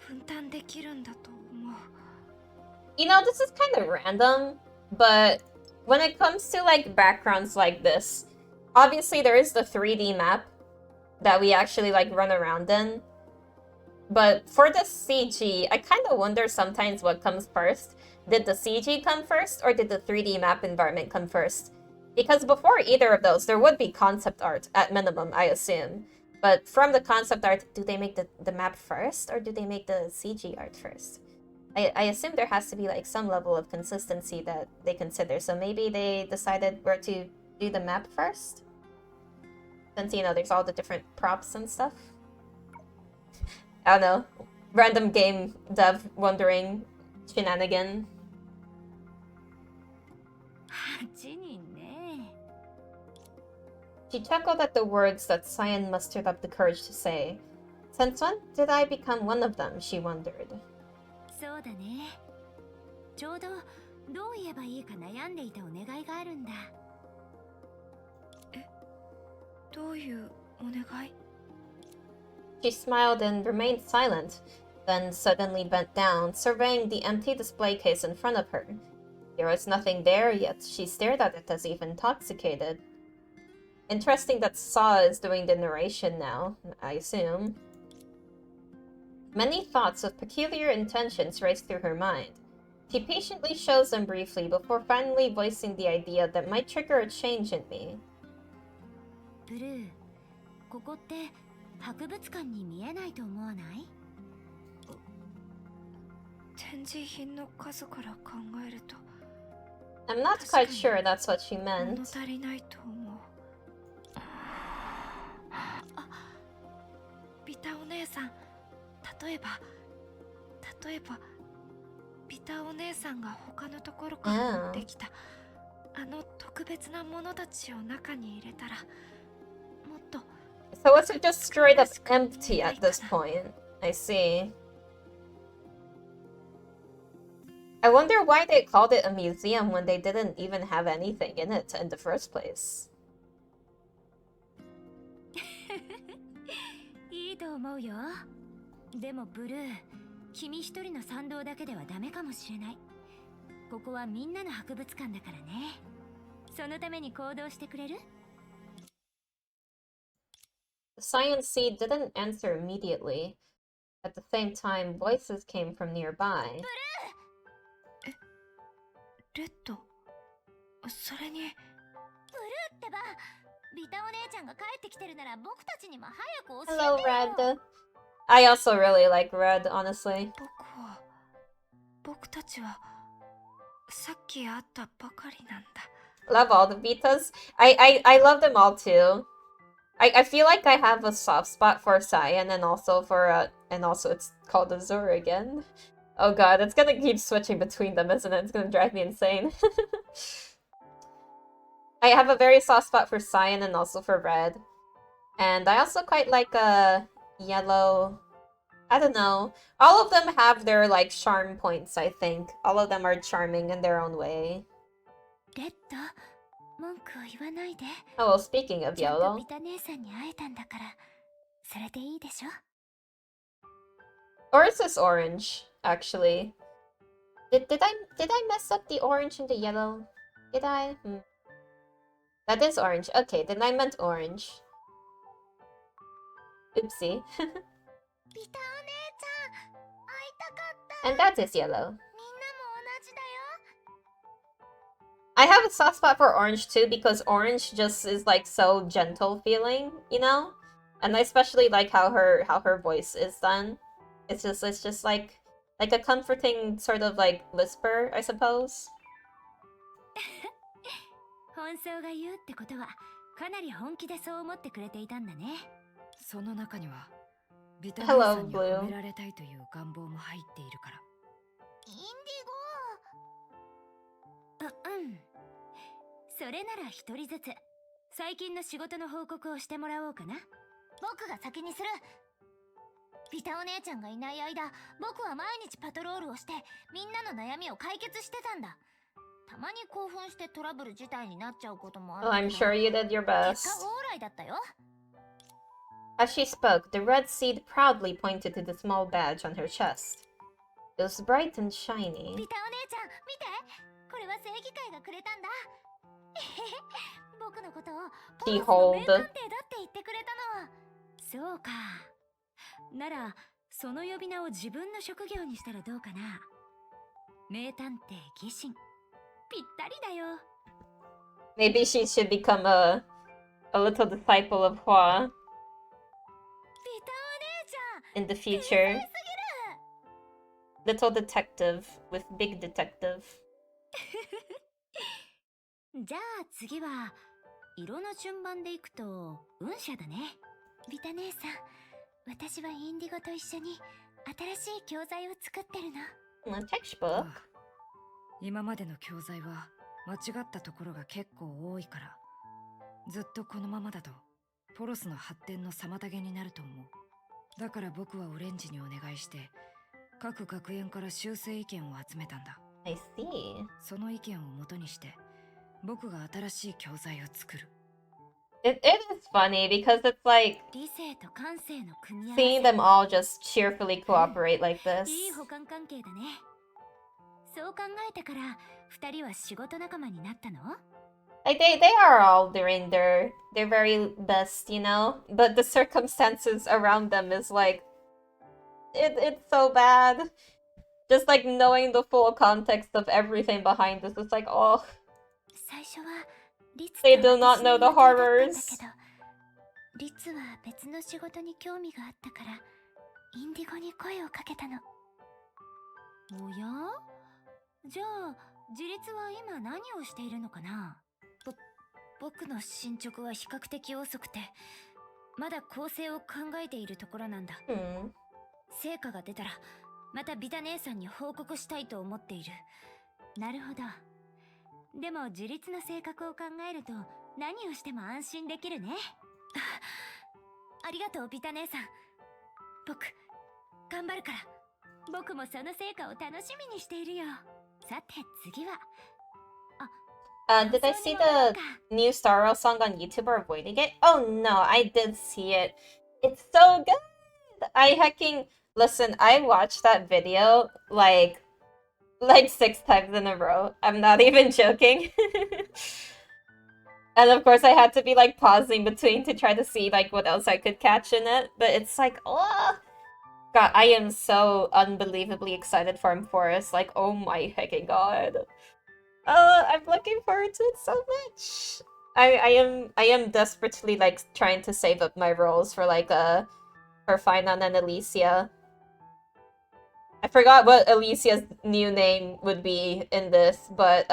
分担できるんだと思う。You know, this is kind of random, but when it comes to like backgrounds like this, obviously there is the 3D map that we actually like run around in. But for the CG, I kind of wonder sometimes what comes first. Did the CG come first, or did the 3D map environment come first? Because before either of those, there would be concept art, at minimum, I assume. But from the concept art, do they make the map first, or do they make the CG art first? I assume there has to be like some level of consistency that they consider, so maybe they decided where to do the map first? Since, you know, there's all the different props and stuff. I don't know. Random game dev wondering shenanigan. 8人ね。She chuckled at the words that Cyan mustered up the courage to say. Since when did I become one of them, she wondered. そうだね。ちょうどどう言えばいいか悩んでいたお願いがあるんだ。え、どういうお願い？ She smiled and remained silent, then suddenly bent down, surveying the empty display case in front of her. There was nothing there, yet she stared at it as if intoxicated. Interesting that Saw is doing the narration now, I assume. Many thoughts with peculiar intentions raced through her mind. She patiently shows them briefly before finally voicing the idea that might trigger a change in me. ブルー、ここって博物館に見えないと思わない？展示品の数から考えると I'm not quite sure that's what she meant. 物足りないと思う。あ、ビタお姉さん、例えばビタお姉さんが他のところから持ってきたあの特別なものたちを中に入れたらもっと So was it just straight up empty at this point? I see. I wonder why they called it a museum when they didn't even have anything in it in the first place. いいと思うよ。でもブルー、君一人の賛同だけではダメかもしれない。ここはみんなの博物館だからね。そのために行動してくれる？ The Science Seed didn't answer immediately. At the same time, voices came from nearby. レッド、それにブルーってば、ビタお姉ちゃんが帰ってきてるなら僕たちにも早く教えてよ。 Hello, Red. I also really like Red, honestly. 僕たちはさっき会ったばかりなんだ。 Love all the Vitas. I love them all too. I feel like I have a soft spot for Cyan and also for and also it's called Azure again. Oh god, it's gonna keep switching between them, isn't it? It's gonna drive me insane. I have a very soft spot for Cyan and also for Red. And I also quite like Yellow. I don't know. All of them have their like charm points, I think. All of them are charming in their own way. レッド、文句を言わないで。 Oh, well, speaking of ちゃんと Yellow. ビタ姉さんに会えたんだから、それでいいでしょ？ Or is this orange, actually? Did I mess up the orange and the yellow? Did I? That is orange. Okay, then I meant orange. Oopsie. ビタお姉ちゃん、会い And that is yellow. みんなも同じだよ。 I have a soft spot for orange too because orange just is like so gentle feeling, you know? And I especially like how her voice is done. It's just like a comforting sort of like whisper, I suppose. 本草が言うってことはかなり本気でそう思ってくれていたんだね。その中にはビタミン Hello, さんに Blue. 褒められたいという願望も入っているから。インディそれなら一人ずつ最近の仕事の報告をしてもらおうかな。僕が先にする。ビタお姉ちゃんがいない間、僕は毎日パトロールをしてみんなの悩みを解決してたんだ。たまに興奮してトラブル自体になっちゃうこともある Well, けど、 I'm sure you did your 結 best. 果オーライだったよ。 As she spoke, the red seed proudly pointed to the small badge on her chest. It was bright and shiny. ビタお姉ちゃん、見て。これは正義会がくれたんだ。僕のことをポーズの名探偵だって言ってくれたの。そうか。ならその呼び名を自分の職業にしたらどうかな。名探偵疑心。ぴったりだよ。 Maybe she should become a little disciple of Hua ビタお姉ちゃん、 in the 天才 future. すぎる。 Little detective with big detective. じゃあ次は色の順番でいくと運者だね。ビタ姉さん、私はインディゴと一緒に新しい教材を作ってるの。 A textbook. 今までの教材は間違ったところが結構多いから、ずっとこのままだとポロスの発展の妨げになると思う。だから僕はオレンジにお願いして各学園から修正意見を集めたんだ。 I see. その意見を元にして僕が新しい教材を作る。 It is funny because it's like 理性と感性の組み合わ seeing せ。 them all just cheerfully cooperate like this. いい補完関係だね。そう考えてから二人は仕事仲間になったの？ Like they are all doing their very best, you know? But the circumstances around them is like it's so bad. Just like knowing the full context of everything behind this, it's like, oh, 最初はリツ they と do not 私 know の the 予定だったんだ horrors. けど、リツは別の仕事に興味があったからインディゴに声をかけたの。おや？じゃあ自立は今何をしているのかな？僕の進捗は比較的遅くて、まだ構成を考えているところなんだ。 成果が出たらまたビタ姉さんに報告したいと思っている。なるほど。でも自立の性格を考えると何をしても安心できるね。ありがとうビタ姉さん。僕頑張るから。僕もその成果を楽しみにしているよ。さて次は。 Did I see the new Star Rail song on YouTube or avoiding it? Oh no, I did see it. It's so good! Listen, I watched that video like 6 times in a row. I'm not even joking. And of course I had to be like pausing between to try to see like what else I could catch in it. But it's like, oh God, I am so unbelievably excited for Phosphorus. Like, oh my hecking God. I'm looking forward to it so much. I am desperately like trying to save up my rolls for like for Finon and Alicia. I forgot what Alicia's new name would be in this, but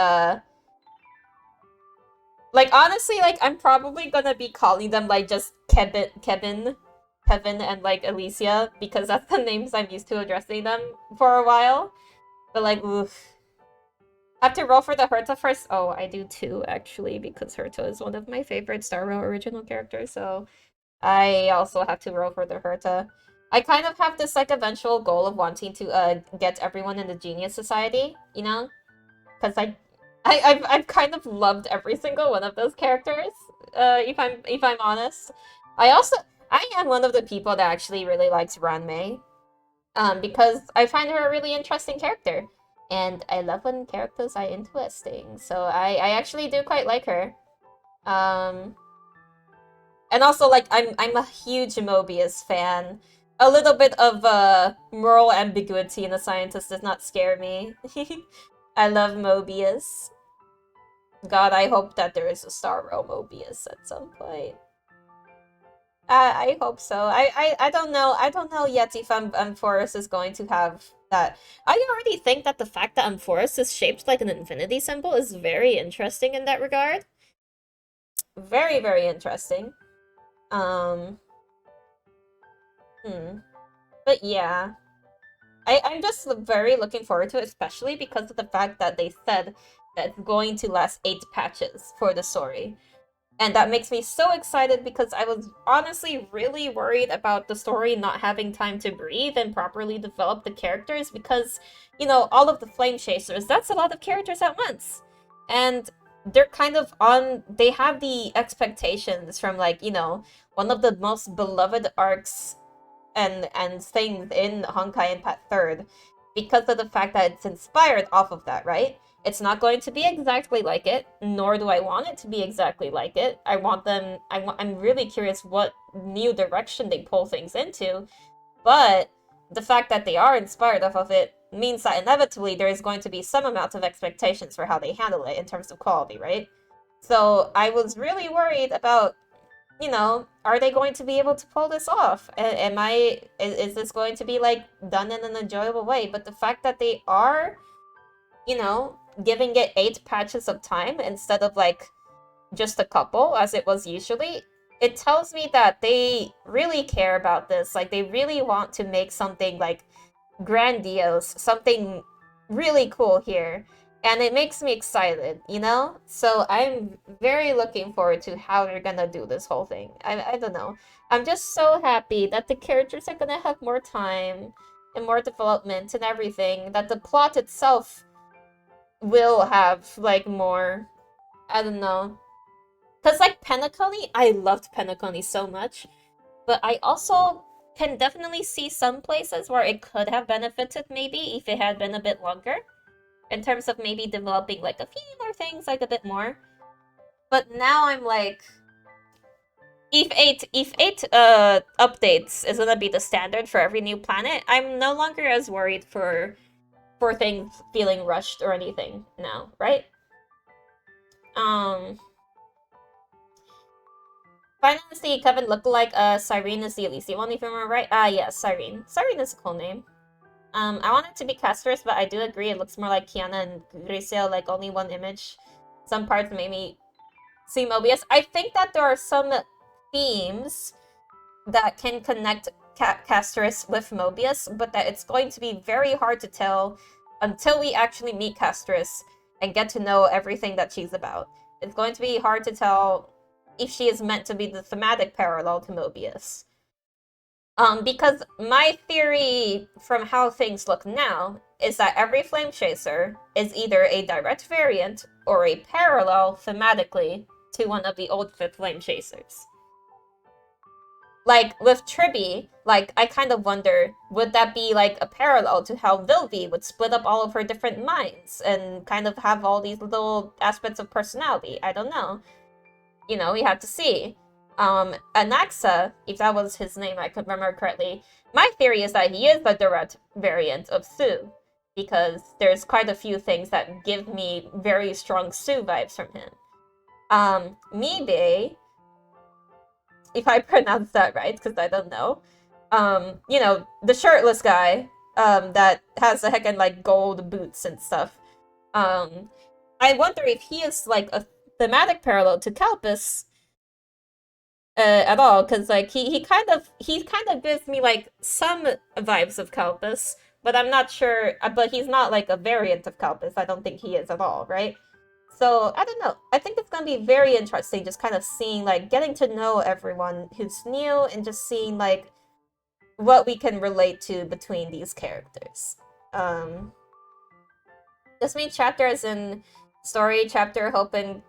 like honestly, like I'm probably gonna be calling them like just Kevin, and like Alicia because that's the names I'm used to addressing them for a while. But like, oof. I have to roll for the Herta first. Oh, I do too, actually, because Herta is one of my favorite Star Rail original characters, so I also have to roll for the Herta. I kind of have this like eventual goal of wanting to get everyone in the Genius Society, you know? Because I've kind of loved every single one of those characters, if I'm honest. I am one of the people that actually really likes Ranmei, because I find her a really interesting character. And I love when characters are interesting, so I actually do quite like her. And also like I'm a huge Mobius fan. a little bit of moral ambiguity in a scientist does not scare me. I love Mobius. God, I hope that there is a Starro Mobius at some point. I hope so. I don't know. I don't know yet if Amphoros is going to have that. I already think that the fact that Amphoros is shaped like an infinity symbol is very interesting in that regard. Very, very interesting. But yeah. I'm just very looking forward to it, especially because of the fact that they said that it's going to last 8 patches for the story. And that makes me so excited because I was honestly really worried about the story not having time to breathe and properly develop the characters because, you know, all of the Flame Chasers, that's a lot of characters at once. And they're kind of on, they have the expectations from, like, you know, one of the most beloved arcs and things in Honkai Impact 3rd because of the fact that it's inspired off of that, right? It's not going to be exactly like it, nor do I want it to be exactly like it. I'm really curious what new direction they pull things into, but the fact that they are inspired off of it means that inevitably there is going to be some amount of expectations for how they handle it in terms of quality, right? So I was really worried about, you know, are they going to be able to pull this off? Is this going to be, like, done in an enjoyable way? But the fact that they are, you know, giving it 8 patches of time instead of, like, just a couple, as it was usually, it tells me that they really care about this. Like, they really want to make something, like, grandiose, something really cool here. And it makes me excited, you know? So I'm very looking forward to how they're gonna do this whole thing. I don't know. I'm just so happy that the characters are gonna have more time and more development and everything. That the plot itself will have, like, more... I don't know. Because, like, Penacony, I loved Penacony so much. But I also can definitely see some places where it could have benefited maybe if it had been a bit longer. In terms of maybe developing, like, a few more things, like, a bit more. But now I'm like, if eight updates is gonna be the standard for every new planet, I'm no longer as worried for things feeling rushed or anything now, right? Finally, Kevin lookalike Cyrene is the Elysium one, if you remember right. Ah, yes, Cyrene. Cyrene is a cool name. I want it to be Castorus, but I do agree it looks more like Kiana and Grisail, like only one image. Some parts made me see Mobius. I think that there are some themes that can connect Castorus with Mobius, but that it's going to be very hard to tell until we actually meet Castorus and get to know everything that she's about. It's going to be hard to tell if she is meant to be the thematic parallel to Mobius. Because my theory from how things look now is that every Flame Chaser is either a direct variant or a parallel thematically to one of the old Flame Chasers. Like, with Tribby, like, I kind of wonder, would that be, like, a parallel to how Vilvi would split up all of her different minds and kind of have all these little aspects of personality? I don't know. You know, we have to see. Anaxa, if that was his name, I could remember correctly, my theory is that he is a direct variant of Sue, because there's quite a few things that give me very strong Sue vibes from him. Mibe, if I pronounce that right, because I don't know, you know, the shirtless guy, that has the heckin', like, gold boots and stuff. I wonder if he is, like, a thematic parallel to Calpus, at all, because, like, he kind of gives me, like, some vibes of Calpus, but I'm not sure, but he's not, like, a variant of Calpus. I don't think he is at all, right? So, I don't know. I think it's gonna be very interesting just kind of seeing, like, getting to know everyone who's new and just seeing, like, what we can relate to between these characters. This means chapter as in story, chapter, hope, and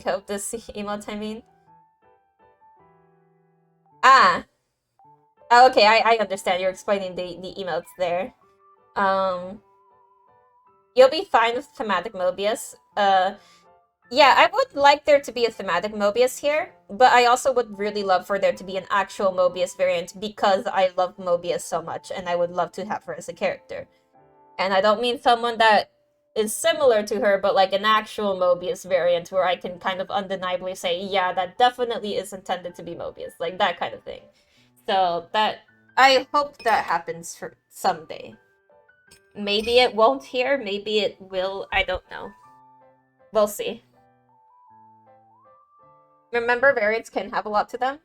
cope, this emote, I mean. Ah! Oh, okay, I understand. You're explaining the emotes there. You'll be fine with thematic Mobius. Yeah, I would like there to be a thematic Mobius here, but I also would really love for there to be an actual Mobius variant because I love Mobius so much and I would love to have her as a character. And I don't mean someone that is similar to her, but like an actual Mobius variant where I can kind of undeniably say, yeah, that definitely is intended to be Mobius, like that kind of thing. So that I hope that happens for someday. Maybe it won't here, maybe it will, I don't know. We'll see. Remember, variants can have a lot to them.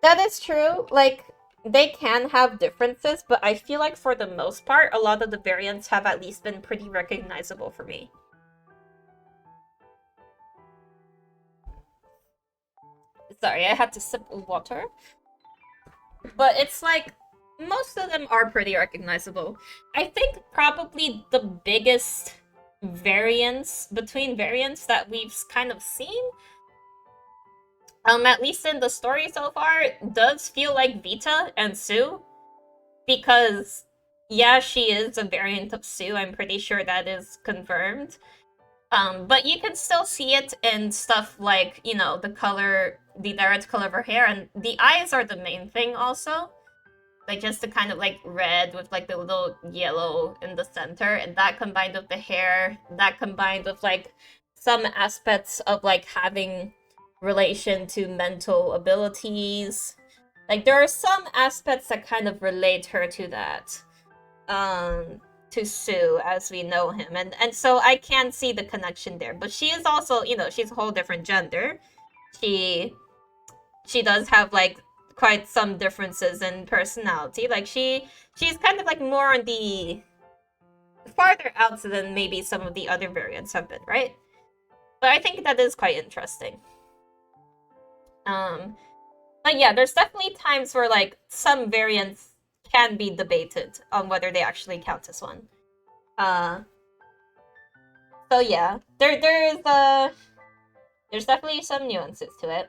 That is true. Like, they can have differences, but I feel like for the most part, a lot of the variants have at least been pretty recognizable for me. Sorry, I had to sip water. But it's like, most of them are pretty recognizable. I think probably the biggest variance between variants that we've kind of seen, at least in the story so far, does feel like Vita and Sue. Because, yeah, she is a variant of Sue. I'm pretty sure that is confirmed. But you can still see it in stuff like, you know, the direct color of her hair, and the eyes are the main thing also. Like, just the kind of, like, red with, like, the little yellow in the center, and that combined with the hair, that combined with, like, some aspects of, like, having relation to mental abilities. Like, there are some aspects that kind of relate her to that. To Sue as we know him. And so I can see the connection there. But she is also, you know, she's a whole different gender. She does have like quite some differences in personality. Like she's kind of like more on the farther out than maybe some of the other variants have been, right? But I think that is quite interesting. But yeah, there's definitely times where like some variants can be debated on whether they actually count as one. So yeah, there's definitely some nuances to it.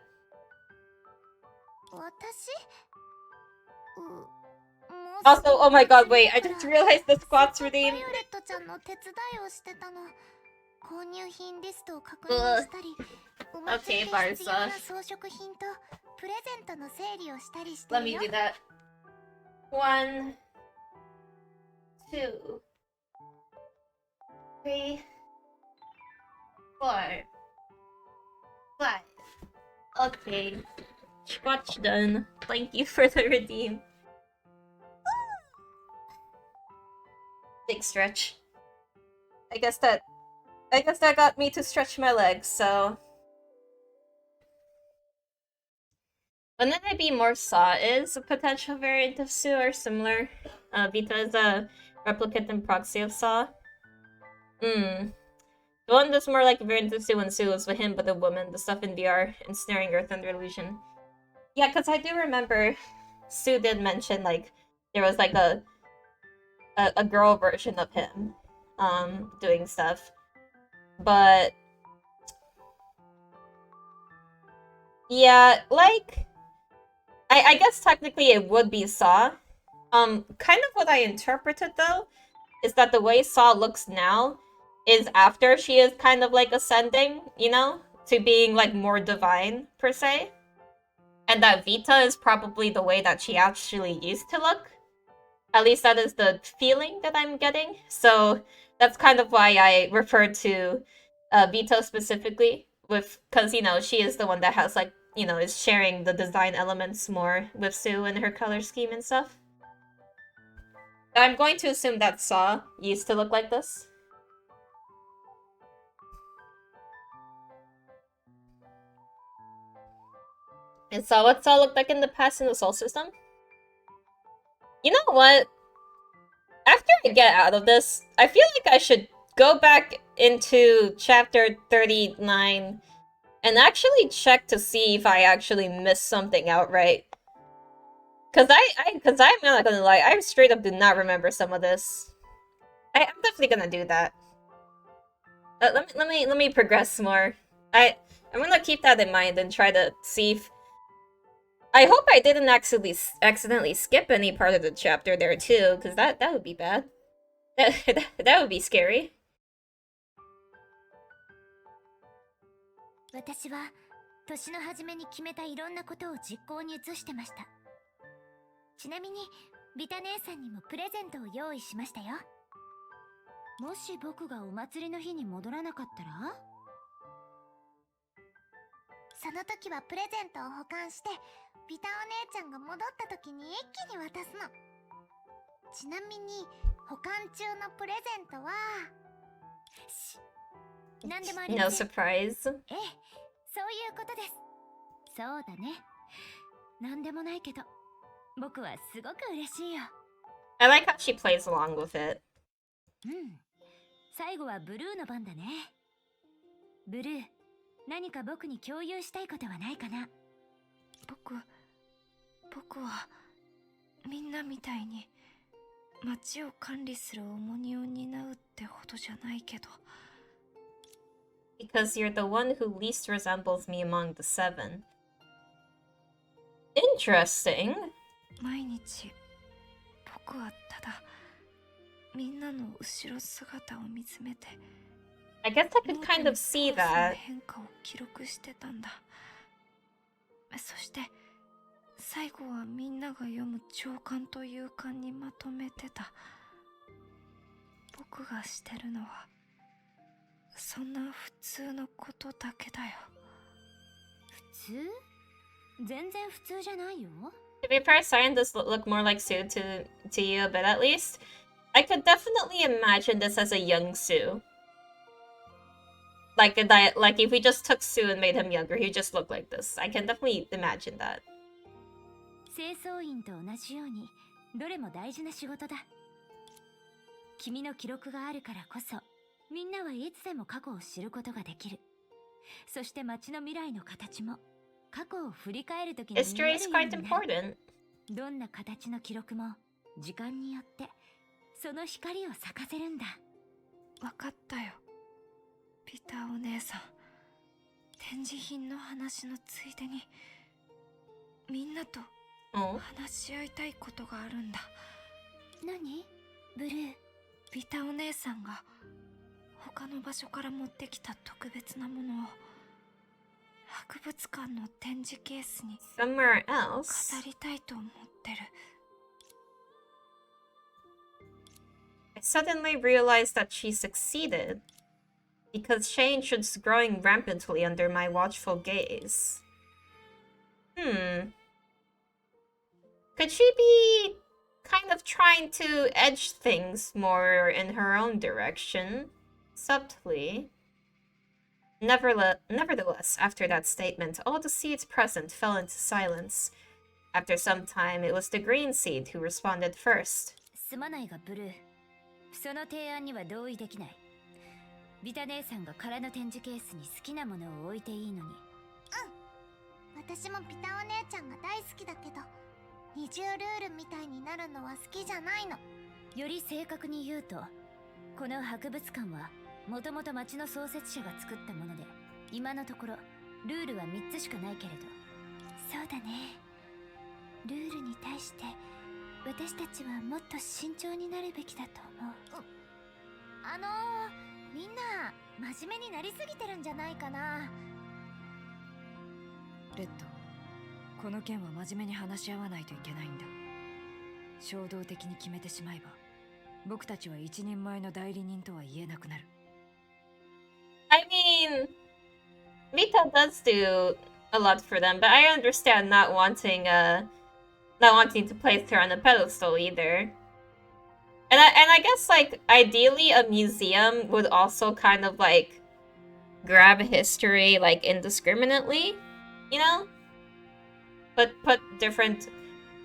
Also, oh my god, wait, I just realized the squats redeem. Okay, Barca. Let me do that. 1, 2, 3, 4, 5. Okay. Watch done. Thank you for the redeem. Big stretch. I guess that got me to stretch my legs, so. Wouldn't it be more Saw is a potential variant of Sue or similar? Vita is a replicant and proxy of Saw. The one that's more like a variant of Sue and Sue is with him but a woman, the stuff in VR, ensnaring Earth under illusion. Yeah, because I do remember Sue did mention like there was like a girl version of him doing stuff. But yeah, like I guess technically it would be Saw. Kind of what I interpreted though is that the way Saw looks now is after she is kind of like ascending, you know, to being like more divine per se. And that Vita is probably the way that she actually used to look. At least that is the feeling that I'm getting. So that's kind of why I referred to Vita specifically, because you know she is the one that has like, you know, is sharing the design elements more with Sue and her color scheme and stuff. I'm going to assume that Saw used to look like this. And Saw what Saw looked like in the past in the Soul System? You know what? After I get out of this, I feel like I should go back into chapter 39 and actually check to see if I actually missed something outright. Cause I'm not gonna lie, I straight up do not remember some of this. I'm definitely gonna do that. Let me progress more. I'm gonna keep that in mind and try to see if. I hope I didn't accidentally skip any part of the chapter there too, because that would be bad. That would be scary. 私は年の初めに決めたいろんなことを実行に移してました。ちなみにビタ姉さんにもプレゼントを用意しましたよ。もし僕がお祭りの日に戻らなかったら、その時はプレゼントを保管して、ビタお姉ちゃんが戻った時に一気に渡すの。ちなみに保管中のプレゼントは何でもありま No せん。 surprise. ええ、そういうことです。そうだね。何でもないけど、僕はすごく嬉しいよ。 I like how she plays along with it. うん。最後はブルーの番だね。ブルー、何か僕に共有したいことはないかな。僕はみんなみたいに町を管理する重荷を担うってほどじゃないけど。Because you're the one who least resembles me among the seven. Interesting. 毎日僕はただみんなの後ろ姿を見つめて I guess I could kind of see ノートにカオスな that. 変化を記録してたんだ。そして最後はみんなが読む長巻と勇敢にまとめてた。僕がしてるのはそんな普通のことだけだよ。普通？全然普通じゃないよ。To be fair, Cyan does look more like Sue to you a bit at least. I could definitely imagine this as a young Sue. Like if we just took Sue and made him younger, he'd just look like this. I can definitely imagine that. 清掃員と同じようにどれも大事な仕事だ。君の記録があるからこそ、みんなはいつでも過去を知ることができる。そして街の未来の形も過去を振り返るときに見える History よ is う quite になる。 important. どんな形の記録も時間によってその光を咲かせるんだ。わかったよ、ピタお姉さん。展示品の話のついでにみんなと Oh. 話し合いたいことがあるんだ。何？ブルー。ビタお姉さんが他の場所から持ってきた特別なものを博物館の展示ケースに Somewhere else. 飾りたいと思ってる。 I suddenly realized that she succeeded. Because change was growing rampantly under my watchful gaze. Could she be kind of trying to edge things more in her own direction? Subtly. Nevertheless, after that statement, all the seeds present fell into silence. After some time, it was the green seed who responded first. すまないがブルー、その提案には同意できない。ビタ姉さんが空の展示ケースに好きなものを置いていいのに。私もピタお姉ちゃんが大好きだけど、二重ルールみたいになるのは好きじゃないの。より正確に言うと、この博物館はもともと町の創設者が作ったもので、今のところルールは3つしかないけれど。そうだね。ルールに対して私たちはもっと慎重になるべきだと思う。みんな真面目になりすぎてるんじゃないかな。レッド、この件は真面目に話し合わないといけないんだ。衝動的に決めてしまえば僕たちは一人前の代理人とは言えなくなる。 I mean, Mita does do a lot for them, but I understand not wanting to place her on a pedestal either. And I guess like ideally a museum would also kind of like grab history like indiscriminately, you know? But put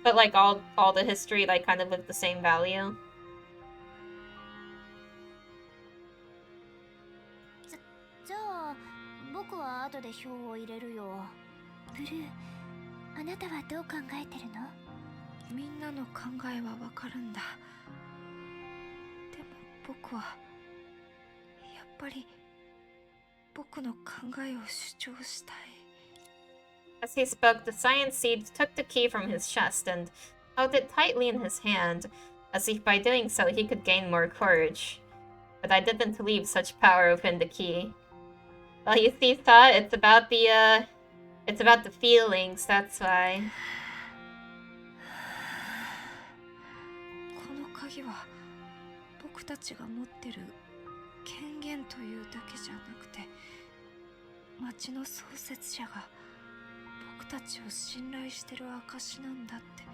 like all the history like kind of with the same value. じゃあ僕は後で票を入れるよ。ブルー、あなたはどう考えてるの？みんなの考えはわかるんだ。でも僕はやっぱり僕の考えを主張したい。 As he spoke, the science seed took the key from his chest and held it tightly in his hand, as if by doing so he could gain more courage. But I didn't leave such power within the key. Well, you see, Saw, it's about the feelings, that's why. この鍵は僕たちが持ってる権限というだけじゃなくて、町の創設者が僕たちを信頼してる証なんだって。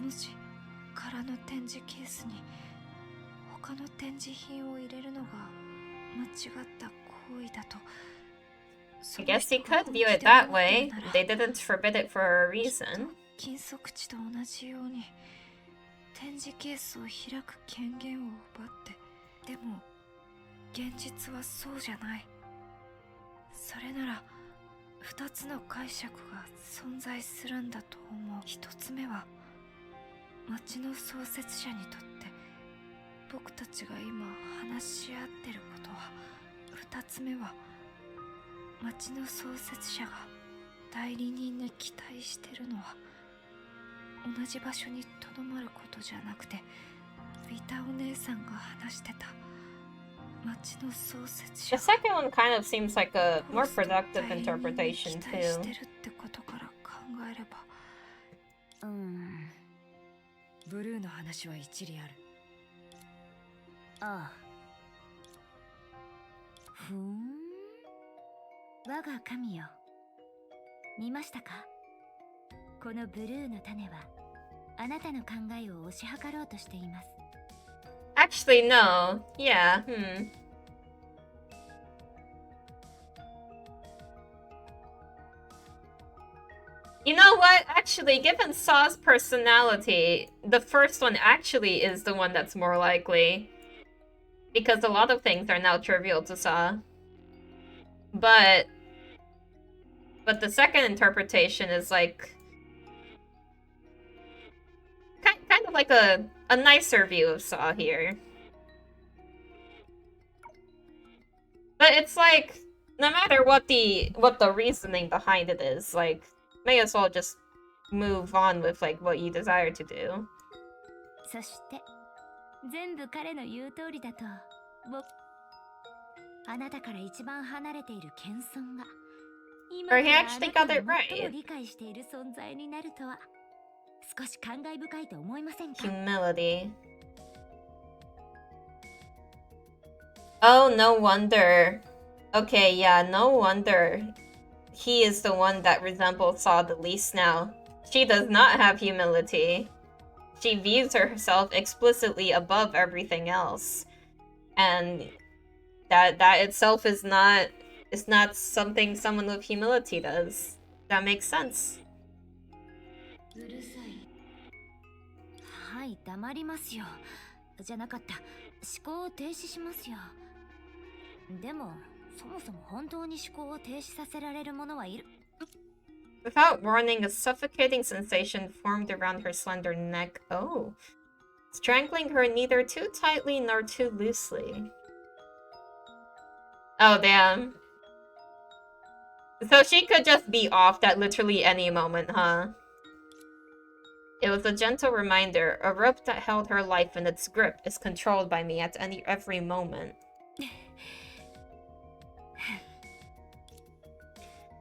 もし空の展示ケースに他の展示品を入れるのが間違った行為だと。 I guess you could view it that way. They didn't forbid it for a reason. 禁足地と同じように展示ケースを開く権限を奪って、でも現実はそうじゃない。それなら2つの解釈が存在するんだと思う。1つ目は町の創設者にとって僕たちが今話し合ってることは、2つ目は町の創設者が代理人に期待してるのは同じ場所にとどまることじゃなくて、ビタお姉さんが話してた町の創設者 The second one kind of seems like a more productive interpretation 期待し too. てるってことから考えれば、ブルーの話は一理ある。ああ。ふん。我が神よ。見ましたか？このブルーの種はあなたの考えを推し量ろうとしています。Actually, no. Yeah, You know what? Actually, given Saw's personality, the first one actually is the one that's more likely. Because a lot of things are now trivial to Saw. But the second interpretation is like kind of like a nicer view of Saw here. But it's like no matter what the reasoning behind it is, like may as well just move on with like what you desire to do. そして全部彼の言う通りだと僕あなたから一番離れている謙遜が今からあなたが最も理解している存在になるとは少し感慨深いと思いませんか？ Humility. Oh, no wonder. Okay, yeah, no wonder. He is the one that resembles Saw the least now. She does not have humility. She views herself explicitly above everything else. And that itself is not something someone with humility does. That makes sense. うるさい。はい、黙りますよ。じゃなかった。思考を停止しますよ。でも、そもそも本当に思考を停止させられるものはいる。Without warning, a suffocating sensation formed around her slender neck. Oh. Strangling her neither too tightly nor too loosely. Oh, damn. So she could just be off at literally any moment, huh? It was a gentle reminder. A rope that held her life in its grip is controlled by me at every moment.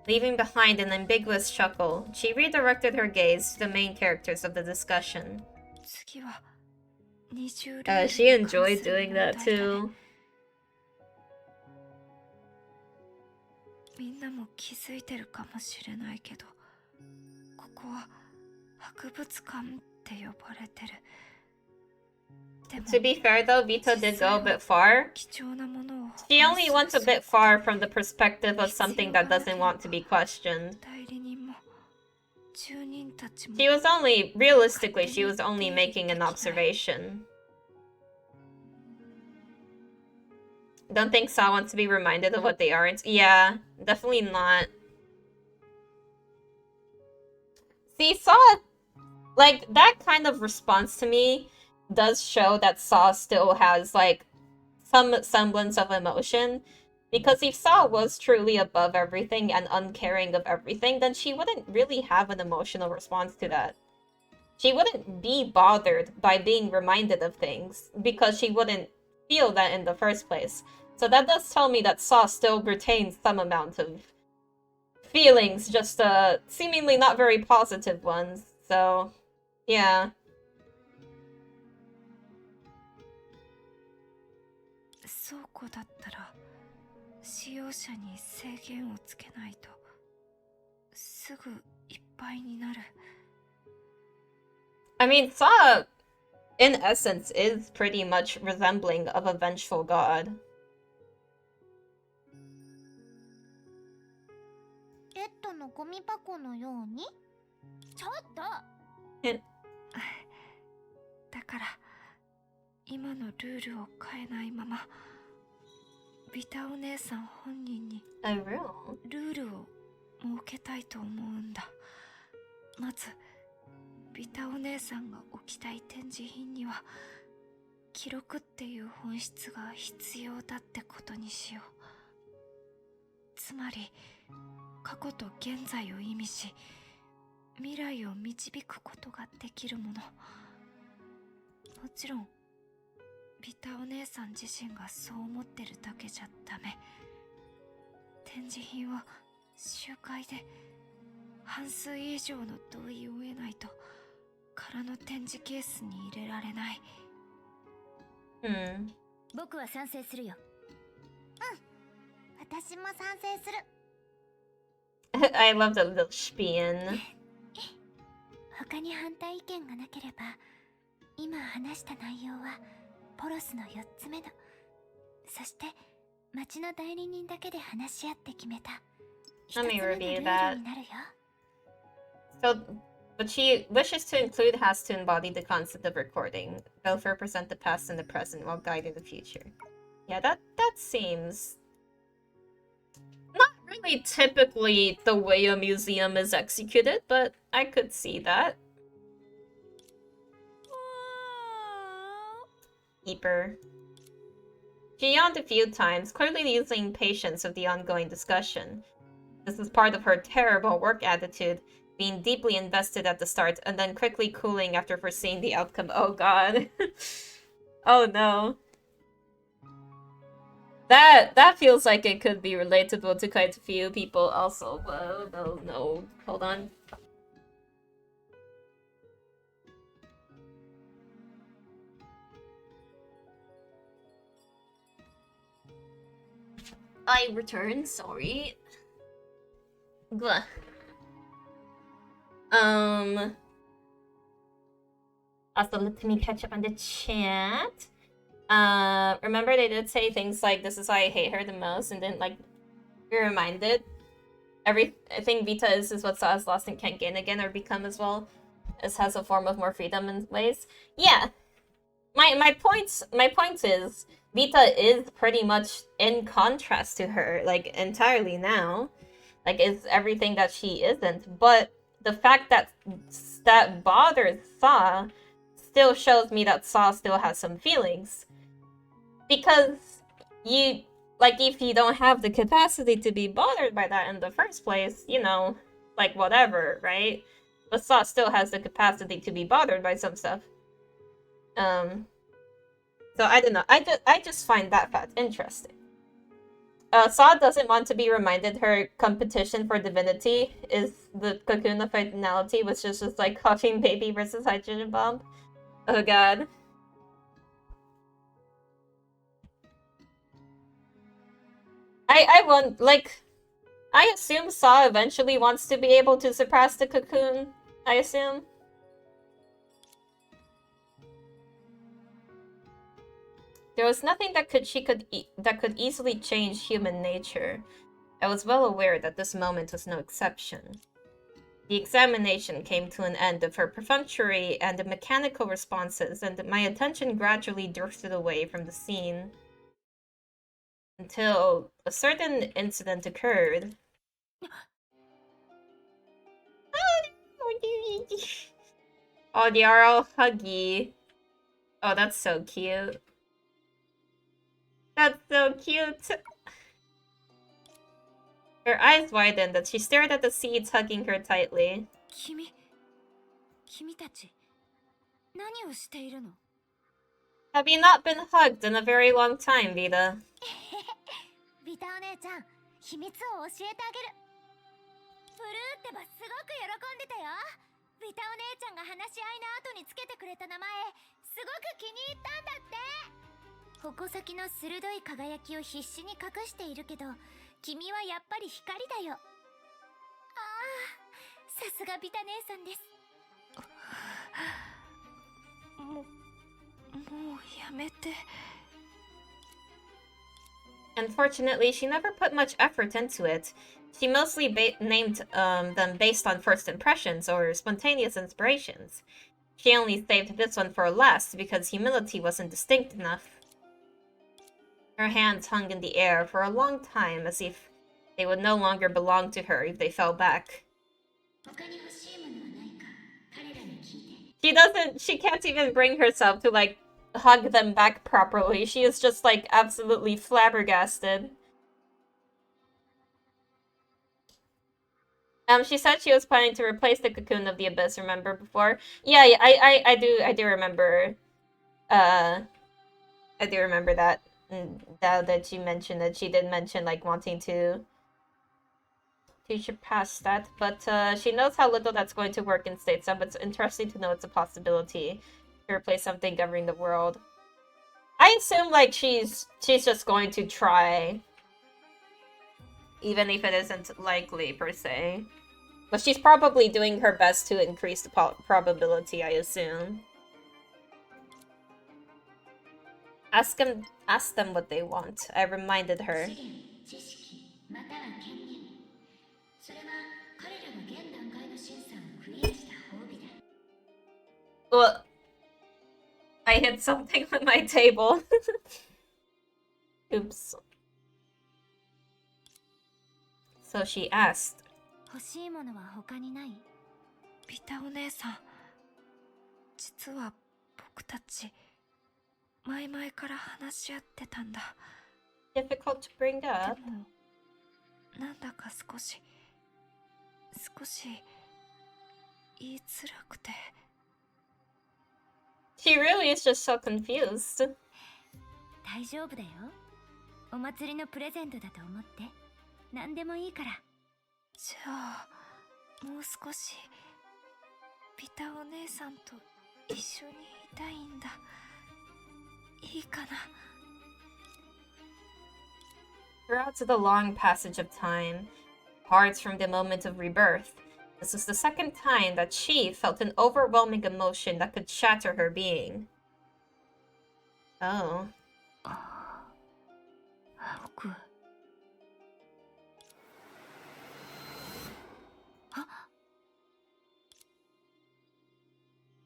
Leaving behind an ambiguous chuckle, she redirected her gaze to the main characters of the discussion. She enjoyed doing that too. みんなも気づいてるかもしれないけど、ここは博物館って呼ばれてる。 To be fair though, Vito did go a bit far. She only went a bit far from the perspective of something that doesn't want to be questioned. She was only, realistically, she was only making an observation. Don't think Saw wants to be reminded of what they aren't. Yeah, definitely not. See, Saw, like, that kind of response to me does show that Saw still has, like, some semblance of emotion. Because if Saw was truly above everything and uncaring of everything, then she wouldn't really have an emotional response to that. She wouldn't be bothered by being reminded of things, because she wouldn't feel that in the first place. So that does tell me that Saw still retains some amount of feelings, just seemingly not very positive ones. So, yeah. 倉庫だったら使用者に制限をつけないとすぐいっぱいになる。I mean, Saw, in essence, is pretty much resembling of a vengeful god. レッドのゴミ箱のように。ちょっと。だから今のルールを変えないままビタお姉さん本人にルールを設けたいと思うんだ。まずビタお姉さんが置きたい展示品には記録っていう本質が必要だってことにしよう。つまり過去と現在を意味し未来を導くことができるもの。もちろんビタお姉さん自身がそう思ってるだけじゃダメ。展示品は集会で半数以上の同意を得ないと空の展示ケースに入れられない。僕は賛成するよ。私も賛成する。I love the little Spion. 他に反対意見がなければ、今話した内容はポロスの4つ目の、そして町の代理人だけで話し合って決めた1つ Let 目 me のル review ール that. になるよ。So, what she wishes to include has to embody the concept of recording, both represent the past and the present while guiding the future. Yeah, that seems not really typically the way a museum is executed, but I could see that. Keeper. She yawned a few times, clearly losing patience with the ongoing discussion. This is part of her terrible work attitude, being deeply invested at the start and then quickly cooling after foreseeing the outcome. Oh god. Oh no. That feels like it could be relatable to quite a few people also. Whoa, no. Hold on. I returned, sorry. Blah. Also, let me catch up on the chat. Remember they did say things like, this is why I hate her the most, and then, like, be reminded. Everything Vita is what Sa has lost and can't gain again or become as well as has a form of more freedom in ways. Yeah. My point is, Vita is pretty much in contrast to her, like, entirely now. Like, is everything that she isn't. But the fact that bothers Sa still shows me that Sa still has some feelings. Because if you don't have the capacity to be bothered by that in the first place, you know, like, whatever, right? But Sa still has the capacity to be bothered by some stuff. So I don't know. I just find that fact interesting. Sa doesn't want to be reminded her competition for divinity is the cocoon of finality, which is just like coughing baby versus hydrogen bomb. Oh god. I want, like, I assume Sa eventually wants to be able to surpass the cocoon. I assume. There was nothing that could easily change human nature. I was well aware that this moment was no exception. The examination came to an end of her perfunctory and mechanical responses, and my attention gradually drifted away from the scene. Until a certain incident occurred. Oh, they are all huggy. Oh, that's so cute. That's so cute. Her eyes widened and she stared at the seeds hugging her tightly. 君たち何をしているの？ Have you not been hugged in a very long time, Vita? ビタお姉ちゃん、秘密を教えてあげる。ブルーってばすごく喜んでたよ。ビタお姉ちゃんが話し合いの後につけてくれた名前、すごく気に入ったんだって。矛先の鋭い輝きを必死に隠しているけど、君はやっぱり光だよ。ああ、さすがビタ姉さんです。もうやめて。Unfortunately, she never put much effort into it. She mostly named them based on first impressions or spontaneous inspirations. She only saved this one for last because humility wasn't distinct enough. Her hands hung in the air for a long time as if they would no longer belong to her if they fell back. She can't even bring herself to, like, hug them back properly. She is just, like, absolutely flabbergasted. She said she was planning to replace the Cocoon of the Abyss, remember, before? Yeah, I do remember. I do remember that. Now that you mentioned that, she did mention, like, wanting to surpass that, but she knows how little that's going to work in State Sub. It's interesting to know it's a possibility to replace something governing the world. I assume, like, she's just going to try, even if it isn't likely, per se. But she's probably doing her best to increase the probability, I assume. Ask them what they want, I reminded her. Well, I hit something on my table. Oops. So she asked. 欲しいものは他にない？ビタお姉さん、実は僕たち前々から話し合ってたんだ。Difficult to bring up. でもなんだか少し言いづらくて。She really is just so confused. 大丈夫だよ。お祭りのプレゼントだと思って。何でもいいから。じゃあもう少しビタお姉さんと一緒にいたいんだ。いいかな。Throughout the long passage of time, parts from the moment of rebirth, this was the second time that she felt an overwhelming emotion that could shatter her being. Oh. 僕。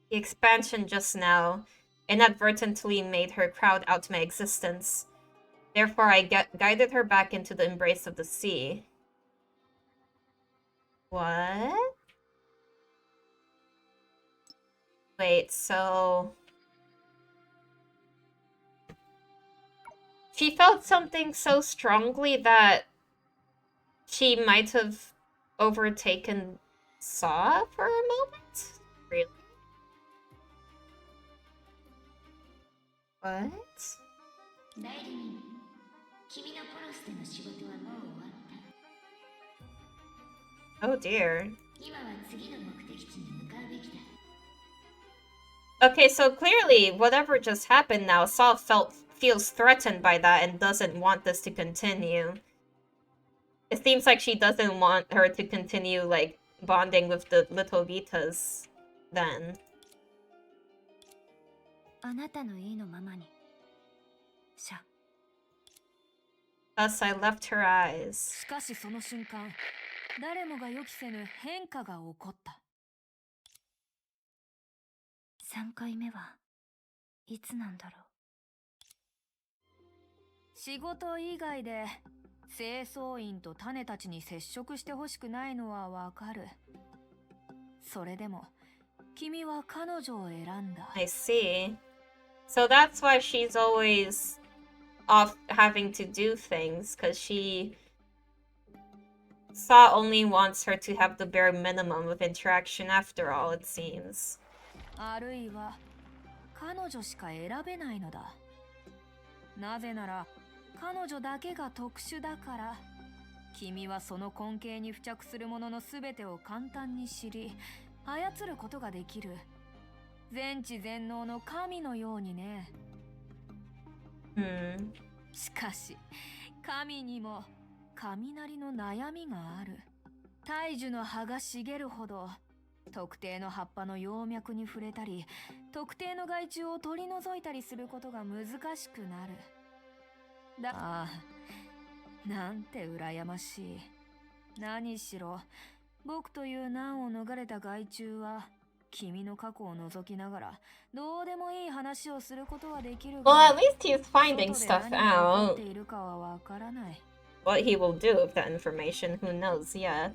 The expansion just now inadvertently made her crowd out my existence. Therefore, I guided her back into the embrace of the sea. What? Wait, so... She felt something so strongly that she might have overtaken Saw for a moment? Really? What? Oh dear. Okay, so clearly, whatever just happened now, Saul feels threatened by that and doesn't want this to continue. It seems like she doesn't want her to continue, like, bonding with the little Vitas, then. あなたの意のままに。シャ。 Thus I left her eyes. しかしその瞬間、誰もが予期せぬ変化が起こった。3回目はいつなんだろう。仕事以外で清掃員と種たちに接触してほしくないのはわかる。それでも君は彼女を選んだ。I see. So that's why she's always off having to do things, because Saw only wants her to have the bare minimum of interaction after all, it seems. あるいは彼女しか選べないのだ。なぜなら彼女だけが特殊だから。君はその根茎に付着するものの全てを簡単に知り操ることができる全知全能の神のようにね。しかし神にも雷の悩みがある。大樹の葉が茂るほど特定の葉っぱの葉脈に触れたり特定の害虫を取り除いたりすることが難しくなる。なんて羨ましい。何しろ僕という難を逃れた害虫は君の過去を覗きながらどうでもいい話をすることはできるが、 Well, at least he's finding 外 stuff で何が起こっ out. ているかはわからない。 What he will do with that information, who knows yet.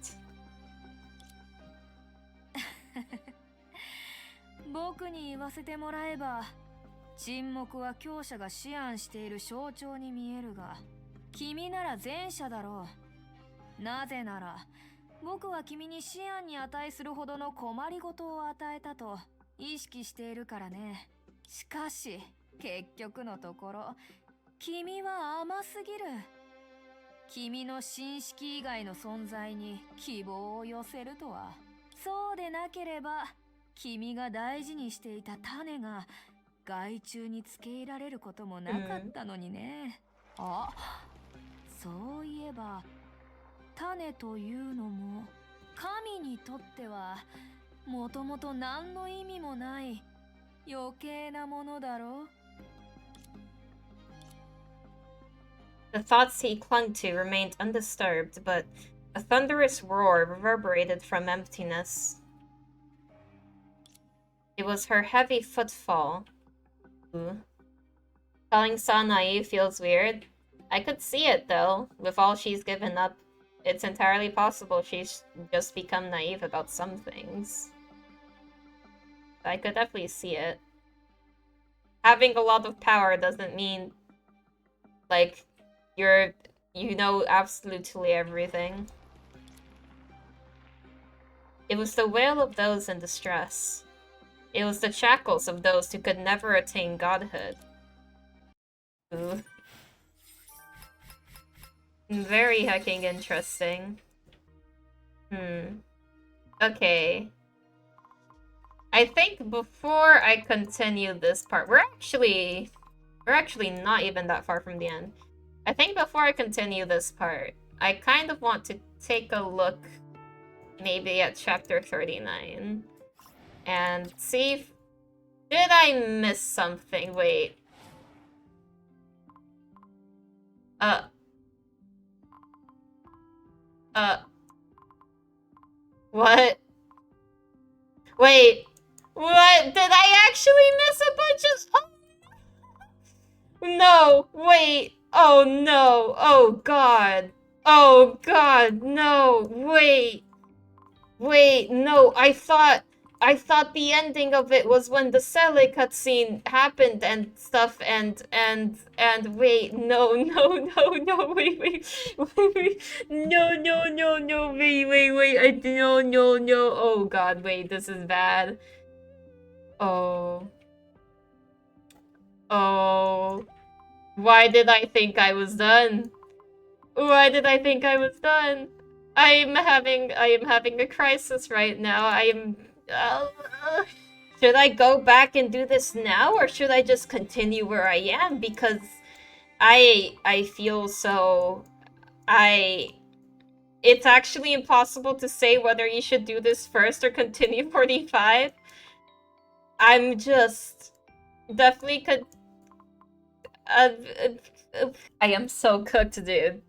僕に言わせてもらえば沈黙は強者が思案している象徴に見えるが、君なら前者だろう。なぜなら僕は君に思案に値するほどの困りごとを与えたと意識しているからね。しかし結局のところ君は甘すぎる。君の神識以外の存在に希望を寄せるとは。そうでなければ君が大事にしていた種が害虫に付け入れられることもなかったのにね。あ、そういえば種というのも神にとってはもともと何の意味もない余計なものだろう。 The thoughts he clung to remained undisturbed, but a thunderous roar reverberated from emptiness. It was her heavy footfall. Ooh. Calling Sa naive feels weird. I could see it, though. With all she's given up, it's entirely possible she's just become naive about some things. I could definitely see it. Having a lot of power doesn't mean, like, you know absolutely everything. It was the wail of those in distress. It was the shackles of those who could never attain godhood. Ooh. Very hecking interesting. Okay. I think before I continue this part, we're actually not even that far from the end. I think before I continue this part, I kind of want to take a look maybe at chapter 39 and see if... Did I miss something? Wait. What? Wait. What? Did I actually miss a bunch of... Oh. No. Wait. Oh no. Oh god. Oh god. No. Wait. Wait. No. I thought the ending of it was when the Sele cutscene happened and stuff and wait, no, wait, no, wait, no, oh god, wait, this is bad. Oh, why did I think I was done? Why did I think I was done? I am having a crisis right now. Should I go back and do this now, or should I just continue where I am? Because I feel so... It's actually impossible to say whether you should do this first or continue 45. I'm just... Definitely could... I am so cooked, dude.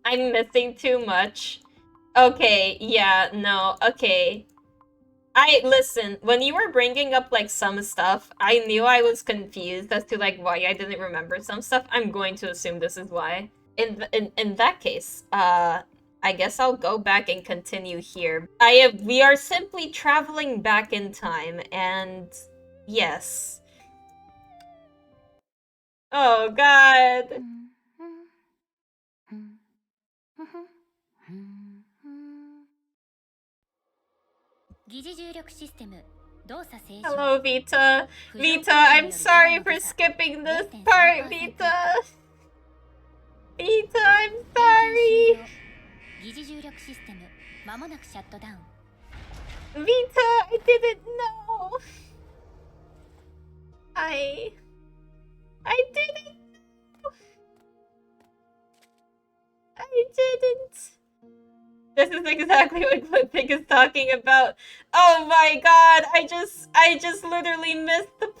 I'm missing too much. Okay, yeah, no, okay. Listen, when you were bringing up, like, some stuff, I knew I was confused as to, like, why I didn't remember some stuff. I'm going to assume this is why. In that case, I guess I'll go back and continue here. We are simply traveling back in time, and yes. Oh, God. 疑似重力システム Hello, Vita. Vita, I'm sorry for skipping this part, Vita. Vita, I'm sorry. Vita, I didn't know. I didn't know. I didn't. This is exactly what Flippick is talking about. Oh my god, I just literally missed the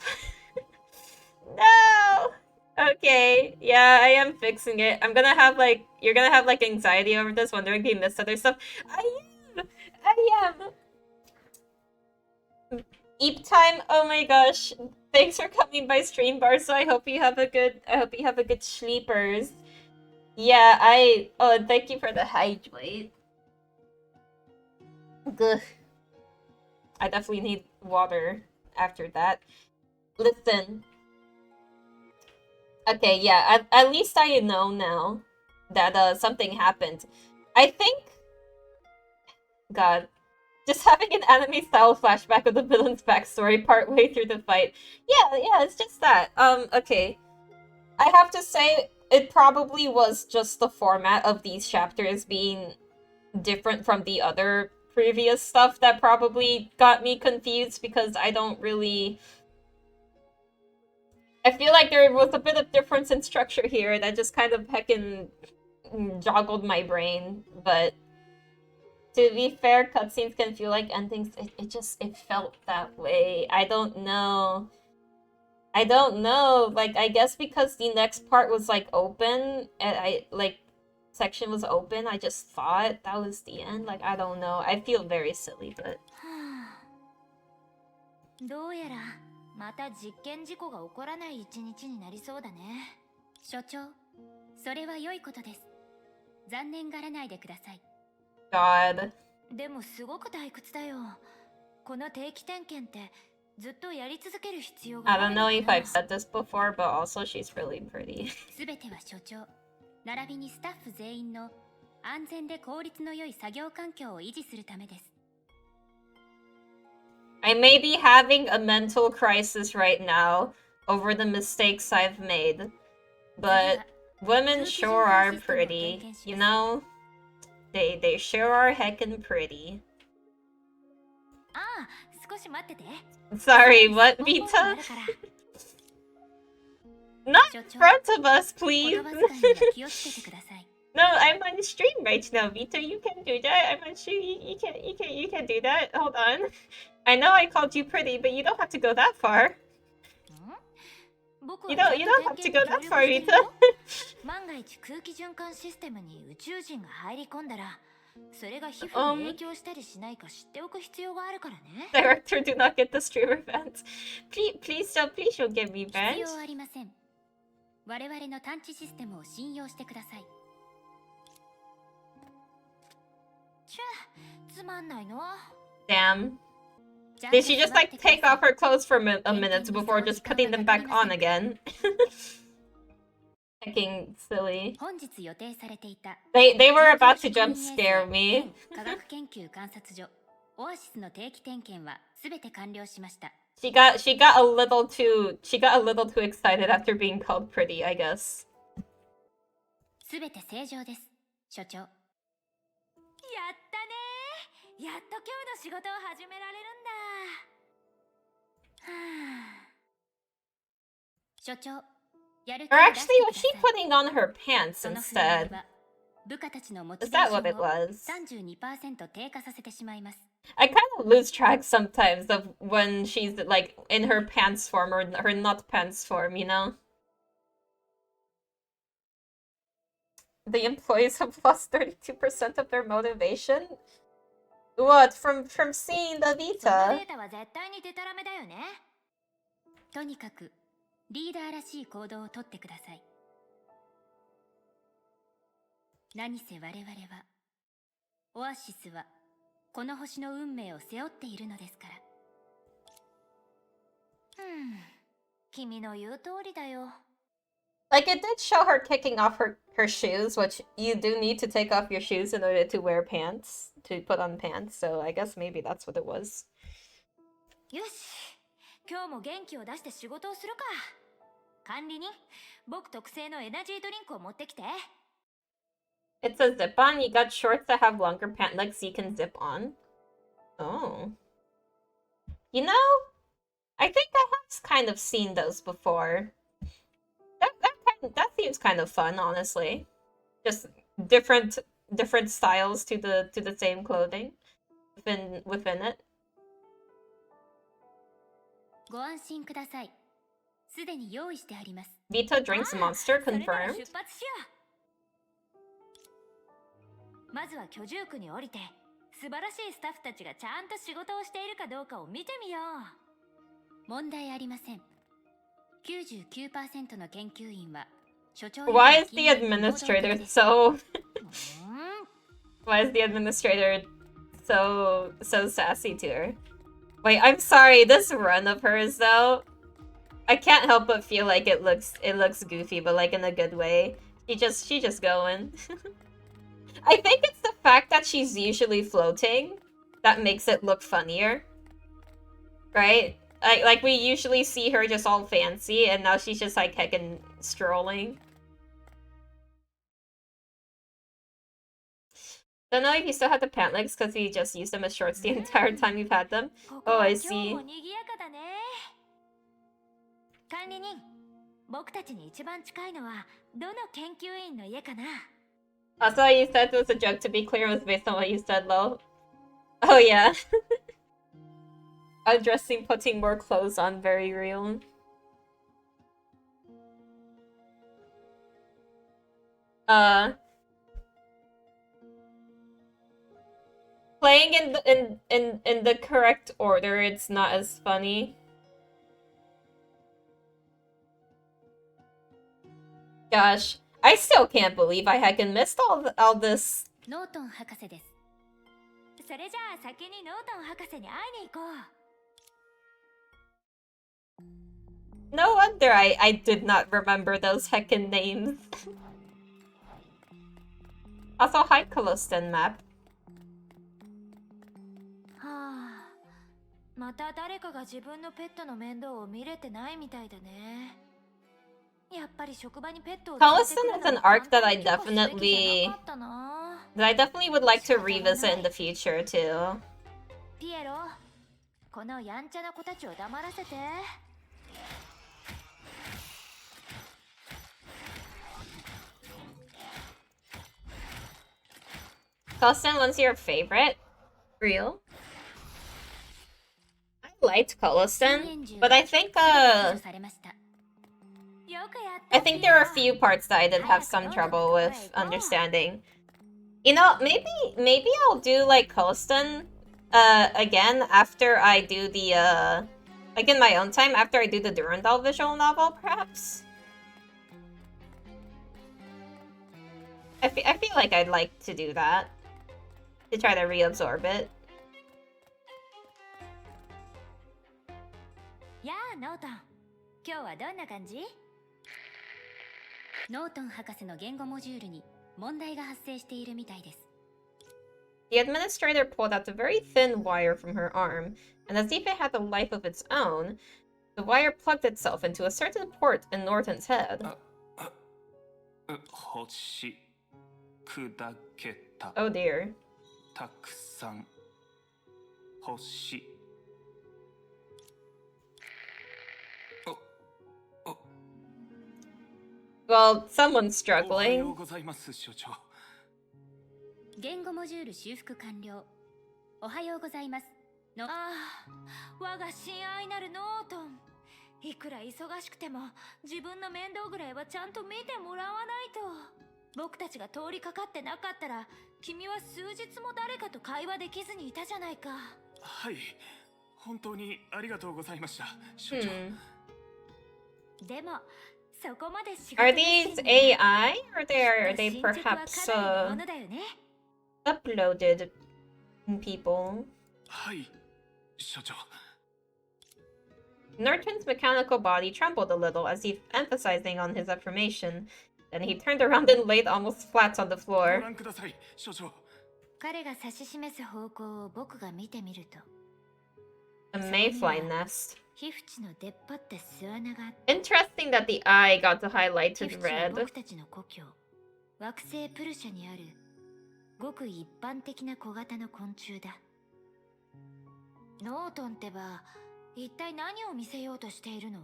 No! Okay, yeah, I am fixing it. I'm gonna have like, you're gonna have like anxiety over this, wondering if you missed other stuff. I am! Eep time, oh my gosh. Thanks for coming by stream bar, so I hope you have a good sleepers. Yeah, oh, and thank you for the hydrate. Gugh. I definitely need water after that. Listen. Okay, yeah, at least I know now that something happened. I think... God. Just having an anime-style flashback of the villain's backstory partway through the fight. Yeah, it's just that. Okay. I have to say, it probably was just the format of these chapters being different from the other previous stuff that probably got me confused, because I don't really... I feel like there was a bit of difference in structure here that just kind of heckin' joggled my brain, but to be fair, cutscenes can feel like endings. It felt that way. I don't know. Like, I guess because the next part was, like, open, and section was open, I just thought that was the end. Like, I don't know. I feel very silly, but... どうやらまた実験事故が起こらない一日になりそうだね。所長、それは良いことです。残念がらないでください。God. でもすごく退屈だよ。この定期点検ってずっとやり続ける必要があ I る don't のか know な。 if I've said this before, but also she's really pretty. すべては所長、並びにスタッフ全員の安全で効率の良い作業環境を維持するためです。 I may be having a mental crisis right now over the mistakes I've made, but women sure are pretty, you know? They sure are heckin' pretty. ああ、少し待ってて。 Sorry, what, Vita? Not in front of us, please! No, I'm on stream right now, Vita. You can do that. I'm on stream. You can't do that. Hold on. I know I called you pretty, but you don't have to go that far. You don't have to go that far, Vita. 万が一空気循環システムに宇宙人が入り込んだら、それが皮膚に影響したりしないか知っておく必要があるからね。Director, do not get the streamer bans. Please don't get me banned. 必要ありません。我々の探知システムを信用してください。ちゅ、つまんないの。 Damn. Did she just like take off her clothes for a minute before just putting them back on again? Fucking silly. They were about to jump scare me. 科学研究観察所オアシスの定期点検はすべて完了しました。 She got a little too excited after being called pretty, I guess. すべて正常です、所長。やったね。やっと今日の仕事を始められるんだ。はあ。所長、やる気 Or を出して actually, く was だ she さい。 putting on her pants その instead? 不満は部下たちのモ Is チベー that シ what ョ it ンを was? 32% 低下させてしまいます。 I kind of lose track sometimes of when she's like in her pants form or her not pants form, you know? The employees have lost 32% of their motivation? What? From seeing the その Vita? データは絶対にデタラメだよね。とにかくリーダーらしい行動をとってください。何せ我々はオアシスはこの星の運命を背負っているのですから。君の言う通りだよ。 Like, it did show her kicking off her shoes, which you do need to take off your shoes in order to wear pants, to put on pants, so I guess maybe that's what it was. よし、今日も元気を出して仕事をするか。管理人、僕特製のエナジードリンクを持ってきて。 It says zip on. You got shorts that have longer pant legs so you can zip on. Oh. You know, I think I have kind of seen those before. That seems kind of fun, honestly. Just different styles to the same clothing within it. ご安心ください。すでに用意してあります。 Vito drinks Monster それなら confirmed. 出発しよう。まずは居住区に降りて、素晴らしいスタッフたちがちゃんと仕事をしているかどうかを見てみよう。問題ありません。99% の研究員は所長。 Why is the administrator so Why is the administrator so sassy to her? Wait, I'm sorry, this run of hers though, I can't help but feel like it looks goofy, but like in a good way. She just going. I think it's the fact that she's usually floating that makes it look funnier. Right? Like we usually see her just all fancy, and now she's just like heckin' strolling. Don't know if you still have the pant legs because you just used them as shorts the entire time you've had them. Oh, I see. 管理人、僕たちに一番近いのはどの研究員の家かな? Also, you said it was a joke. To be clear, it was based on what you said, lol. Oh yeah. Undressing, putting more clothes on, very real. Playing in the correct order, it's not as funny. Gosh, I still can't believe I heckin' missed all this. ノートン博士です。それじゃあ先にノートン博士に会いに行こう。 No wonder I did not remember those heckin' names. Also, hi Colostan map. はあ、また誰かが自分のペットの面倒を見れてないみたいだね。やっぱり職場にペットを Colostan is an arc that I definitely would like to revisit in the future too. ピエロ、このやんちゃな子たちを黙らせて。 Colostan one's your favorite? Real? I liked Colostan, but I think there are a few parts that I did have some trouble with understanding. You know, maybe I'll do like Colostan again after I do the like in my own time after I do the Durandal visual novel, perhaps. I feel like I'd like to do that. To try to reabsorb it. やあ、ノートン。今日はどんな感じ？ノートン博士の言語モジュールに問題が発生しているみたいです。 The administrator pulled out a very thin wire from her arm, and as if it had a life of its own, the wire plugged itself into a certain port in Norton's head. Oh dear. たくさん星 Well, someone's struggling. 言語モジュール修復完了。おはようございます。の、ああ、我が親愛なるノートン。いくら忙しくても自分の面倒ぐらいはちゃんと見てもらわないと。僕たちが通りかかってなかったら、君は数日も誰かと会話できずにいたじゃないか。はい、本当にありがとうございました、所長。でも、そこまで仕事 Are these AI or are they perhaps uploaded people? はい、所長。 Norton's mechanical body trembled a little as he emphasizing on his affirmation. Then he turned around and laid almost flat on the floor. ご覧ください、所長。彼が指し示す方向を僕が見てみると。A mayfly nest. 皮膚地の出っ張って巣穴があって Interesting that the eye got 皮 highlighted 膚地は red. 僕たちの故郷惑星プルシャにあるごく一般的な小型の昆虫だ。ノートンってば一体何を見せようとしているの？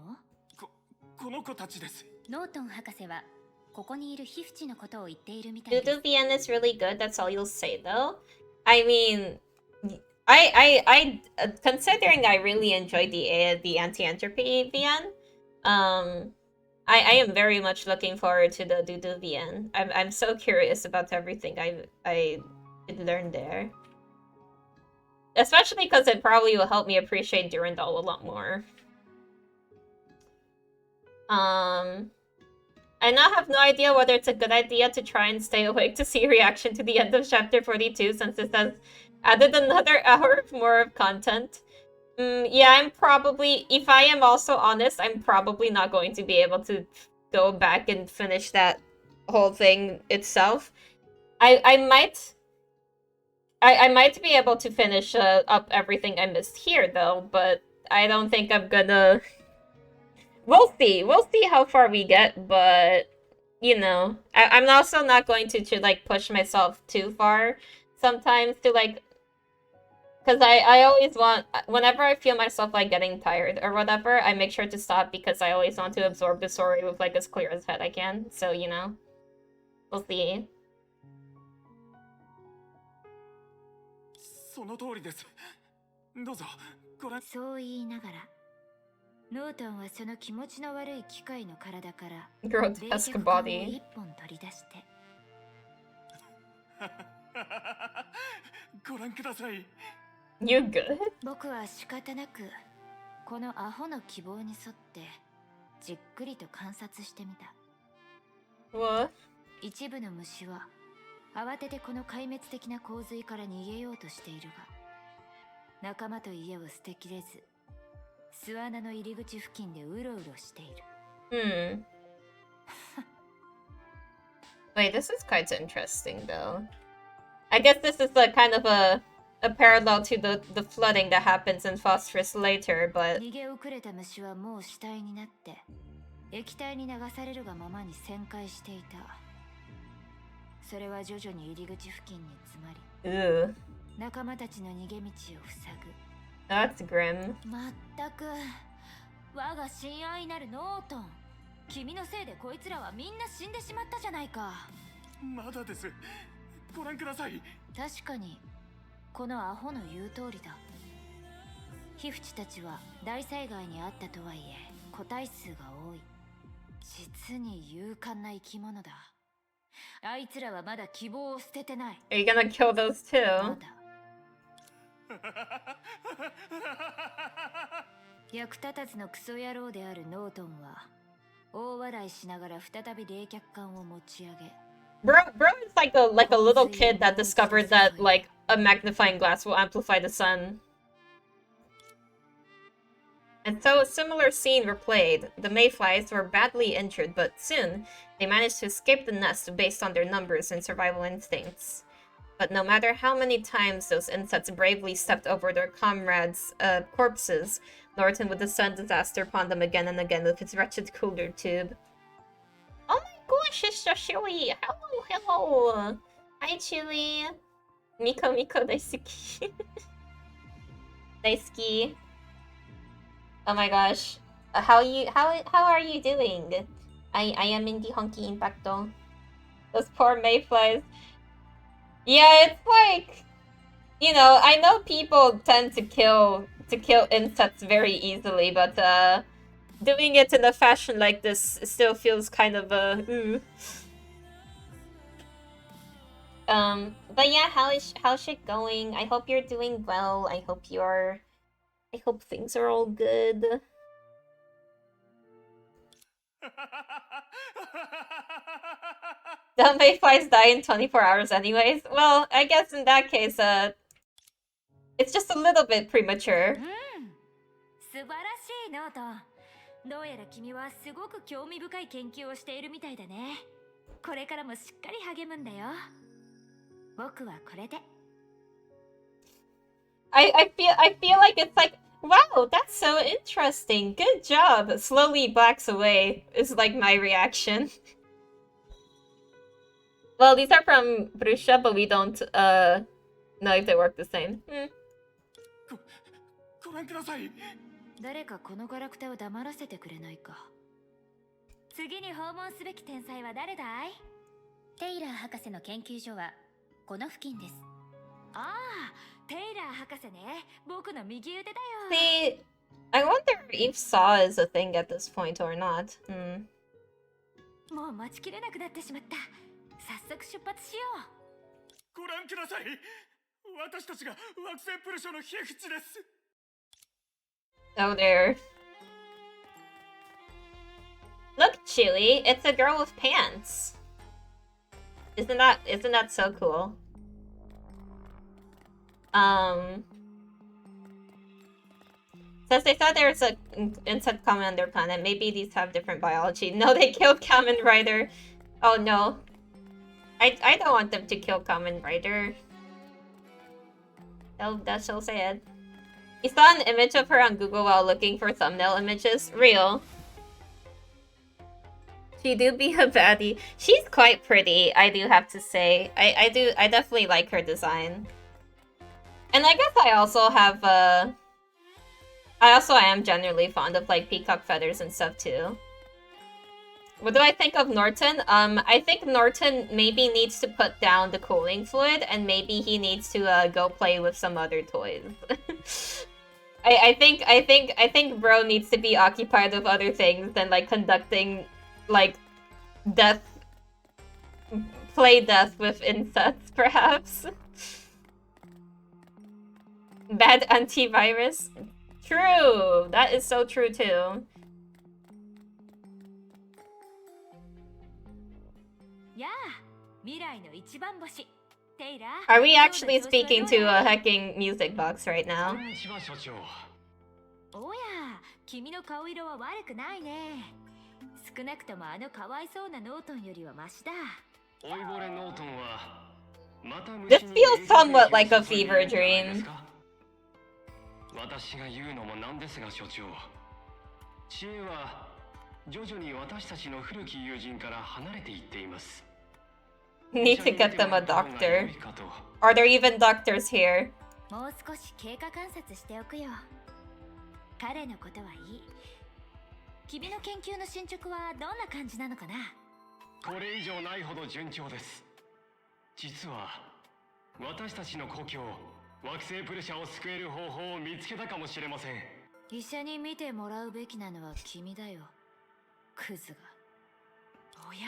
この子たちです。ノートン博士はここにいる皮膚地のことを言っているみたいです。 Duduvian is really good, that's all you'll say though. I mean, I considering I really enjoyed the anti-entropy VN, I am very much looking forward to the Duduvian. I'm so curious about everything I did learn there. Especially because it probably will help me appreciate Durandal a lot more. I now have no idea whether it's a good idea to try and stay awake to see reaction to the end of chapter 42 since it has added another hour more of content. Yeah, I'm probably, if I am also honest, I'm probably not going to be able to go back and finish that whole thing itself. I might be able to finish up everything I missed here though, but I don't think I'm gonna... We'll see how far we get, but you know, I'm also not going to like push myself too far sometimes to like, because I always want, whenever I feel myself like getting tired or whatever, I make sure to stop because I always want to absorb the story with like as clear as head I can. So you know, we'll see. その通りです。どうぞご覧。そう言いながらノートンはその気持ちの悪い機械の体から Grotesque body. 一本取り出して。ご覧ください。You good? 僕は仕方なくこのアホの希望に沿ってじっくりと観察してみた。 What? 一部の虫は慌ててこの壊滅的な洪水から逃げようとしているが、仲間と家を捨てきれず巣穴の入り口付近でうろうろしている。Wait, this is quite interesting though. I guess this is a kind of a parallel to the flooding that happens in Phosphorus later, but 逃げ遅れた虫はもう死体になって液体に流されるがままに旋回していた。それは徐々に入り口付近に詰まり、仲間たちの逃げ道を塞ぐ。 That's grim. まったく我が親愛なるノートン、君のせいでこいつらはみんな死んでしまったじゃないか。まだです。ご覧ください。確かにこのアホの言う通りだ。皮膚地たちは大災害にあったとはいえ個体数が多い。実に勇敢な生き物だ。あいつらはまだ希望を捨ててない。 Are you gonna kill those too? まだ役立たずのクソ野郎であるノートンは大笑いしながら再び冷却管を持ち上げ。 Bro is like a little kid that discovered that like a magnifying glass will amplify the sun. And so a similar scene replayed. The mayflies were badly injured, but soon they managed to escape the nest based on their numbers and survival instincts. But no matter how many times those insects bravely stepped over their comrades' corpses, Norton would descend disaster upon them again and again with his wretched cooler tube. Oh my gosh, it's Joshua! Hello! Hi, Chili! Miko daisuki. Daisuki. Oh my gosh. How are you doing? I am in the honky impacto. Those poor mayflies. Yeah, it's like, you know, I know people tend to kill insects very easily, but doing it in a fashion like this still feels kind of but yeah, how's it going? I hope you're doing well. I hope things are all good. The mayflies die in 24 hours anyways. Well, I guess in that case, it's just a little bit premature. 素晴らしいノートン。どうやら君はすごく興味深い研究をしているみたいだね。これからもしっかり励むんだよ。僕はこれで。I feel like it's like Wow, that's so interesting. Good job. Slowly backs away is like my reaction. Well, these are from Brusha, but we don't know if they work the same. ご覧ください。誰かこのガラクタを黙らせてくれないか。次に訪問すべき天才は誰だい？テイラー博士の研究所はこの付近です。ああ、テイラー博士ね。僕の右腕だよ。See, I wonder if Saw is a thing at this point or not. もう待ちきれなくなってしまった。早速出発しよう。ご覧ください。私たちが惑星プルショの皮膚地です。Oh, there. Look, Chili, it's a girl with pants. Isn't that so cool? Since they thought there's an insect common on their planet, maybe these have different biology. No, they killed Kamen Rider. Oh no. I don't want them to kill Kamen Rider. Oh, that's so sad. He saw an image of her on Google while looking for thumbnail images. Real. She do be a baddie. She's quite pretty, I do have to say. I definitely like her design. And I guess I also have I am generally fond of like peacock feathers and stuff too. What do I think of Norton? I think Norton maybe needs to put down the cooling fluid and maybe he needs to go play with some other toys. I think bro needs to be occupied with other things than like conducting like play death with insects perhaps. Bad antivirus. True! That is so true too. Are we actually speaking to a hacking music box right now? おや、君の顔色は悪くないね。少なくともあのかわいそうなノートンよりはマシだ。老いぼれノートンはまた This feels somewhat like a fever dream. 私が言うのもなんですが所長、知恵は徐々に私たちの古き友人から離れていっています。 Need to get them a doctor. Are there even doctors here? もう少し経過観察しておくよ。彼のことはいい。君の研究の進捗はどんな感じなのかな？これ以上ないほど順調です。実は私たちの故郷惑星プルシャを救える方法を見つけたかもしれません。医者に見てもらうべきなのは君だよ、クズが。おや、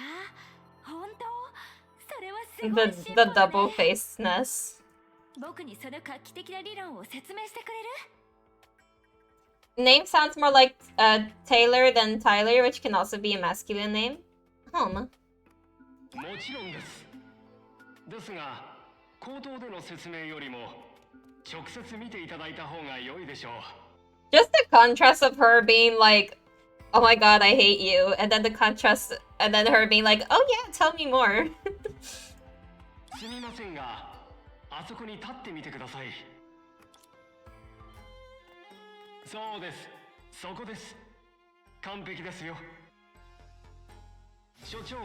本当？それはすごい進歩だね。 The double facedness. 僕にその画期的な理論を説明してくれる？ Name sounds more like Taylor than Tyler, which can also be a masculine name. もちろんです。ですが、口頭での説明よりも直接見ていただいた方が良いでしょう。 Just the contrast of her being like, oh my god, I hate you, and then the contrast, and then her being like, oh yeah, tell me more. すみませんが、あそこに立ってみてください。そうです、そこです。完璧ですよ。所長、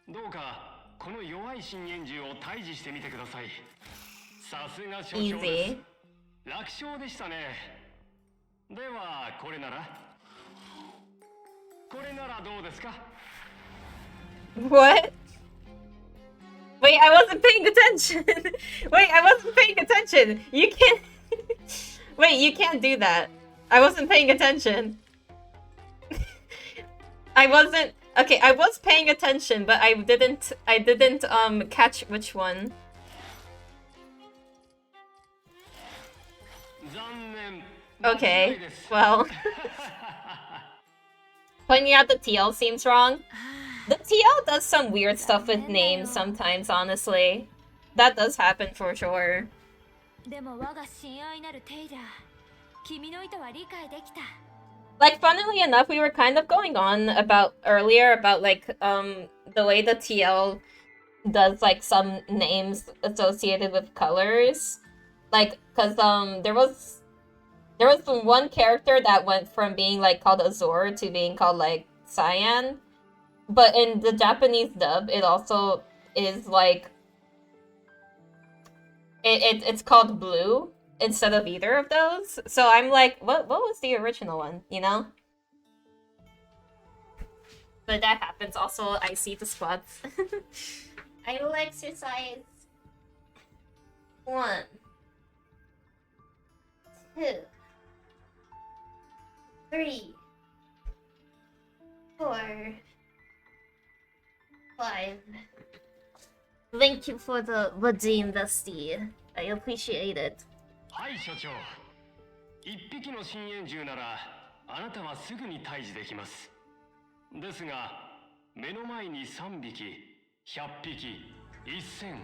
どうかこの弱い深淵獣を退治してみてください。さすが所長です。楽勝でしたね。ではこれならどうですか？ What? Wait, I wasn't paying attention. Wait, I wasn't paying attention. You can't. Wait, you can't do that. I wasn't paying attention. I wasn't. Okay, I was paying attention, but I didn't catch which one. Okay, well. Pointing out the TL seems wrong. The TL does some weird stuff with names sometimes, honestly. That does happen for sure. Like, funnily enough, we were kind of going on about earlier about like the way the TL does like some names associated with colors. Like, cause there There was one character that went from being like called Azor to being called like Cyan, but in the Japanese dub, it also is like it's called Blue instead of either of those. So I'm like, what was the original one, you know? But that happens. Also, I see the squats. I will exercise. 1, 2, 3, 4, 5. Thank you for the Vadim Dusty. I appreciate it. はい所長。一匹の深淵獣ならあなたはすぐに退治できます。ですが目の前に3匹、100匹、1000、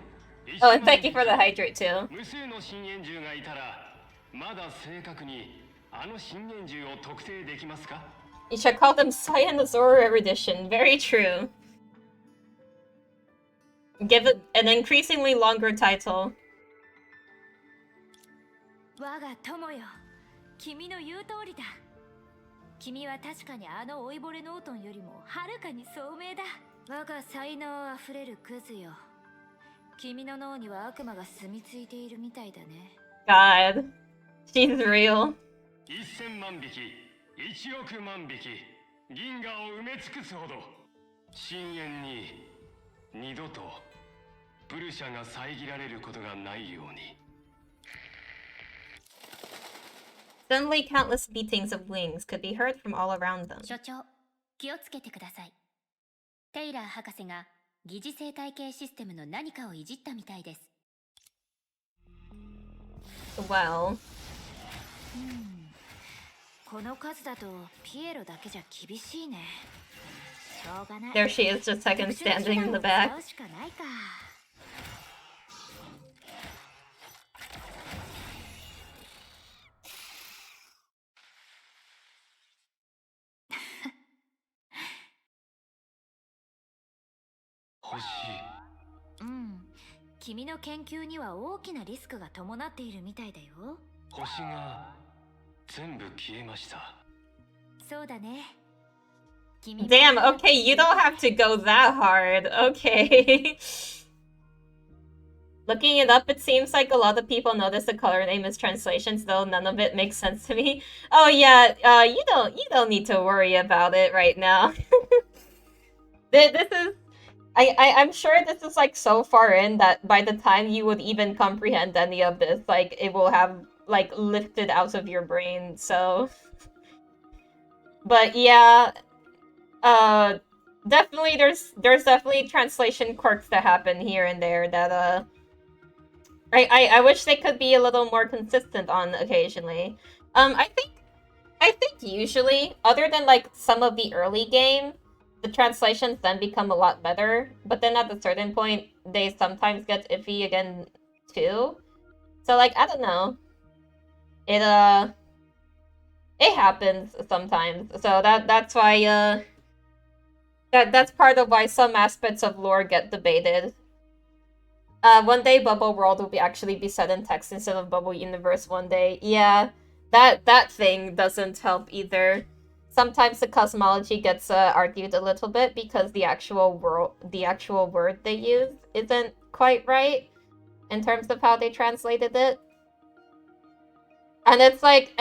Oh, and thank you for the hydrate too. 無数の深淵獣がいたらまだ正確にあの深淵獣を特定できますか? You should call them Cyanazor Erudition. Very true. Give it an increasingly longer title. 我が友よ、君の言う通りだ。君は確かにあの老いぼれノートンよりもはるかに聡明だ。我が才能あふれるクズよ。君の脳には悪魔が住み着いているみたいだね。God, she's real. 1000万匹、1億万匹、銀河を埋め尽くすほど深淵に二度とブルシャが遮られることがないように。Suddenly, countless beatings of wings could be heard from all around them. 所長、気をつけてください。テイラー博士が疑似生態系システムの何かをいじったみたいです。Well. この数だとピエロだけじゃ厳しいね。しょうがない。 There she is, just second standing in the back. 使うしかないか。星。君の研究には大きなリスクが伴っているみたいだよ。星が全部消えました。そうだね。Damn, okay, you don't have to go that hard. Okay. Looking it up, it seems like a lot of people notice the color name mistranslations, though none of it makes sense to me. Oh yeah, you don't need to worry about it right now. This is I'm sure this is like so far in that by the time you would even comprehend any of this, like it will have like lifted out of your brain, so but yeah, definitely there's definitely translation quirks that happen here and there that I wish they could be a little more consistent on occasionally. I think usually, other than like some of the early game, the translations then become a lot better, but then at a certain point, they sometimes get iffy again too. So like, I don't know. It happens sometimes. So that's why that's part of why some aspects of lore get debated. One day Bubble World will actually be set in text instead of Bubble Universe one day. Yeah, that thing doesn't help either. Sometimes the cosmology gets argued a little bit because the actual word they use isn't quite right in terms of how they translated it. And it's like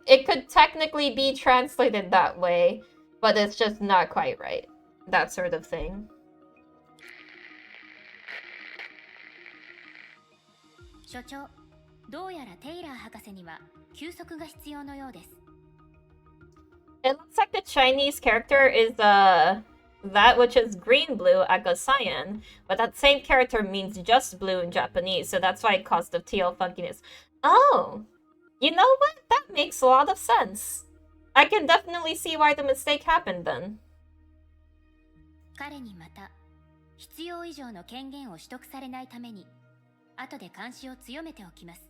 it could technically be translated that way, but it's just not quite right. That sort of thing. 所長、どうやらテイラー博士には休息が必要のようです。It looks like the Chinese character is that which is green blue Aka Cyan, but that same character means just blue in Japanese, so that's why it caused the TL funkiness. Oh, you know what? That makes a lot of sense. I can definitely see why the mistake happened then. 彼にまた必要以上の権限を取得されないために後で監視を強めておきます。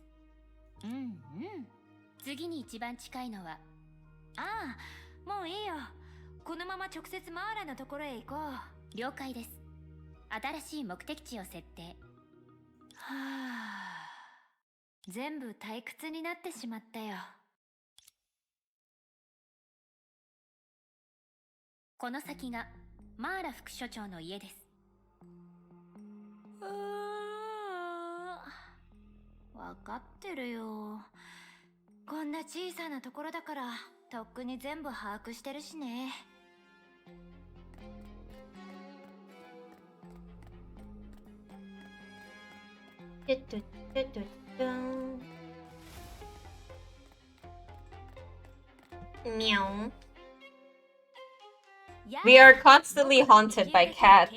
次に一番近いのは、ああ、もういいよ。このまま直接マーラのところへ行こう。了解です。新しい目的地を設定。はあ、全部退屈になってしまったよ。この先がマーラ副所長の家です。わかってるよ。こんな小さなところだからとっくに全部把握してるしね。Meow. We are constantly haunted by cats.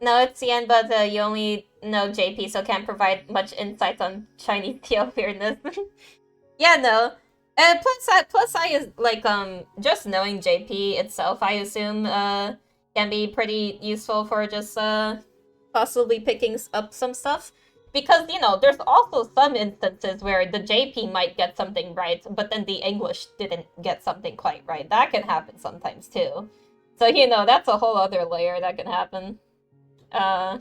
No, it's Yen, but you only know JP, so can't provide much insight on Chinese TL weirdness. Yeah, no. Plus I is like just knowing JP itself, I assume can be pretty useful for just possibly picking up some stuff. Because, you know, there's also some instances where the JP might get something right, but then the English didn't get something quite right. That can happen sometimes too. So, you know, that's a whole other layer that can happen. I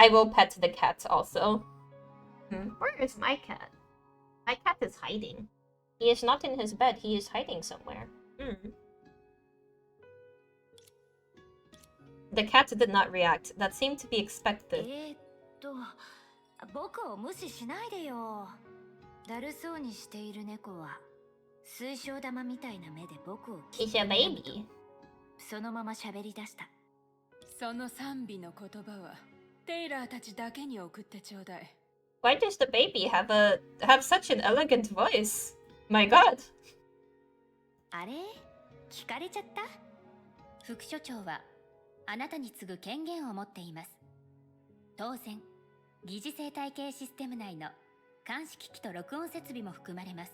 will pet the cat also. Where is my cat? My cat is hiding. He is not in his bed, he is hiding somewhere. The cat did not react. That seemed to be expected. 僕を無視しないでよ。だるそうにしている猫は水晶玉みたいな目で僕を聞いて He's a baby. そのまま喋り出した。その賛美の言葉はテイラーたちだけに送ってちょうだい。Why does the baby have such an elegant voice? My god. あれ聞かれちゃった？副所長はあなたに次ぐ権限を持っています。当然、疑似生態系システム内の監視機器と録音設備も含まれます。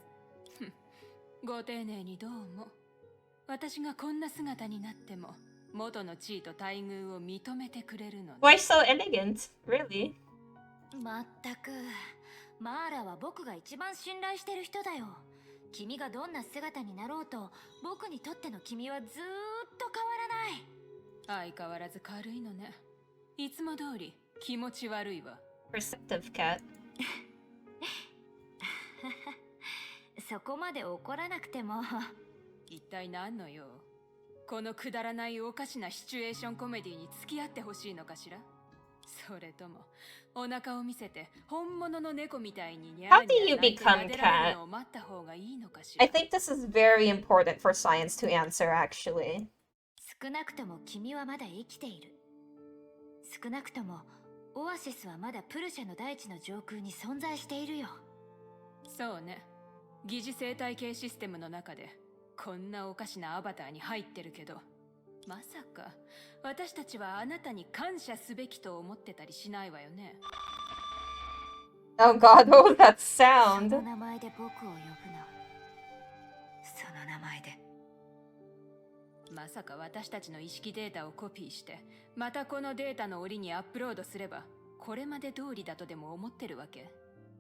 ご丁寧にどうも。私がこんな姿になっても元の地位と待遇を認めてくれるの。Why so elegant? Really? まったく、マーラは僕が一番信頼してる人だよ。君がどんな姿になろうと、僕にとっての君はずーっと変わらない。相変わらず軽いのね。いつも通り気持ち悪いわ。Perceptive cat. そこまで怒らなくても。一体何の用？このくだらないおかしなシチュエーションコメディに付き合ってほしいのかしら？それともお腹を見せて本物の猫みたいにニャーニャー泣いて撫でられるのを待った方がいいのかしら？ I think this is very important for science to answer, actually. 少なくとも君はまだ生きている。少なくともオアシスはまだプルシャの大地の上空に存在しているよ。そうね。疑似生態系システムの中でこんなおかしなアバターに入ってるけど、まさか私たちはあなたに感謝すべきと思ってたりしないわよね。Oh god, what was that sound? その名前で僕を呼ぶな。その名前で。まさか私たちの意識データをコピーしてまたこのデータの檻にアップロードすればこれまで通りだとでも思ってるわけ？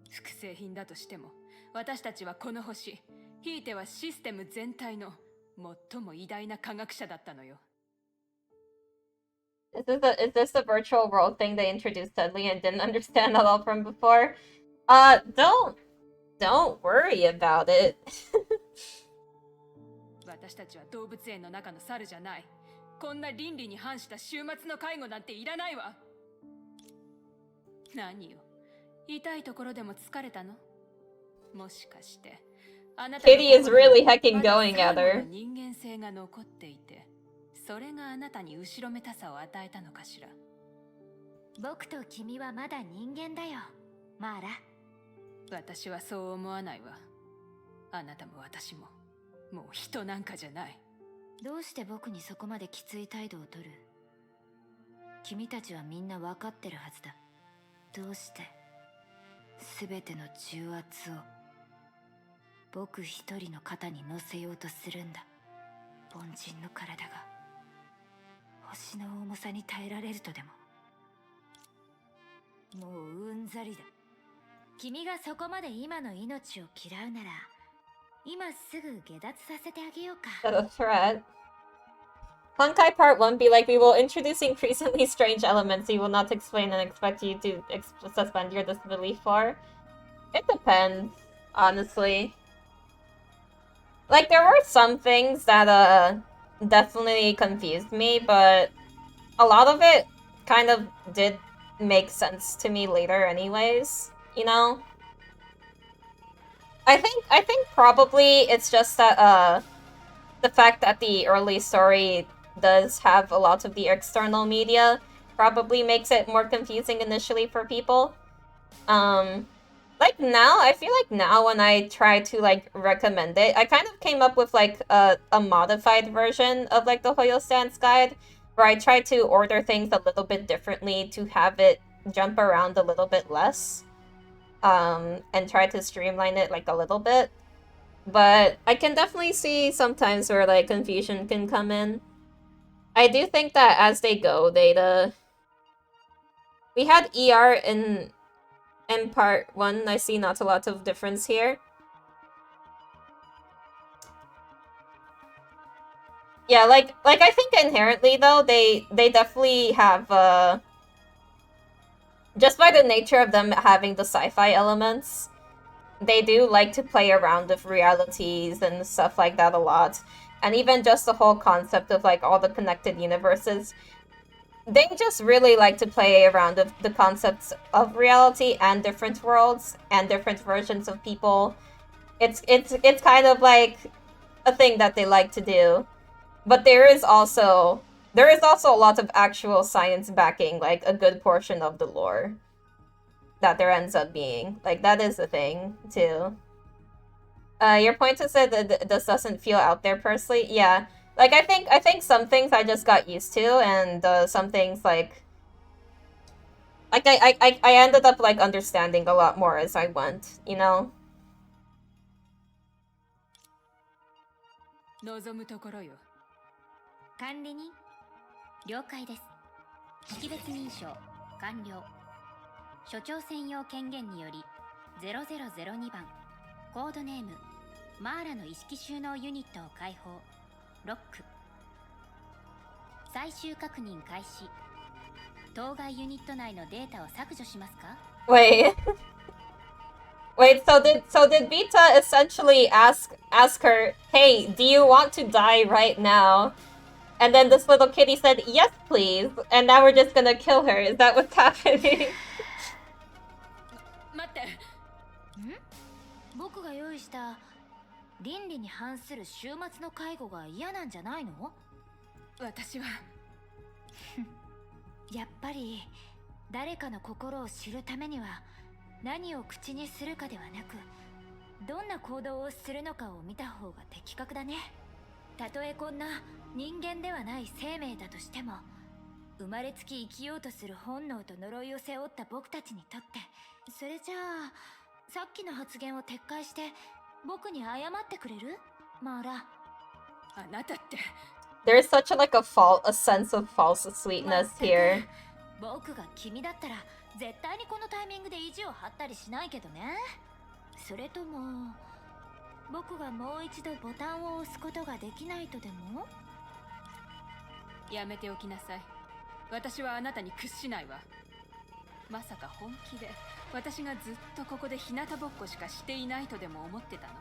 複製品だとしても私たちはこの星、ひいてはシステム全体の最も偉大な科学者だったのよ。Is this the virtual world thing they introduced suddenly and didn't understand at all from before? Don't worry about it. 私たちは動物園の中の猿じゃない。こんな倫理に反した終末の介護なんていらないわ。何よ、痛いところでも疲れたの？もしかしてあなたの Kitty is really hecking going at her. 人間性が残っていて、それがあなたに後ろめたさを与えたのかしら？僕と君はまだ人間だよ、マーラ。私はそう思わないわ。あなたも私ももう人なんかじゃない。どうして僕にそこまできつい態度を取る？君たちはみんな分かってるはずだ。どうして全ての重圧を僕一人の肩に乗せようとするんだ。凡人の体が星の重さに耐えられるとでも？もううんざりだ。君がそこまで今の命を嫌うなら今すぐ下脱させてあげようか。Is that a threat? Honkai Part 1 be like, we will introduce increasingly strange elements you will not explain and expect you to suspend your disbelief for. It depends, honestly. Like, there were some things that definitely confused me, but a lot of it kind of did make sense to me later anyways, you know? I think probably it's just that the fact that the early story does have a lot of the external media probably makes it more confusing initially for people. Like now, I feel like now when I try to like recommend it, I kind of came up with like a modified version of like the Hoyo Stance guide, where I try to order things a little bit differently to have it jump around a little bit less, and try to streamline it like a little bit. But I can definitely see sometimes where like confusion can come in. I do think that as they go, we had ER in part 1. I see not a lot of difference here. Yeah, like I think inherently though, they definitely have just by the nature of them having the sci-fi elements, they do like to play around with realities and stuff like that a lot. And even just the whole concept of like all the connected universes, they just really like to play around with the concepts of reality and different worlds and different versions of people. It's kind of like a thing that they like to do. But there is also a lot of actual science backing like a good portion of the lore that there ends up being. Like that is the thing too. Your point is that this doesn't feel out there personally. Yeah. Like I think some things I just got used to, and some things like I ended up like understanding a lot more as I went, you know? 望むところよ。管理人了解です。識別認証完了。所長専用権限により0002番コードネームマーラの意識収納ユニットを開放。ロック。最終確認開始。当該ユニット内のデータを削除しますか？ Wait. Wait, so did Beta essentially ask her, "Hey, do you want to die right now?" And then this little kitty said, "Yes, please." And now we're just gonna kill her. Is that what's happening? 待って。僕が用意した倫理に反する終末の介護が嫌なんじゃないの？私はやっぱり誰かの心を知るためには何を口にするかではなく、どんな行動をするのかを見た方が的確だね。たとえこんな人間ではない生命だとしても、生まれつき生きようとする本能と呪いを背負った僕たちにとって、それじゃあさっきの発言を撤回して僕に謝ってくれる？マーラ。あなたって。There's such a sense of false sweetness here. 僕が君だったら絶対にこのタイミングで意地を張ったりしないけどね。それとも僕がもう一度ボタンを押すことができないとでも？やめておきなさい。私はあなたに屈しないわ。まさか本気で私がずっとここで日向ぼっこしかしていないとでも思ってたの？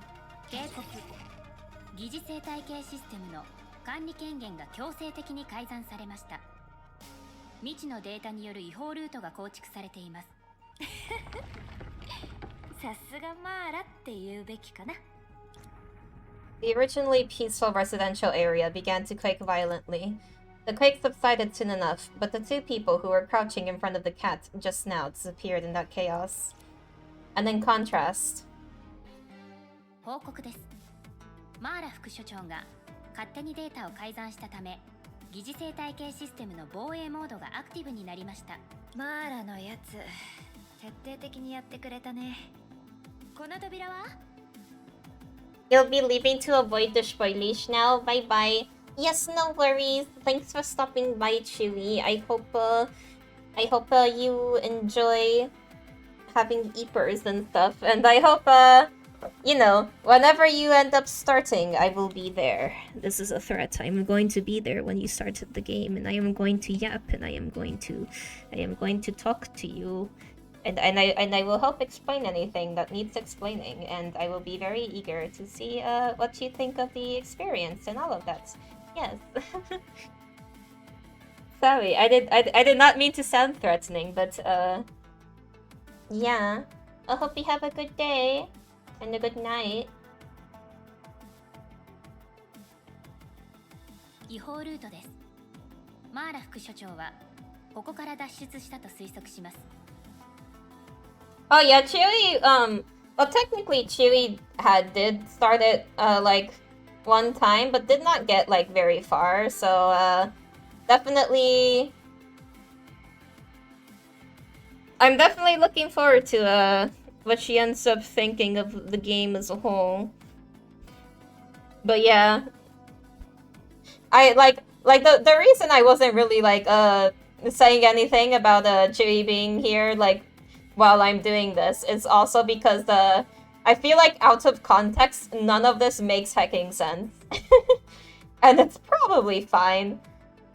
警告。疑似生態系システムの管理権限が強制的に改ざんされました。未知のデータによる違法ルートが構築されています。さすがマーラって言うべきかな。The originally peaceful residential area began to quake violently. The quake subsided soon enough, but the two people who were crouching in front of the cat just now disappeared in that chaos. And in contrast... 報告です。マーラ副所長が勝手にデータを改ざんしたため、疑似生態系システムの防衛モードがアクティブになりました。マーラのやつ、徹底的にやってくれたね。この扉は？ You'll be leaving to avoid the spoilage now. Bye bye. Yes, no worries. Thanks for stopping by, Chewy. I hope you enjoy having eepers and stuff, and I hope you know, whenever you end up starting, I will be there. This is a threat. I'm going to be there when you start the game, and I am going to yap, and I am going to talk to you And I will help explain anything that needs explaining, and I will be very eager to see what you think of the experience and all of that. Yes. Sorry, I did not mean to sound threatening, but yeah. I hope you have a good day and a good night. 違法ルートです。マーラ副所長はここから脱出したと推測します。 Oh yeah, Chewie, well technically Chewie did start it, like, one time, but did not get, like, very far, so, definitely... I'm definitely looking forward to, what she ends up thinking of the game as a whole. But yeah... I, the reason I wasn't really, like, saying anything about, Chewie being here, like, while I'm doing this is also because I feel like out of context, none of this makes hecking sense. And it's probably fine.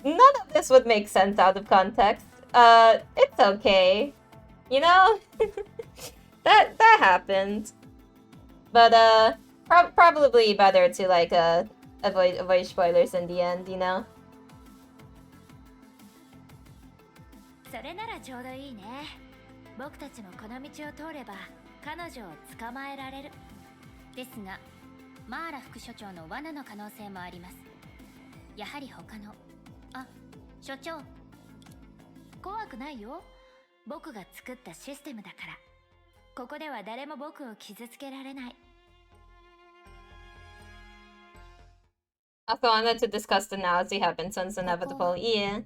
None of this would make sense out of context. It's okay. You know? that happened. But probably better to like avoid spoilers in the end, you know? それならちょうどいいね。僕たちもこの道を通れば彼女を捕まえられる。ですが、マーラ副所長の罠の可能性もあります。やはり他の、あ、所長。怖くないよ。僕が作ったシステムだから。ここでは誰も僕を傷つけられない。Also wanted to discuss the nausea happen since inevitable. Yeah.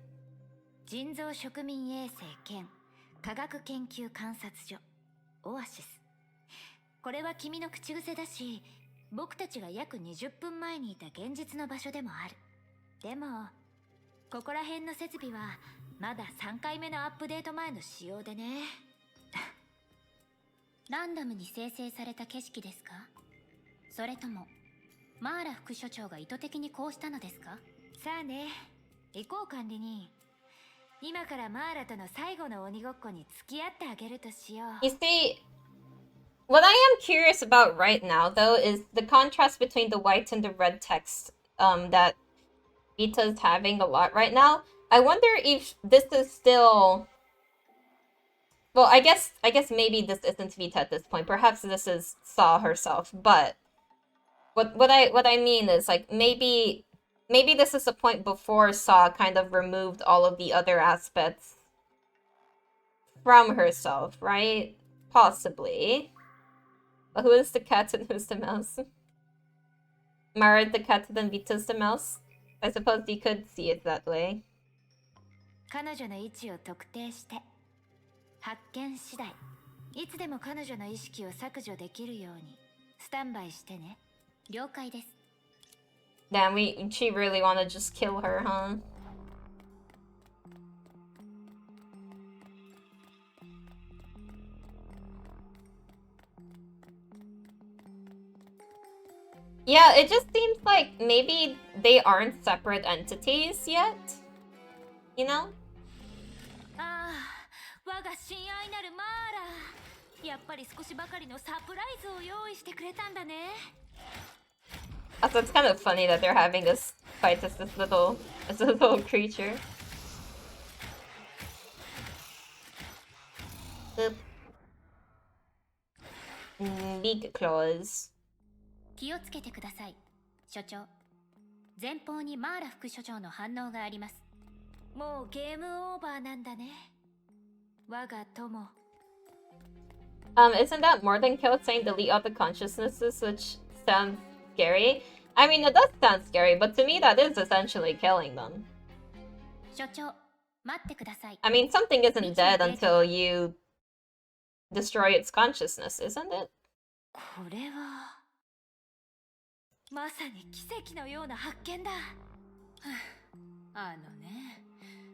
人造植民衛星兼科学研究観察所オアシス。これは君の口癖だし、僕たちが約20分前にいた現実の場所でもある。でもここら辺の設備はまだ3回目のアップデート前の仕様でね。ランダムに生成された景色ですか？それともマーラ副所長が意図的にこうしたのですか？さあね、行こう管理人。今からマーラとの最後の鬼ごっこに付き合ってあげるとしよう。 You see, what I am curious about right now, though, is the contrast between the white and the red text that Vita's having a lot right now. I wonder if this is still... Well, I guess maybe this isn't Vita at this point. Perhaps this is Saw herself, but what I mean is, like, maybe this is a point before Saw kind of removed all of the other aspects from herself, right? Possibly. But who is the cat and who's the mouse? Mara the cat and Vita's the mouse? I suppose you could see it that way. 彼女の位置を特定して発見次第いつでも彼女の意識を削除できるようにスタンバイしてね。了解です。 Damn, she really wanna just kill her, huh? Yeah, it just seems like maybe they aren't separate entities yet. You know? ああ、我が親愛なるマーラ。やっぱり少しばかりのサプライズを用意してくれたんだね。 Also, it's kind of funny that they're having this fight as this little creature. Boop. Big claws. 気をつけてください、所長。前方にマーラ副所長の反応があります。もうゲームオーバーなんだね。我が友。Isn't that more than kill saying delete all the consciousnesses, which sounds scary? I mean, it does sound scary, but to me that is essentially killing them. 所長、待ってください。I mean, something isn't dead until you destroy its consciousness, isn't it? これはまさに奇跡のような発見だ。あのね、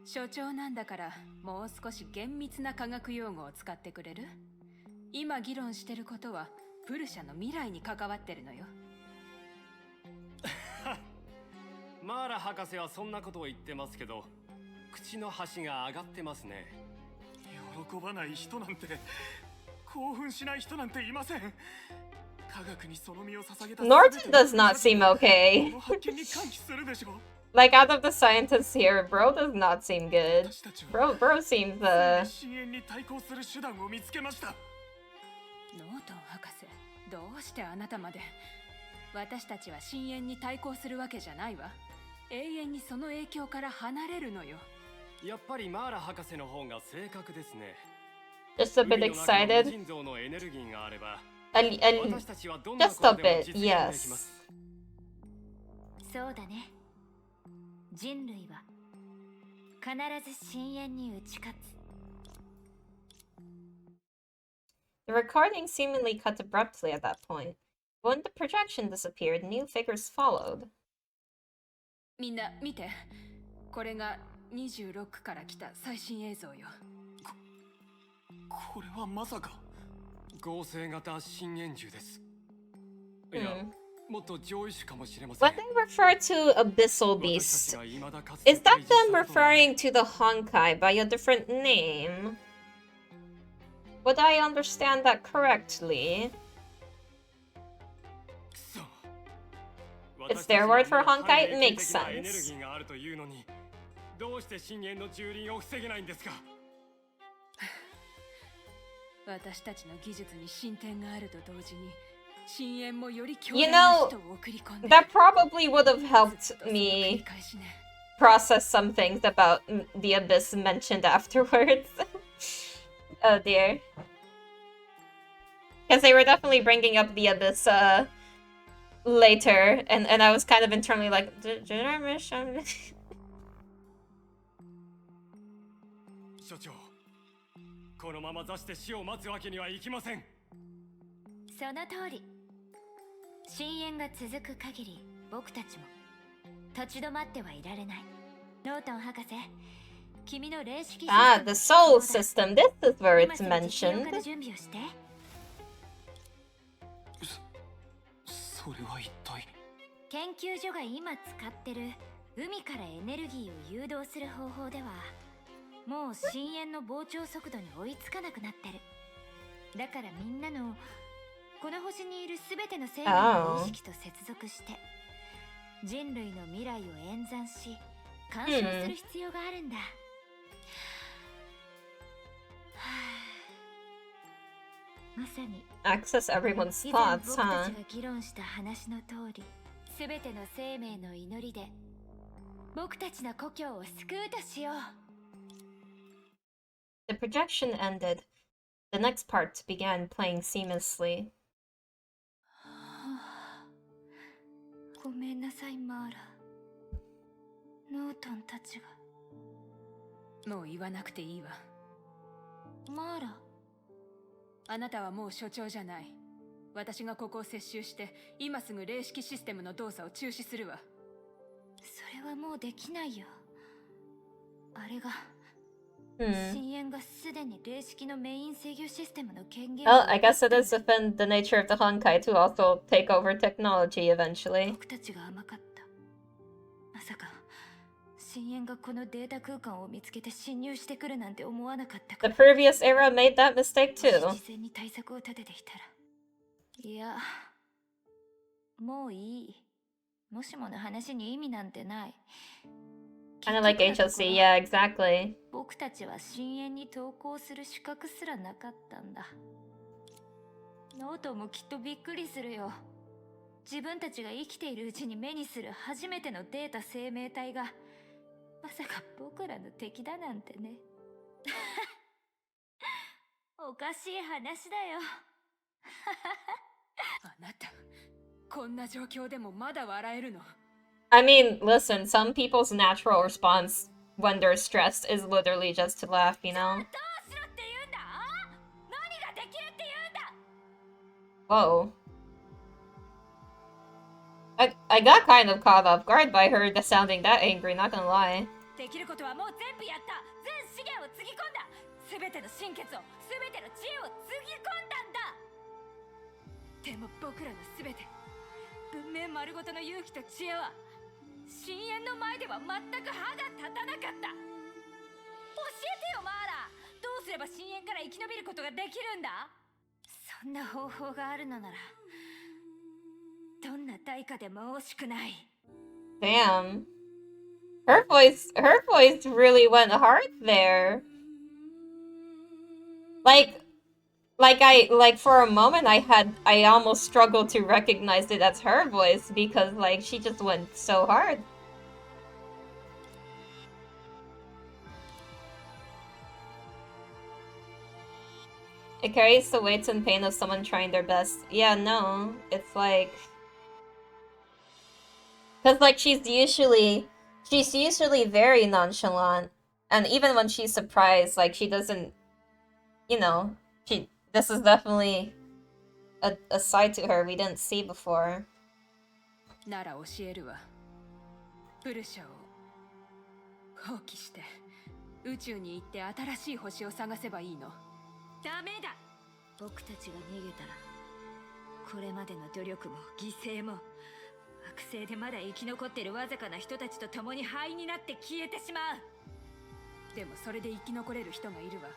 所長なんだからもう少し厳密な科学用語を使ってくれる？今議論してることはプルシャの未来に関わってるのよ。マーラ博士はそんなことを言ってますけど、口の端が上がってますね。喜ばない人なんて興奮しない人なんていません。科学にその身を捧げた Norton does not seem okay. この発見に歓喜するでしょう。 Like, out of the scientists here, bro does not seem good. Bro seems, 深淵に対抗する手段を見つけました。ノートン博士、どうしてあなたまで。私たちは深淵に対抗するわけじゃないわ。永遠にその影響から離れるのよ。やっぱりマーラ博士の方が正確ですね。 just a bit excited. 人造のエネルギーがあれば、 Just a bit, yes. そうだね。人類は必ず深淵に打ち勝つ。 The recording seemingly cut abruptly at that point. When the projection disappeared, new figures followed. みんな見て。これが26から来た最新映像よ。これはまさか合成型深淵銃です。いや、もっと上位種かもしれません。 When they refer to abyssal beast, is that them referring to the Honkai by a different name? Would I understand that correctly? It's their word for Honkai? It makes sense. どうして深淵の蹂躙を防げないんですか？私たちの技術に進展があると同時に、深淵もより強 You 大な know, 人を送り込んで。 that probably would have helped me process some things about the abyss mentioned afterwards. Oh dear. Because they were definitely bringing up the abyss later, and I was kind of internally like, did I miss something? 所長、このまま座して死を待つわけにはいきません。その通り。深淵が続く限り、僕たちも立ち止まってはいられない。ノートン博士、君の霊式 Ah, the soul system. This is where it's mentioned. 準備をして。それは一体。研究所が今使ってる海からエネルギーを誘導する方法では、もう深淵の膨張速度に追いつかなくなってる。だからみんなのこの星にいるすべての生命の意識と接続して、人類の未来を演算し干渉する必要があるんだ。まさに Access everyone's thoughts, 僕た huh? ちが議論した話の通り、すべての生命の祈りで僕たちの故郷を救うとしよう。 The projection ended. The next part began playing seamlessly. ごめんなさい、マーラ。ノートンたちが。もう言わなくていいわ。マーラ。あなたはもう所長じゃない。私がここを接収して、今すぐ霊式システムの動作を中止するわ。それはもうできないよ。あれが。Hmm. 深淵がすでに霊式のメイン制御システムの権限を。 Well, I guess it is within the nature of the Honkai to also take over technology eventually. 僕たちが甘かった。まさか深淵がこのデータ空間を見つけて侵入してくるなんて思わなかったか The ら。 previous era made that mistake too. 事前に対策を立てていたら。いや、もういい。もしもの話に意味なんてない。 Kind of like HLC, yeah, exactly. 僕たちは深淵に投稿する資格すらなかったんだ。ノートもきっとびっくりするよ。自分たちが生きているうちに目にする初めてのデータ生命体がまさか僕らの敵だなんてね。おかしい話だよ。あなた、こんな状況でもまだ笑えるの？ I mean, listen, some people's natural response when they're stressed is literally just to laugh, you know? Whoa. I got kind of caught off guard by her sounding that angry, not gonna lie. できることはもう全部やった。全資源をつぎ込んだ。すべての心血を、すべての知恵をつぎ込んだんだ。でも僕らのすべて、文明丸ごとの勇気と知恵は深淵の前では全く歯が立たなかった。教えてよマーラ。どうすれば深淵から生き延びることができるんだ。そんな方法があるのならどんな代価でも惜しくない。 Damn. Her voice really went hard there. Like for a moment I almost struggled to recognize it as her voice because like she just went so hard. It carries the weight and pain of someone trying their best. Yeah, no. It's like... Because, like, she's usually very nonchalant. And even when she's surprised, like, she doesn't... You know, this is definitely a side to her we didn't see before. なら教えるわ。プルシャを放棄して宇宙に行って新しい星を探せばいいの。ダメだ。僕たちが逃げたらこれまでの努力も犠牲も惑星でまだ生き残ってるわずかな人たちと共に灰になって消えてしまう。でもそれで生き残れる人がいるわ。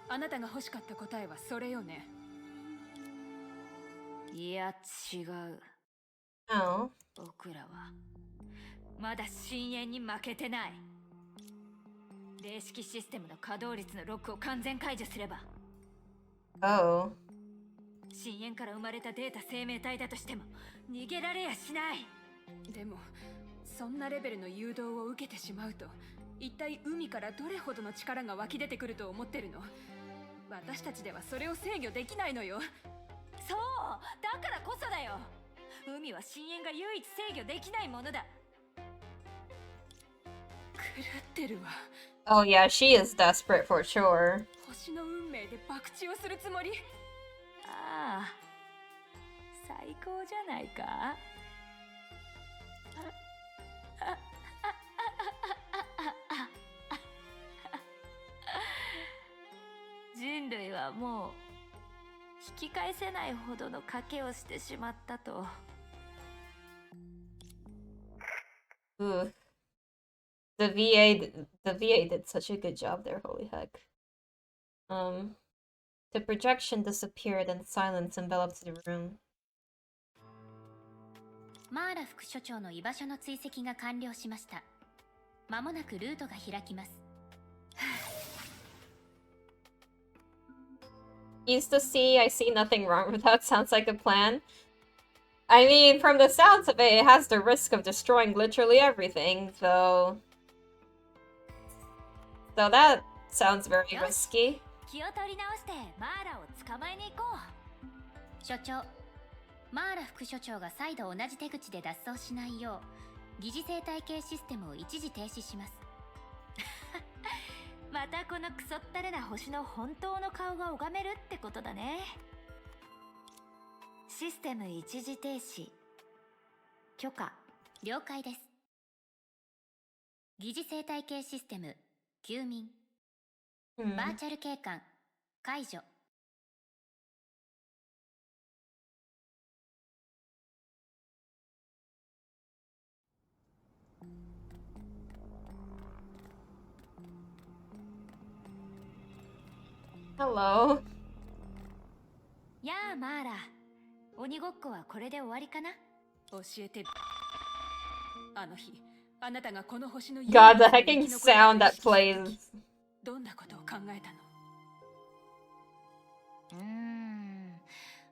あなたが欲しかった答えはそれよね。いや違う。Oh. 僕らはまだ深淵に負けてない。霊式システムの稼働率のロックを完全解除すれば。Oh. 深淵から生まれたデータ生命体だとしても逃げられやしない。でもそんなレベルの誘導を受けてしまうと一体海からどれほどの力が湧き出てくると思ってるの？私たちではそれを制御できないのよ。そう、だからこそだよ。海は深淵が唯一制御できないものだ。狂ってるわ。Oh yeah, she is desperate for sure. 星の運命で博打をするつもり？ああ、最高じゃないか。人類はもう引き返せないほどの賭けをしてしまったと。Ooh. The VA did such a good job there, holy heck. The projection disappeared and silence enveloped the room. マーラ副所長の居場所の追跡が完了しました。まもなくルートが開きます。East to sea, I see nothing wrong with that. Sounds like a plan. I mean, from the sounds of it, it has the risk of destroying literally everything, so that sounds very risky. 気を取り直してマーラを捕まえに行こう。所長、マーラ副所長が再度同じ手口で脱走しないよう疑似生態系システムを一時停止します。またこのクソったれな星の本当の顔が拝めるってことだね。システム一時停止許可。了解です。疑似生態系システム休眠、バーチャル景観解除。Hello. やあマーラ、鬼ごっこはこれで終わりかな。教えて。あの日、あなたがこの星の God, the hecking sound that plays. どんなことを考えたの？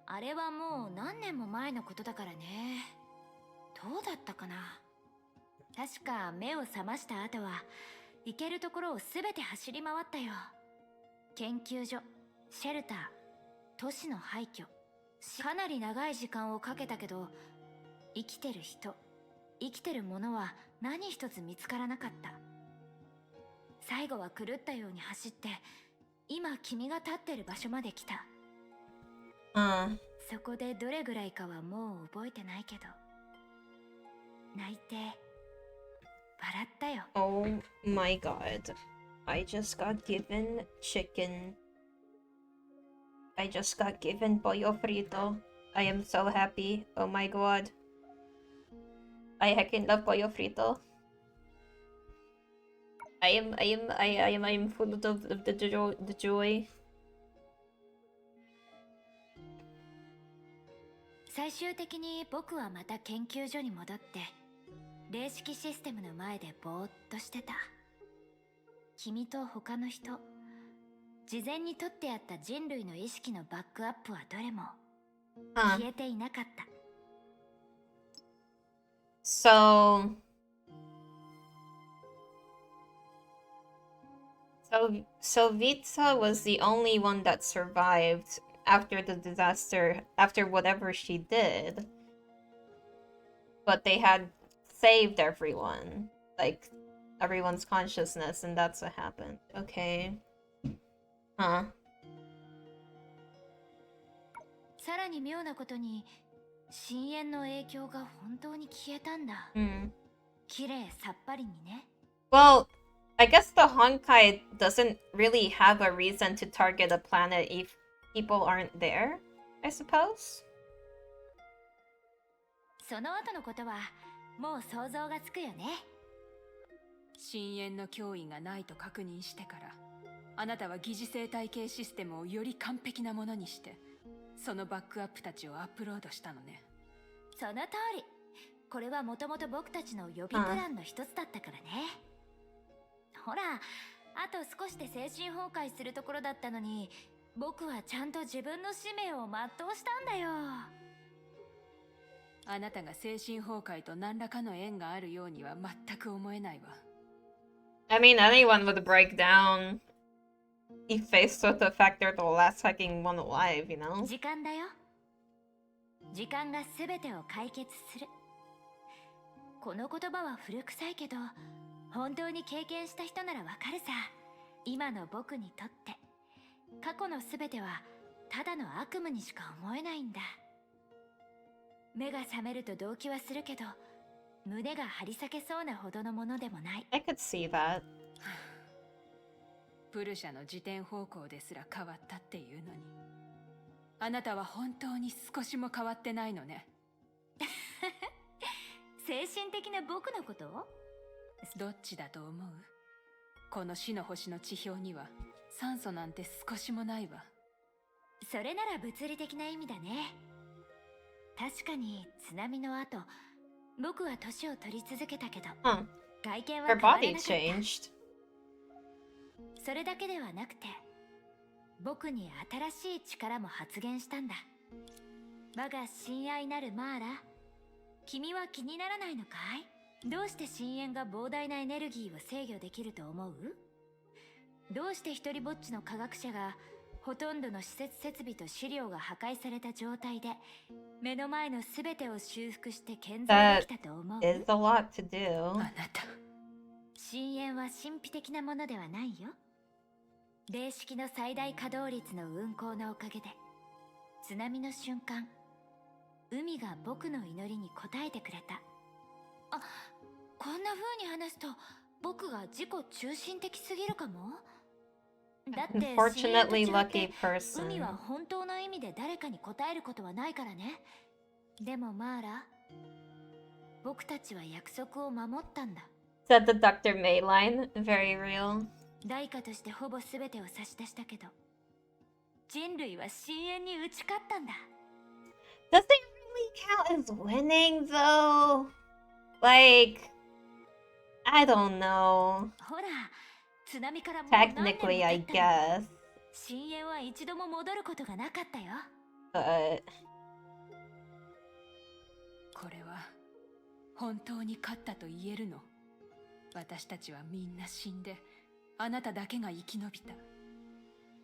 あれはもう何年も前のことだからね。どうだったかな。確か目を覚ました後は行けるところを全て走り回ったよ。研究所、シェルター、都市の廃墟。かなり長い時間をかけたけど、生きてる人、生きてるものは何一つ見つからなかった。最後は狂ったように走って、今君が立ってる場所まで来た。そこでどれぐらいかはもう覚えてないけど、泣いて笑ったよ。 Oh my god. I just got given chicken. I just got given pollo frito. I am so happy. Oh my god. I heckin' love pollo frito. I am full of the joy. 最終的に僕はまた研究所に戻って霊式システムの前でぼーっとしてた。君と他の人、事前に取ってあった人類の意識のバックアップはどれも消えていなかった。So Vita was the only one that survived after the disaster, after whatever she did. But they had saved everyone, like everyone's consciousness, and that's what happened. Okay. Huh. さらに妙なことに深淵の影響が本当に消えたんだ。綺麗さっぱりにね。Well, I guess the Honkai doesn't really have a reason to target a planet if people aren't there, I suppose. その後のことはもう想像がつくよね。深淵の脅威がないと確認してから、あなたは疑似生態系システムをより完璧なものにして、そのバックアップたちをアップロードしたのね。その通り。これはもともと僕たちの予備プランの一つだったからね。ほら、あと少しで精神崩壊するところだったのに、僕はちゃんと自分の使命を全うしたんだよ。あなたが精神崩壊と何らかの縁があるようには全く思えないわ。I mean, anyone would break down if faced with the fact they're the last fucking one alive, you know? 時間だよ。時間が全てを解決する。この言葉は古臭いけど、本当に経験した人ならわかるさ。今の僕にとって過去の全てはただの悪夢にしか思えないんだ。目が覚めると動悸はするけど、胸が張り裂けそうなほどのものでもない。 I could see that. プルシャの自転方向ですら変わったっていうのに、あなたは本当に少しも変わってないのね。精神的な僕のこと？どっちだと思う？この死の星の地表には酸素なんて少しもないわ。それなら物理的な意味だね。確かに津波の後、僕は年を取り続けたけど、外見は変わらなかった。それだけではなくて、僕に新しい力も発現したんだ。我が親愛なるマーラ、君は気にならないのかい？どうして深淵が膨大なエネルギーを制御できると思う？どうして一人ぼっちの科学者がほとんどの施設設備と資料が破壊された状態で目の前のすべてを修復して建造できたと思う？ That is a lot to do. あなた。深淵は神秘的なものではないよ。霊式の最大稼働率の運行のおかげで、津波の瞬間、海が僕の祈りに応えてくれた。あ、こんな風に話すと僕が自己中心的すぎるかも。だって Unfortunately lucky person. 海は本当の意味で誰かに応えることはないからね。でもマーラ、僕たちは約束を守ったんだ。Said the Dr. May line. Very real. 代価としてほぼ全てを差し出したけど、人類は深淵に打ち勝ったんだ。Does it really count as winning though? Like, I don't know. ほら、津波からもう Technically, I guess. 深淵は一度も戻ることがなかったよ。But これは本当に勝ったと言えるの？私たちはみんな死んで、あなただけが生き延びた。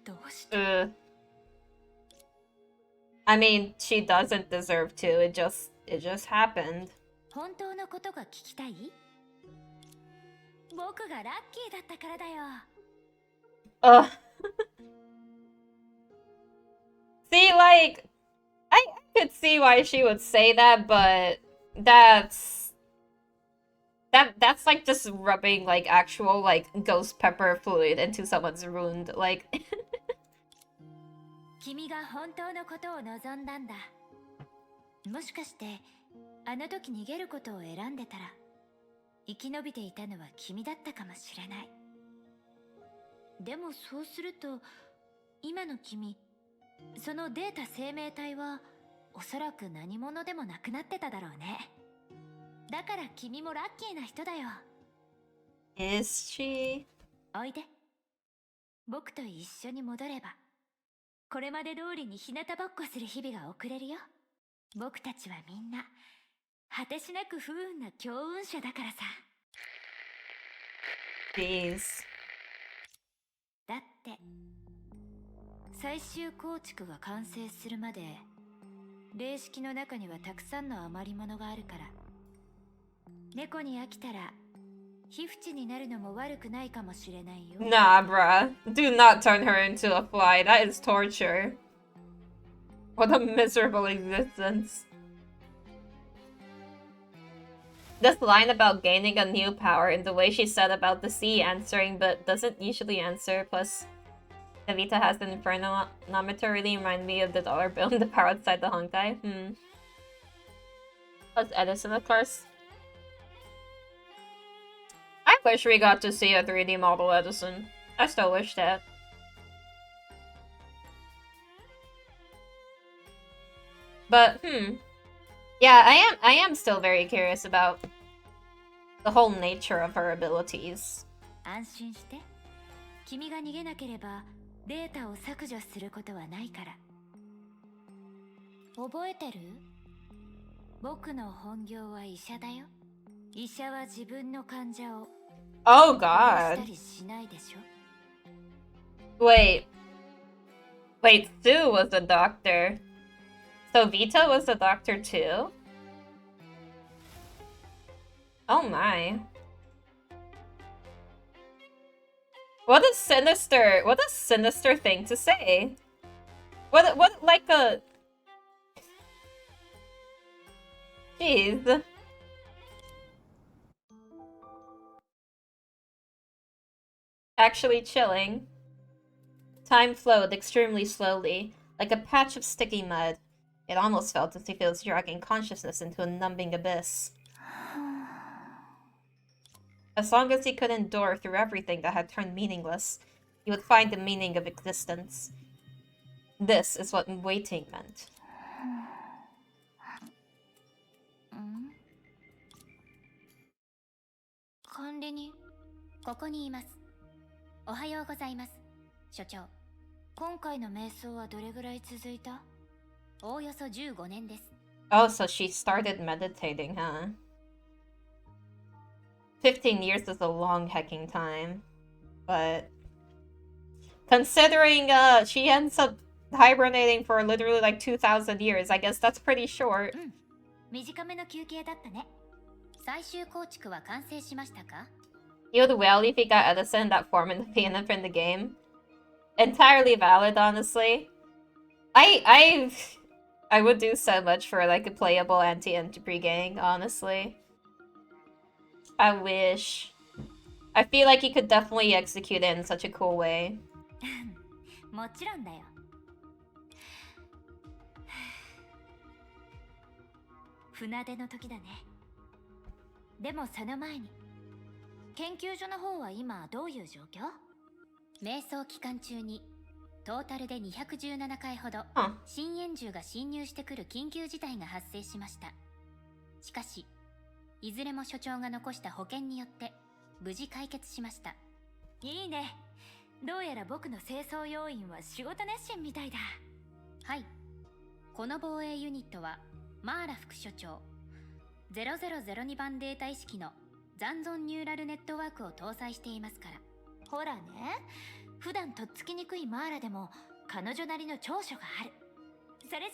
どうして？ I mean, she doesn't deserve to. It just happened. 本当のことが聞きたい？僕がラッキーだったからだよ。See, like, I could see why she would say that, but that's like just rubbing like actual like ghost pepper fluid into someone's wound. Like 君が本当のことを望んだんだ。もしかしてあの時逃げることを選んでたら生き延びていたのは君だったかもしれない。でもそうすると今の君、そのデータ生命体はおそらく何者でもなくなってただろうね。だから君もラッキーな人だよ。Is she? おいで。僕と一緒に戻れば、これまで通りに日向ぼっこする日々が送れるよ。僕たちはみんな、果てしなく不運な強運者だからさ。Jeez. だって、最終構築が完成するまで、霊式の中にはたくさんの余り物があるから、猫に飽きたら、皮膚地になるのも悪くないかもしれないよ。Nah, bruh. Do not turn her into a fly. That is torture. What a miserable existence. This line about gaining a new power and the way she said about the sea answering but doesn't usually answer, plus Evita has an infernometer really remind me of the dollar bill and the power outside the Honkai. Plus Edison, of course. I wish we got to see a 3D model Edison. I still wish that. But, yeah, I am still very curious about the whole nature of her abilities. 安心して。君が逃げなければデータを削除することはないから。覚えてる？僕の本業は医者だよ。医者は自分の患者を Oh god. したりしないでしょ。Wait, Sue was a doctor. So Vita was a doctor too? Oh my. What a sinister thing to say. What like a... Jeez. Actually chilling. Time flowed extremely slowly, like a patch of sticky mud. It almost felt as if it was dragging consciousness into a numbing abyss. As long as he could endure through everything that had turned meaningless, he would find the meaning of existence. This is what waiting meant. 管理人、ここにいます。おはようございます、所長。今回の瞑想はどれぐらい続いた？おおよそ15年です。Oh, so she started meditating, huh? 15 years is a long hecking time. But considering she ends up hibernating for literally like 2,000 years, I guess that's pretty short. 短めの休憩だったね。最終構築は完成しましたか？ You would well if he got Edison in that form in the PNF in the game. Entirely valid, honestly. I would do so much for like a playable anti-entropy gang, honestly. I wish. I feel like he could definitely execute it in such a cool way. もちろんだよ。船出の時だね。でもその前に、研究所の方は今どういう状況？瞑想期間中にトータルで217回ほど新円獣が侵入してくる緊急事態が発生しました。しかしいずれも所長が残した保険によって無事解決しました。いいね。どうやら僕の清掃要員は仕事熱心みたいだ。はい。この防衛ユニットはマーラ副所長0002番データ意識の残存ニューラルネットワークを搭載していますから。ほらね、普段とっつきにくいマーラでも彼女なりの長所がある。それじゃあ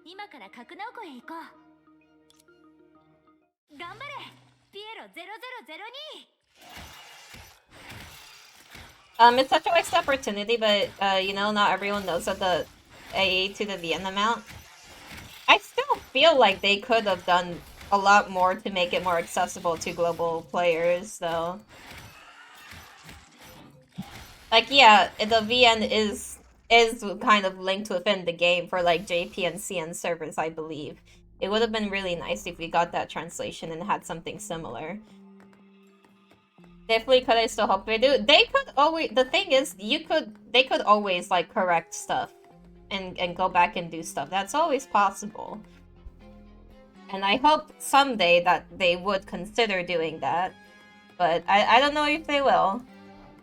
今から格納庫へ行こう。頑張れピエロ0002。 It's such a waste opportunity, but you know, not everyone knows of the AA to the VN amount. I still feel like they could have done a lot more to make it more accessible to global players, though. Like, yeah, the VN is kind of linked within the game for like JP and CN servers, I believe. It would have been really nice if we got that translation and had something similar. Definitely could I still hope they do. They could always, the thing is, they could always like correct stuff and go back and do stuff. That's always possible. And I hope someday that they would consider doing that. But I don't know if they will.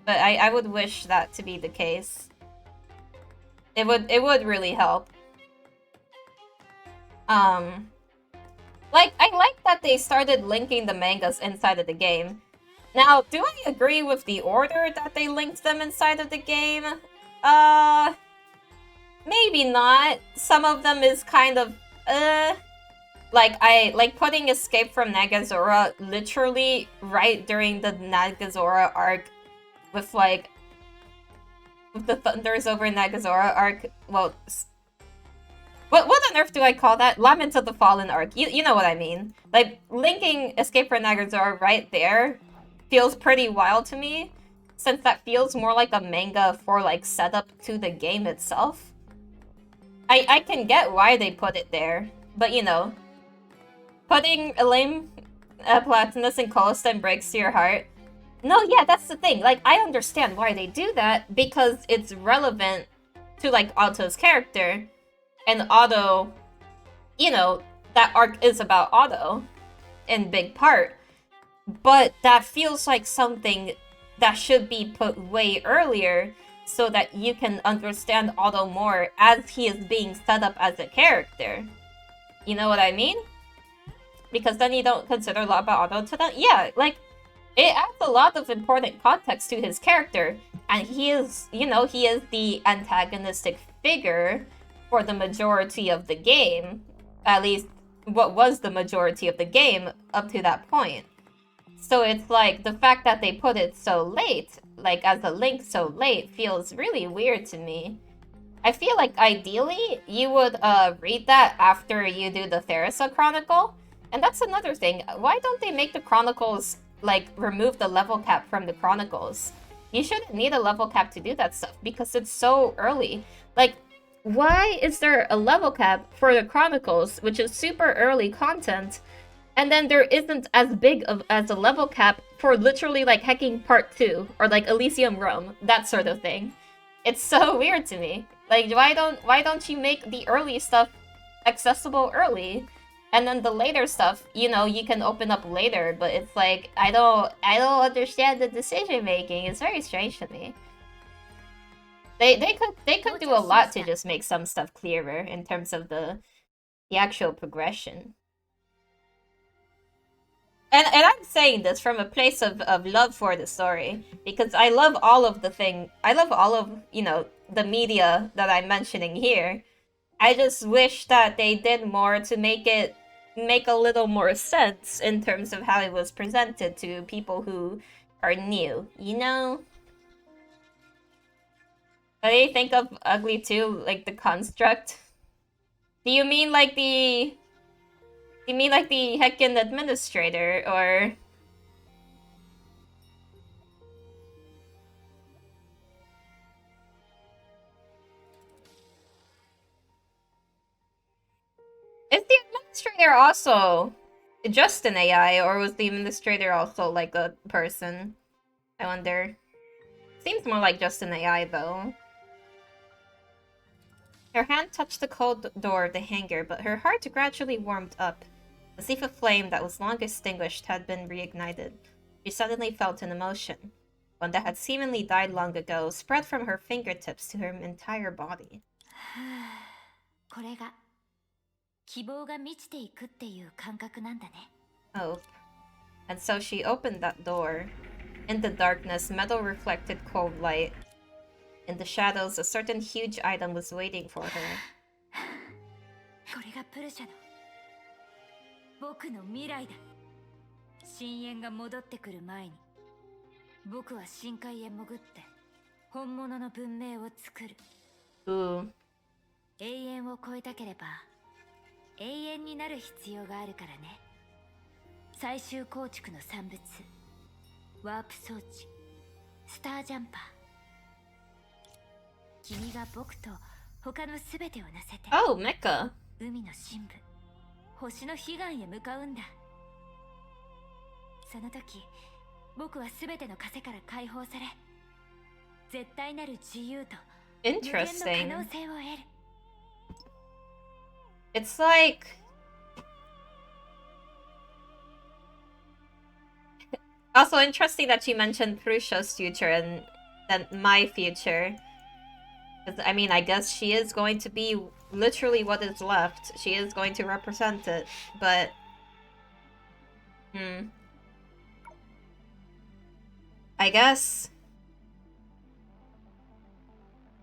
But I would wish that to be the case. It would really help. Like, I like that they started linking the mangas inside of the game. Now, do I agree with the order that they linked them inside of the game? Maybe not. Some of them is kind of, like putting Escape from Nagazora literally right during the Nagazora arc with, like, with the Thunders over Nagazora arc. Well, what on earth do I call that? Lament of the Fallen arc. You know what I mean. Like, linking Escape from Nagazora right there feels pretty wild to me, since that feels more like a manga for, like, setup to the game itself. I can get why they put it there, but, you know, putting Elaine, Platinus, and Colston breaks your heart. No, yeah, that's the thing. Like, I understand why they do that, because it's relevant to, like, Otto's character. And Otto, you know, that arc is about Otto in big part. But that feels like something that should be put way earlier so that you can understand Otto more as he is being set up as a character. You know what I mean? Because then you don't consider a lot about Otto to that. Yeah, like, it adds a lot of important context to his character. And he is, you know, he is the antagonistic figure for the majority of the game. At least, what was the majority of the game up to that point. So it's like, the fact that they put it so late, like as a link so late, feels really weird to me. I feel like ideally, you would read that after you do the Theresa Chronicle. And that's another thing. Why don't they make the Chronicles, like, remove the level cap from the Chronicles? You shouldn't need a level cap to do that stuff because it's so early. Like, why is there a level cap for the Chronicles, which is super early content, and then there isn't as big as a level cap for literally, like, Hacking Part 2, or, like, Elysium Rome, that sort of thing? It's so weird to me. Like, why don't you make the early stuff accessible early? And then the later stuff, you know, you can open up later, but it's like, I don't understand the decision making. It's very strange to me. They could do a lot to just make some stuff clearer in terms of the actual progression. And I'm saying this from a place of love for the story, because I love all of you know, the media that I'm mentioning here. I just wish that they did more to make a little more sense in terms of how it was presented to people who are new, you know? What do you think of Ugly 2, like the construct? Do you mean like the heckin' administrator, or... Is the administrator also just an AI, or was the administrator also like a person? I wonder. Seems more like just an AI, though. Her hand touched the cold door of the hangar, but her heart gradually warmed up, as if a flame that was long extinguished had been reignited. She suddenly felt an emotion, one that had seemingly died long ago, spread from her fingertips to her entire body. これが希望が満ちていくっていう感覚なんだね。 Hope. And so she opened that door. In the darkness, metal reflected cold light. In the shadows, a certain huge item was waiting for her. これがプルシャの僕の未来だ。深淵が戻ってくる前に、僕は深海へ潜って本物の文明を作る。Ooh. 永遠を超えたければ永遠になる必要があるからね。最終構築の産物、ワープ装置、スタージャンパー。君が僕と他のすべてを乗せて、 Oh, Mecha. 海の深部、星の彼岸へ向かうんだ。その時、僕はすべての枷から解放され、絶対なる自由と無限の可能性を得る。It's like... Also interesting that you mentioned Prusha's future and then my future. I mean, I guess she is going to be literally what is left. She is going to represent it, but... I guess...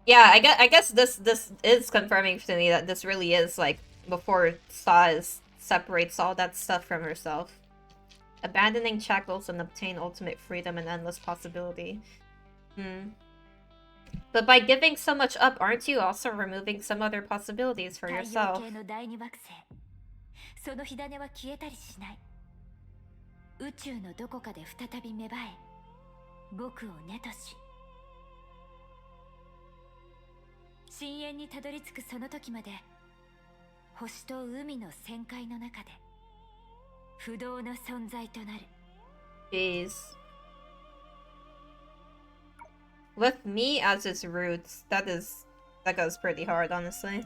Yeah, I guess this is confirming to me that this really is, like, before separates all that stuff from herself. Abandoning shackles and obtain ultimate freedom and endless possibility. But by giving so much up, aren't you also removing some other possibilities for yourself? その火種は消えたりしない。宇宙のどこかで再び芽生え、僕を根とし、深淵にたどり着くその時まで、星と海の旋回の中で不動の存在となる。Jeez. With me as its roots, that goes pretty hard, honestly.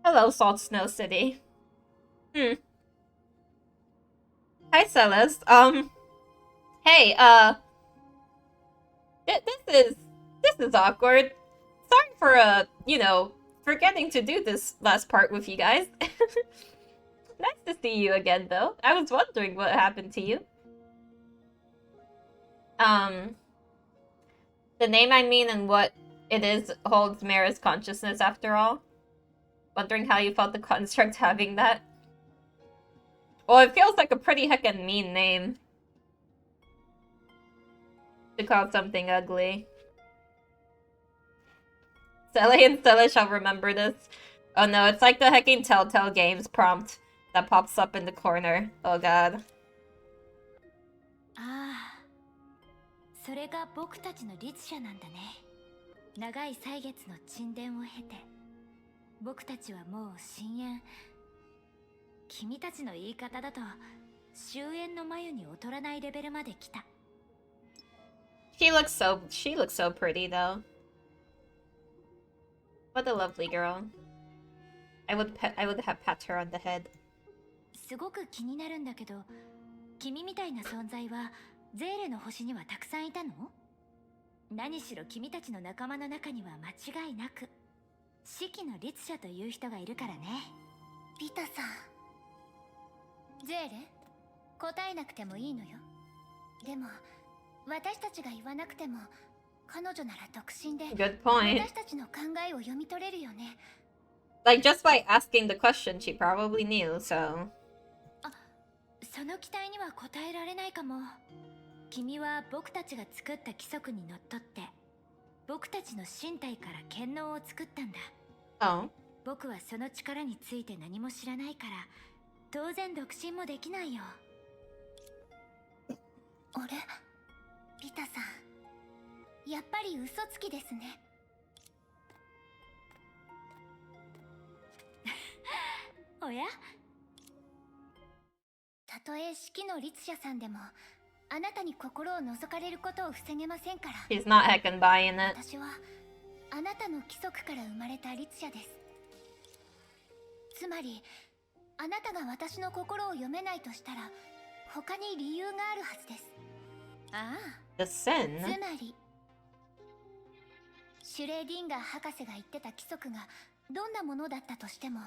Hello, Salt Snow City. Hi, Celeste. Hey, this is awkward. Sorry for, forgetting to do this last part with you guys. Nice to see you again, though. I was wondering what happened to you. The name I mean and what it is holds Mara's consciousness after all. Wondering how you felt the construct having that. Well, it feels like a pretty heckin' mean name. To call something ugly. Sally and Stella shall remember this. Oh no, it's like the hecking Telltale Games prompt that pops up in the corner. Oh god. ああ、それが僕たちの律者なんだね。長い歳月の沈殿を経て、僕たちはもう深淵。君たちの言い方だと、終焉の眉に劣らないレベルまで来た。She looks so pretty though. What a lovely girl. I would have pat her on the head. すごく気になるんだけど、君みたいな存在はゼーレの星にはたくさんいたの？何しろ君たちの仲間の中には間違いなく四季の律者という人がいるからね。ピタさん。ゼーレ、答えなくてもいいのよ。でも私たちが言わなくても彼女なら独身で Good point. 私たちの考えを読み取れるよね。Like just by asking the question, she probably knew, so. あ、その期待には答えられないかも。君は僕たちが作った規則にのっとって僕たちの身体から権能を作ったんだ。Oh. 僕はその力について何も知らないから当然独身もできないよ。あれ？ピタさん、やっぱり嘘つきですね。おや？たとえ四季の律者さんでもあなたに心を覗かれることを防げませんから。He's not heckin' buying it. 私はあなたの規則から生まれた律者です。つまりあなたが私の心を読めないとしたら他に理由があるはずです。あThe あ。sin? つまりシュレーディンガー博士が言ってた規則がどんなものだったとしても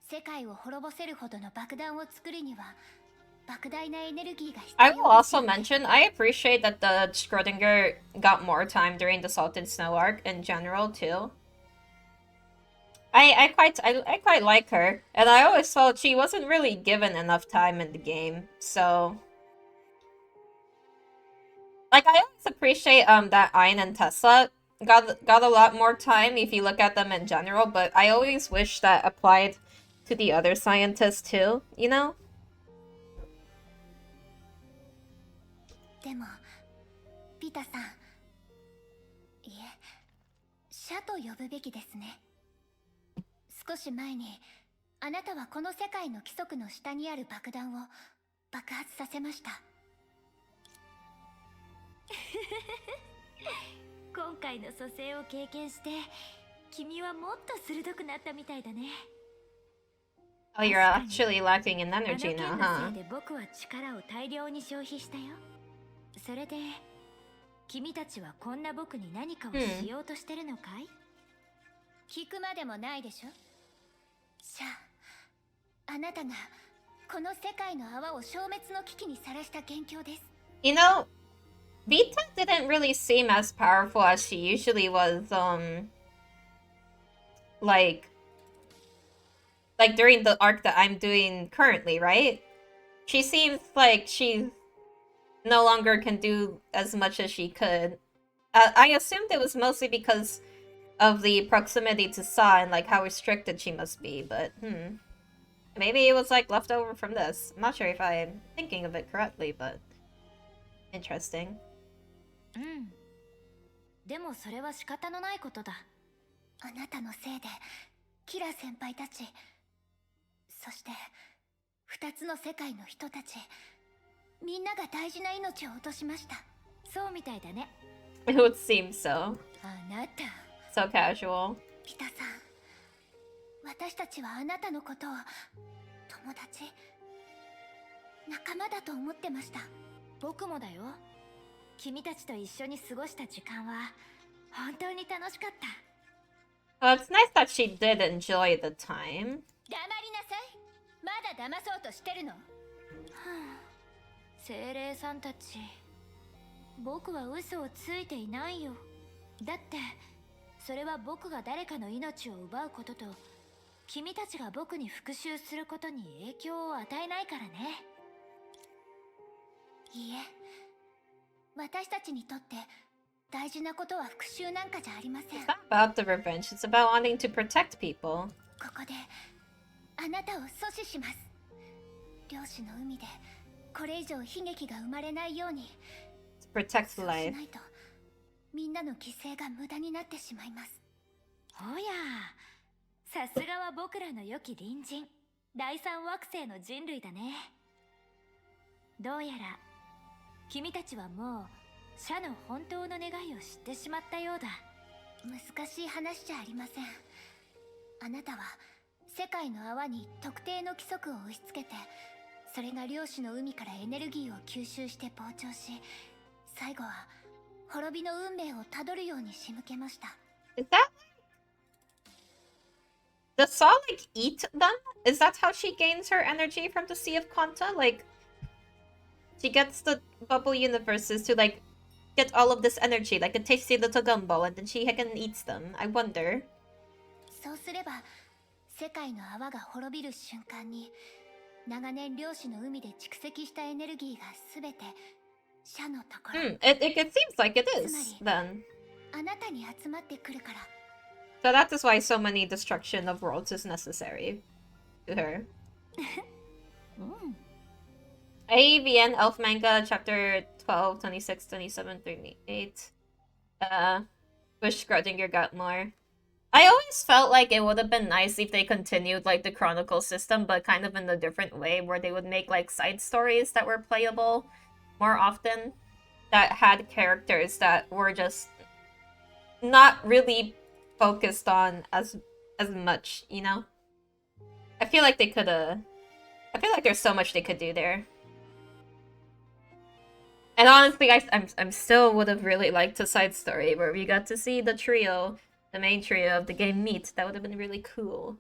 世界を滅ぼせるほどの爆弾を作るには莫大なエネルギーが必要 I です。 will also mention, I appreciate that the Schrödinger got more time during the Salted Snow arc in general too. I quite like her, and I always felt she wasn't really given enough time in the game, so like I always appreciate that Ayn and Tessa got a lot more time if you look at them in general, but I always wish that applied to the other scientists too, you know? でもピタさん、いえ、シャと呼ぶべきですね。少し前にあなたはこの世界の規則の下にある爆弾を爆発させました。今回の蘇生を経験して君はもっと鋭くなったみたいだね。 Oh, you're actually lacking in あの energy 件 now, の huh? せいで僕は力を大量に消費したよ。それで君たちはこんな僕に何かをしようとしてるのかい？聞くまでもないでしょ。シャア、あなたがこの世界の泡を消滅の危機にさらした元凶です。 You know, Vita didn't really seem as powerful as she usually was, like during the arc that I'm doing currently, right? She seems like she no longer can do as much as she could. I assumed it was mostly because of the proximity to Sa and like how restricted she must be, but maybe it was like left over from this. I'm not sure if I'm thinking of it correctly, but interesting. うん。でもそれは仕方のないことだ。あなたのせいでキラ先輩たち、そして2つの世界の人たち、みんなが大事な命を落としました。そうみたいだね。It would seem so. あなた。So casual. ピタさん、私たちはあなたのことを友達、仲間だと思ってました。僕もだよ。君たちと一緒に過ごした時間は本当に楽しかった。Well, it's nice that she did enjoy the time. 黙りなさい。まだ騙そうとしてるの？はあ、精霊さんたち、僕は嘘をついていないよ。だってそれは僕が誰かの命を奪うことと君たちが僕に復讐することに影響を与えないからね。いいえ、私たちにとって大事なことは復讐なんかじゃありません。 It's not about the revenge, it's about wanting to protect people. ここであなたを阻止します。漁師の海でこれ以上悲劇が生まれないように。 To protect そうし life. ないとみんなの犠牲が無駄になってしまいます。おや、さすがは僕らの良き隣人、第三惑星の人類だね。どうやら君たちはもう社の本当の願いを知ってしまったようだ。難しい話じゃありません。あなたは世界の泡に特定の規則を押し付けて、それが漁師の海からエネルギーを吸収して膨張し、最後は滅びの運命をたどるように仕向けました。 Is that... Does Saw like eat them? Is that how she gains her energy from the Sea of Kanta? Like, she gets the bubble universes to like get all of this energy, like a tasty little gumball, and then she can eat them. I wonder. そうすれば世界の泡が滅びる瞬間に、長年漁師の海で蓄積したエネルギーがすべて社のところ、It seems like it is, then. あなたに集まってくるから。 So that is why so many destruction of worlds is necessary to her. AVN Elf Manga, chapter 12, 26, 27, 38. Wish Schrodinger got more. I always felt like it would have been nice if they continued like the Chronicle system, but kind of in a different way, where they would make like side stories that were playable more often, that had characters that were just not really focused on as much, you know? I feel like they could have... I feel like there's so much they could do there. And honestly, I'm still would have really liked a side story where we got to see the trio, the main trio of the game meet. That would have been really cool.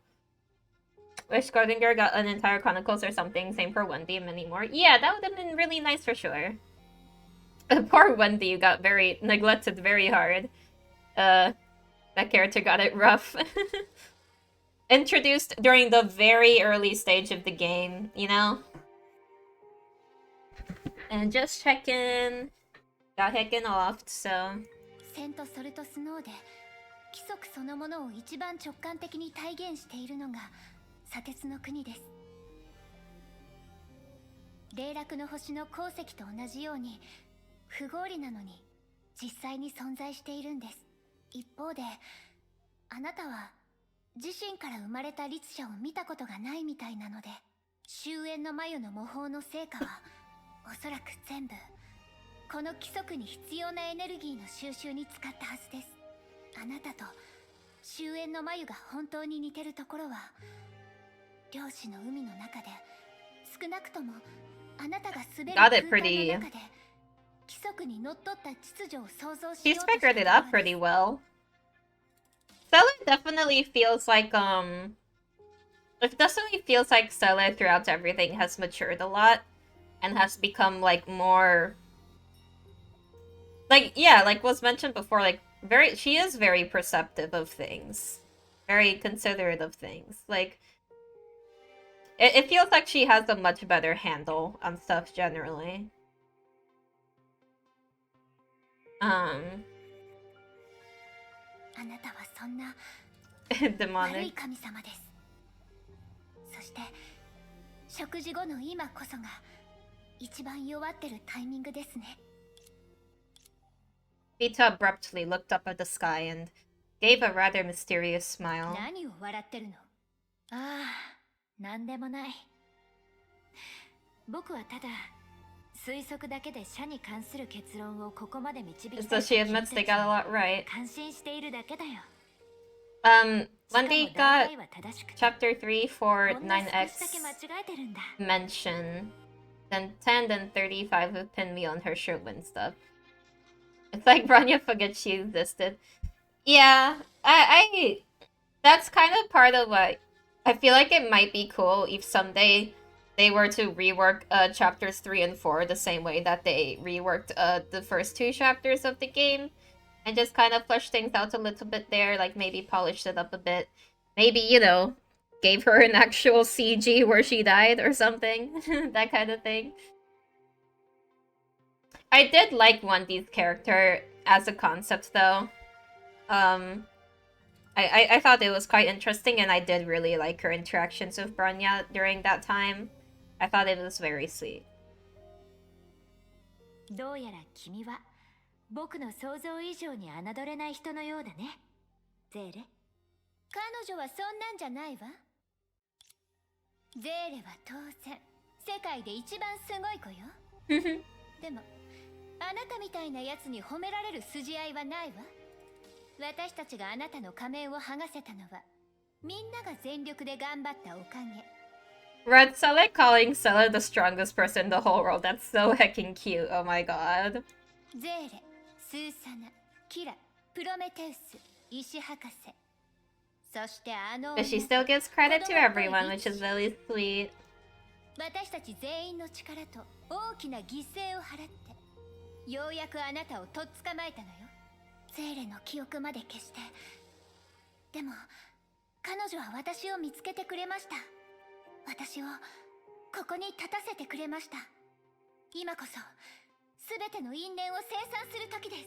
Wish Gardinger got an entire Chronicles or something. Same for Wendy and many more. Yeah, that would have been really nice for sure. Poor Wendy got very neglected very hard. That character got it rough. Introduced during the very early stage of the game, you know? And just checking. Got heckin' off, so... セントソルトスノーで規則そのものを一番直感的に体現しているのが砂鉄の国です。霊落の星の鉱石と同じように不合理なのに実際に存在しているんです。一方であなたは自身から生まれた律者を見たことがないみたいなので、終焉の眉の模倣の成果はおそらく全部この規則に必要なエネルギーの収集に使ったはずです。あなたと終焉の眉が本当に似てるところは、量子の海の中で少なくともあなたが滑る空間の中で規則にのっとった秩序を想像しようと She's figured it out pretty well. Stella definitely feels like it definitely feels like Stella throughout everything has matured a lot and has become like more like, yeah, like was mentioned before, like she is very perceptive of things, very considerate of things. Like it feels like she has a much better handle on stuff generally. あなたはそんな悪い神様です。そして食事後の今こそが一番弱ってるタイミングですね。Vita abruptly looked up at the sky and gave a rather mysterious smile. 何を笑ってるの？ああ、なんでもない。僕はただ推測だけで社に関する結論をここまで導き出した So she admits they got a lot right. 感心しているだけだよ。When they got Chapter 3 for 9X mention, then 10 and 35 would pin me on her shirt and stuff. It's like Bronya forgets she existed. Yeah, I that's kind of part of what I feel like it might be cool if someday they were to rework chapters 3 and 4 the same way that they reworked the first 2 chapters of the game. And just kind of flesh things out a little bit there, like maybe polished it up a bit. Maybe, you know, gave her an actual CG where she died or something. That kind of thing. I did like Wendy's character as a concept though. I thought it was quite interesting, and I did really like her interactions with Bronya during that time. I thought it was very sweet. どうやら君は僕の想像以上に侮れない人のようだね。ゼーレ。彼女はそんなんじゃないわ。ゼーレは当然世界で一番すごい子よ。でもあなたみたいなやつに褒められる筋合いはないわ。私たちがあなたの仮面を剥がせたのはみんなが全力で頑張ったおかげ。Red Sella calling Sella the strongest person in the whole world. That's so heckin' cute. Oh my god. ゼーレ、スーサナ、キラ、プロメテウス、石博士。そしてBut she still gives credit to everyone, which is really sweet. 私たち全員の力と大きな犠牲を払ってようやくあなたをとっ捕まえたのよ。ゼーレの記憶まで消して。でも彼女は私を見つけてくれました。私をここに立たせてくれました。今こそ全ての因縁を清算する時です。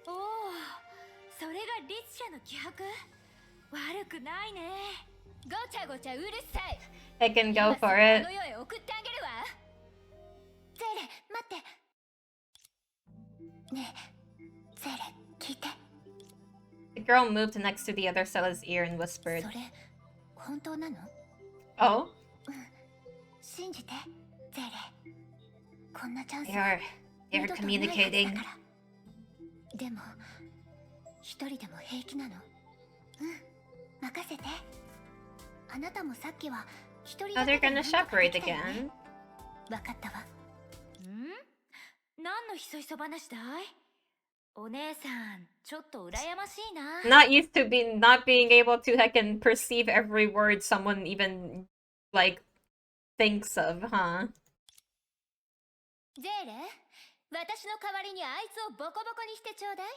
おお、それが律者の気迫。悪くないね。ごちゃごちゃうるさい。I can go for it. あの世へ送ってあげるわ。ゼーレ、待って。ねえ、ゼーレ、聞いて。The girl moved next to the other Sella's ear and whispered. それ、本当なの？ Oh? 信じて、ゼーレ。こんなチャンス They're communicating. でも、一人でも平気なの？任せて。あなたもさっきは一人 Oh, they're gonna separate again. わかったわ。何のひそひそ話だい？お姉さん、ちょっと羨ましいな。Not used to not being able to heckin' perceive every word someone even, like, thinks of, huh? ゼーレ、私の代わりにあいつをボコボコにしてちょうだい。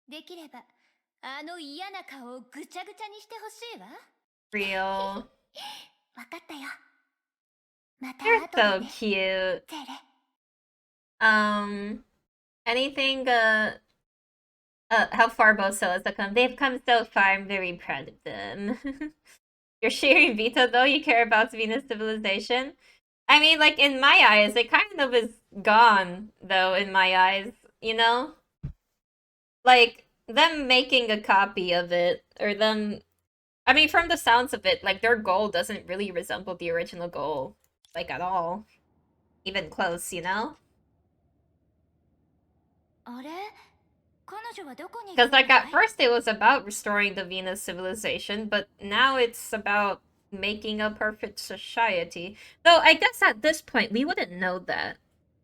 できれば、あの嫌な顔をぐちゃぐちゃにしてほしいわ。Real. わかったよ。また You're 後で so ね。 cute. ゼーレ。Anything, how far both Sellas have come. They've come so far, I'm very proud of them. You're sharing Vita, though? You care about Venus civilization? I mean, like, in my eyes, it kind of is gone, though, in my eyes, you know? Like, them making a copy of it, or them I mean, from the sounds of it, like, their goal doesn't really resemble the original goal, like, at all. Even close, you know? Because, like, at first it was about restoring the Venus civilization, but now it's about making a perfect society. Though, I guess at this point, we wouldn't know that.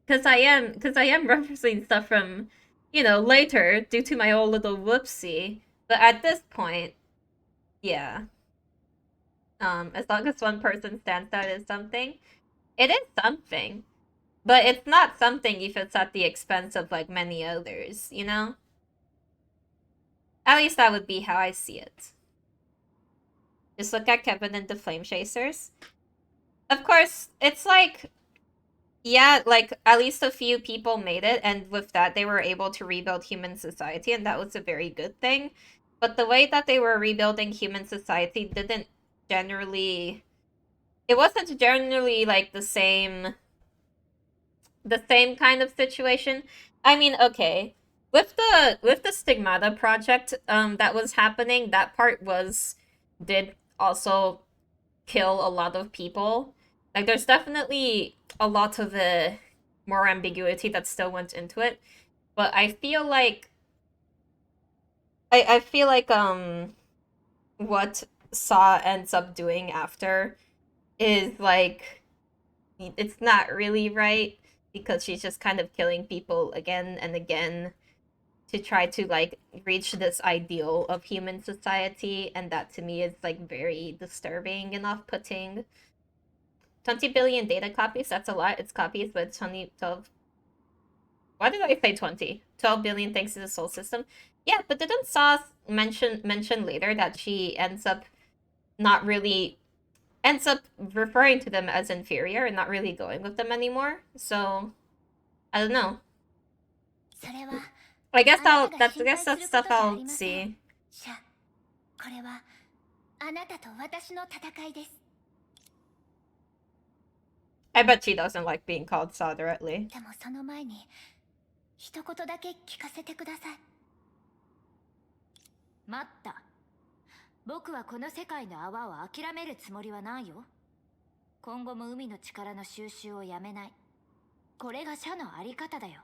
Because I am referencing stuff from, you know, later, due to my old little whoopsie. But at this point, yeah. As long as one person stands out as something, it is something. But it's not something if it's at the expense of, like, many others, you know? At least that would be how I see it. Just look at Kevin and the Flame Chasers. Of course, it's like, yeah, like, at least a few people made it, and with that, they were able to rebuild human society, and that was a very good thing. But the way that they were rebuilding human society didn't generally... It wasn't generally, like, the same kind of situation. I mean, okay, with the Stigmata project that was happening, that part did also kill a lot of people. Like, there's definitely a lot of more ambiguity that still went into it, but I feel like what Saw ends up doing after is, like, it's not really right, because she's just kind of killing people again and again to try to, like, reach this ideal of human society, and that to me is, like, very disturbing and off-putting. 20 billion data copies, that's a lot. It's copies, but it's 12. Why did I say 20? 12 billion thanks to the soul system. Yeah, but didn't Saw mention later that she ends up referring to them as inferior and not really going with them anymore? So, I don't know. I guess that's stuff I'll see. I bet she doesn't like being called Saw directly. 一言だけ聞かせてください。待った。僕はこの世界の泡を諦めるつもりはないよ。今後も海の力の収集をやめない。これが社のあり方だよ。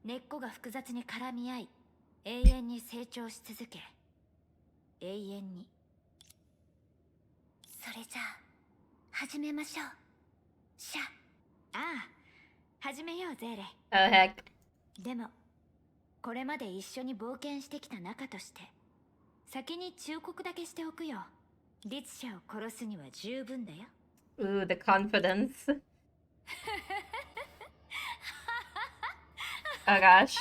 根っこが複雑に絡み合い、永遠に成長し続け、永遠に。それじゃあ、始めましょう。社。ああ、始めようゼーレ。Oh heck. でもこれまで一緒に冒険してきた仲として先に忠告だけしておくよ。律者を殺すには十分だよ。Ooh, the confidence. Oh gosh.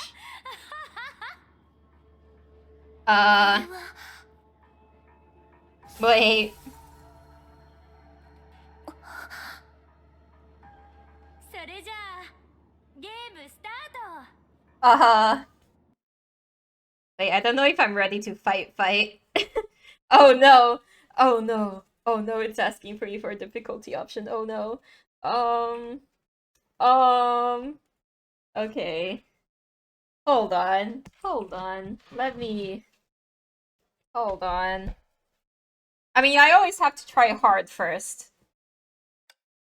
Wait. それじゃあゲームスタート。Wait, I don't know if I'm ready to fight. Oh no. Oh no. Oh no, it's asking for you for a difficulty option. Oh no. Okay. Hold on. Hold on. Hold on. I mean, I always have to try hard first.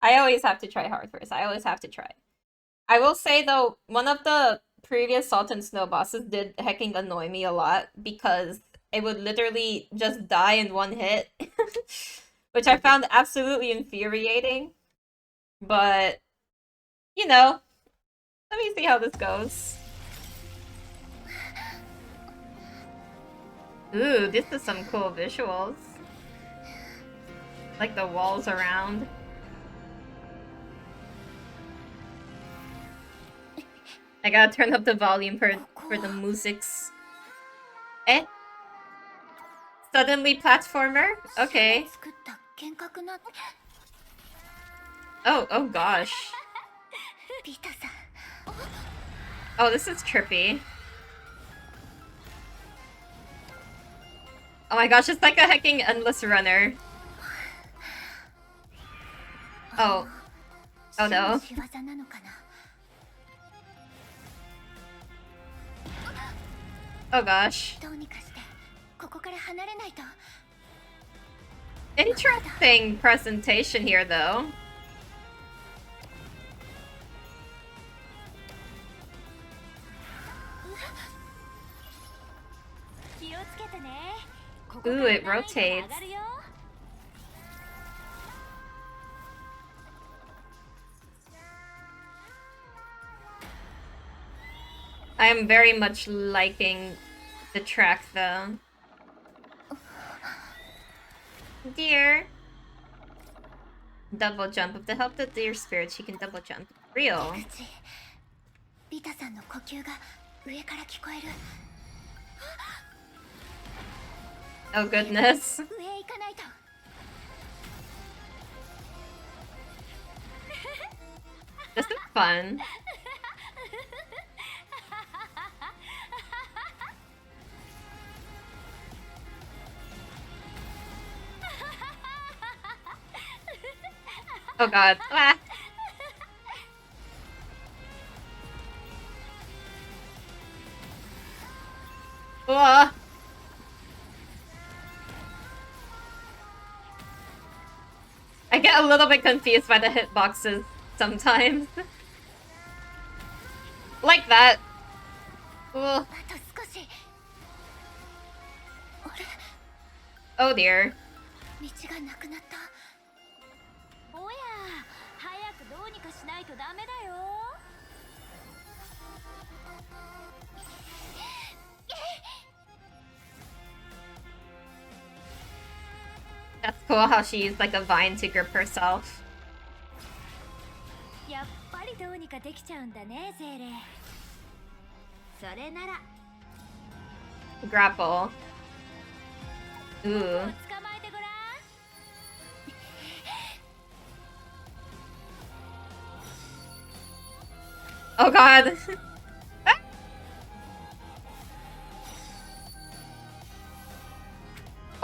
I always have to try. I will say, though, one of the previous Salt and Snow bosses did hecking annoy me a lot, because it would literally just die in one hit. Which I found absolutely infuriating. But, you know, let me see how this goes. Ooh, this is some cool visuals. Like the walls around. I gotta turn up the volume for the musics. Eh? Suddenly platformer? Okay. Oh gosh. Oh, this is trippy. Oh my gosh, it's like a hecking endless runner. Oh. Oh no. Oh gosh. Interesting presentation here, though. Ooh, it rotates. I'm very much liking the track, though. Deer. Double jump. With the help of deer spirit, she can double jump. Real. Oh goodness. This is fun. Oh god. Ah. Whoa. I get a little bit confused by the hitboxes sometimes. Like that. Ugh. Oh dear. That's cool how she used like a vine to grip herself. Grapple. Ooh. Oh god.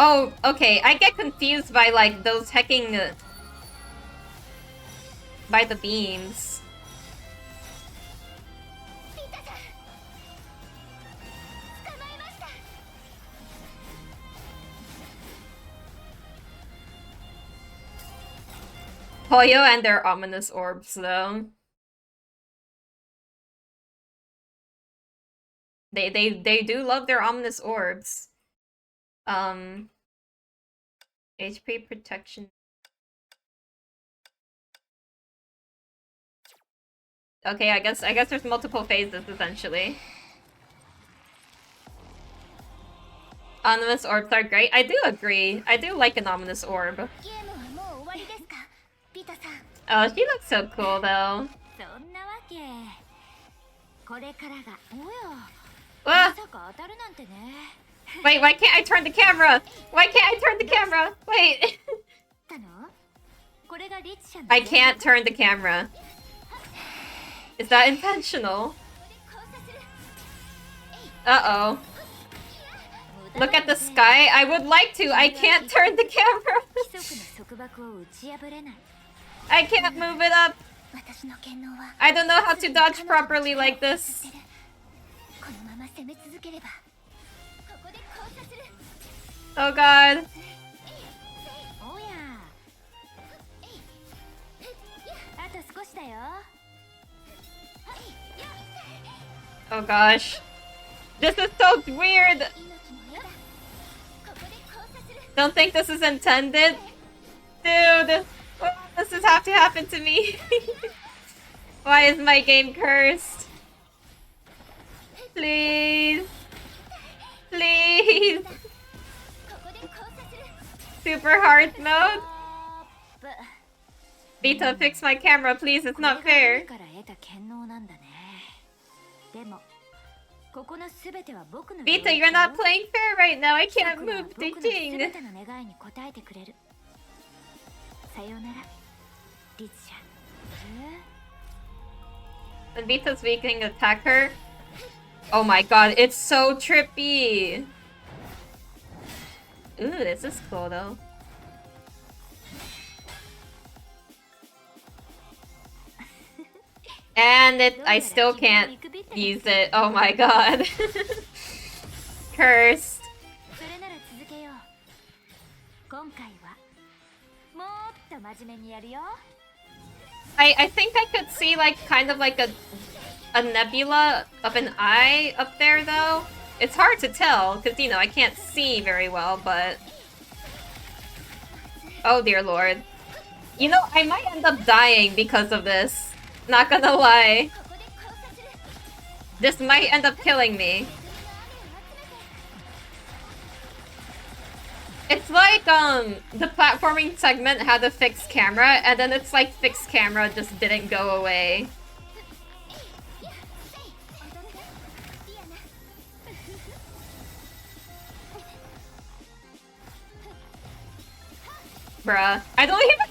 Oh, okay. I get confused by like those hecking by the beams. Poyo and their ominous orbs, though. They do love their ominous orbs. HP protection. Okay, I guess there's multiple phases essentially. Ominous orbs are great. I do agree. I do like an ominous orb. Oh, she looks so cool though. Wait, why can't I turn the camera? Why can't I turn the camera? Wait. I can't turn the camera. Is that intentional? Uh-oh. Look at the sky. I would like to. I can't turn the camera. I can't move it up. I don't know how to dodge properly like this. Oh god. Oh gosh. This is so weird. Don't think this is intended. Dude. This has have to happen to me. Why is my game cursed? Please. Please. Super hard mode? Vita, fix my camera, please. It's not fair. Vita, you're not playing fair right now. I can't move the thing. When Vita's weak, can attack her? Oh my god, it's so trippy. Ooh, this is cool though. And I still can't use it. Oh my god. Cursed. I think I could see like kind of like a nebula of an eye up there though. It's hard to tell because you know I can't see very well, but oh dear lord. You know, I might end up dying because of this. Not gonna lie. This might end up killing me. It's like, the platforming segment had a fixed camera, and then it's like fixed camera just didn't go away. Bruh. I don't even...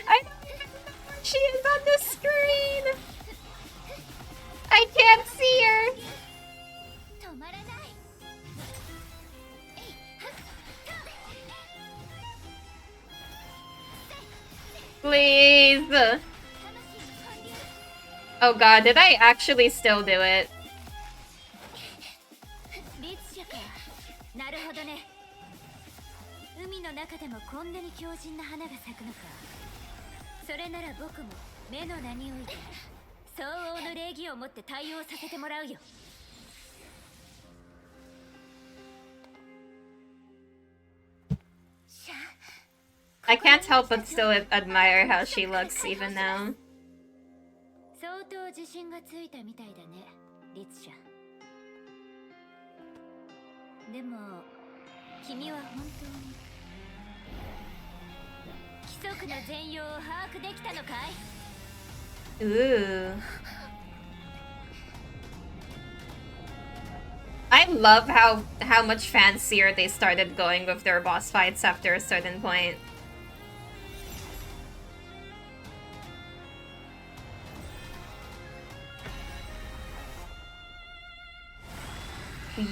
I don't even know where she is on the screen! I can't see her! Please! Oh god, did I actually still do it? I can't help but still admire how she looks even now. Ooh. I love how much fancier they started going with their boss fights after a certain point.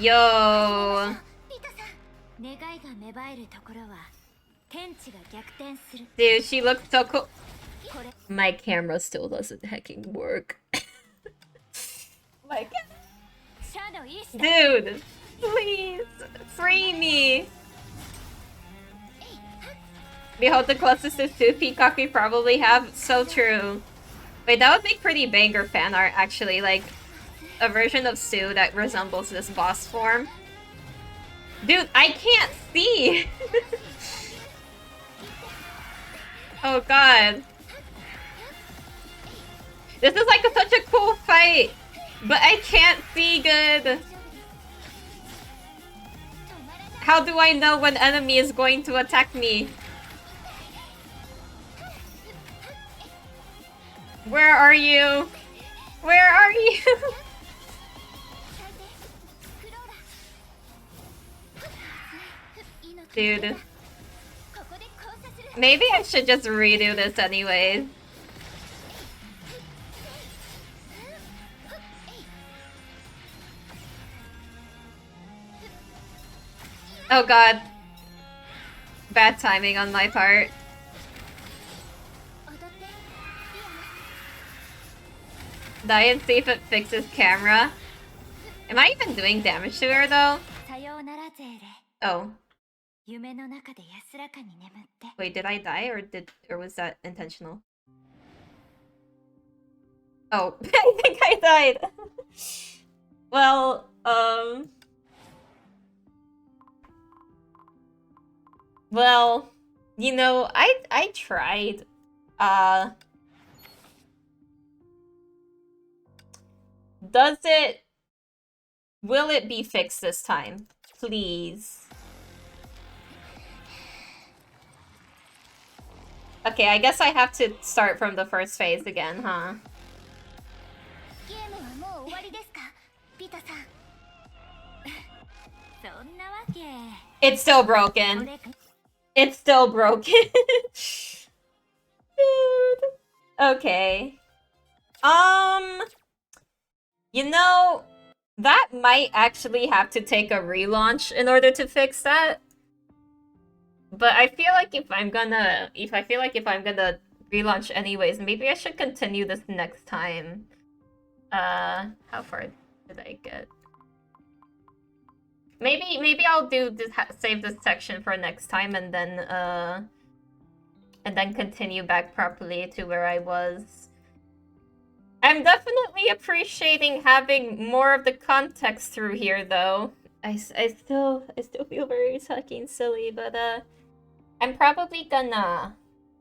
Yo. Dude, she looks so cool. My camera still doesn't hecking work. Like, dude, please free me. Behold, the closest is to Peacock we probably have. So true. Wait, that would make pretty banger fan art actually. Like a version of Sue that resembles this boss form. Dude, I can't see. Oh god. This is like such a cool fight, but I can't see good. How do I know when enemy is going to attack me? Where are you? Where are you? Dude. Maybe I should just redo this anyways. Oh god. Bad timing on my part. Die and see if it fixes camera. Am I even doing damage to her though? Oh. Wait, did I die or was that intentional? Oh, I think I died. Well, well, you know, I tried. Will it be fixed this time? Please. Okay, I guess I have to start from the first phase again, huh? It's still broken. It's still broken. Dude. Okay. You know, that might actually have to take a relaunch in order to fix that. But I feel like if I'm gonna relaunch anyways, maybe I should continue this next time. How far did I get? Maybe I'll do this, save this section for next time, and then and then continue back properly to where I was. I'm definitely appreciating having more of the context through here, though. I still feel very fucking silly, but I'm probably gonna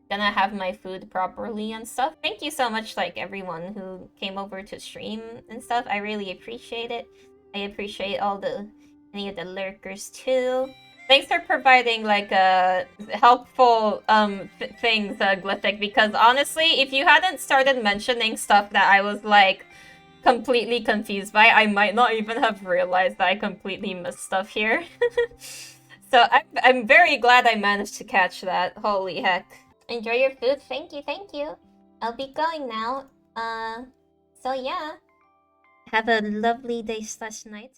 have my food properly and stuff. Thank you so much, like, everyone who came over to stream and stuff. I really appreciate it. I appreciate any of the lurkers too. Thanks for providing, like, helpful things, Glyphic, because honestly, if you hadn't started mentioning stuff that I was, like, completely confused by, I might not even have realized that I completely missed stuff here. So I'm very glad I managed to catch that. Holy heck. Enjoy your food. Thank you, thank you. I'll be going now. So yeah. Have a lovely day/night.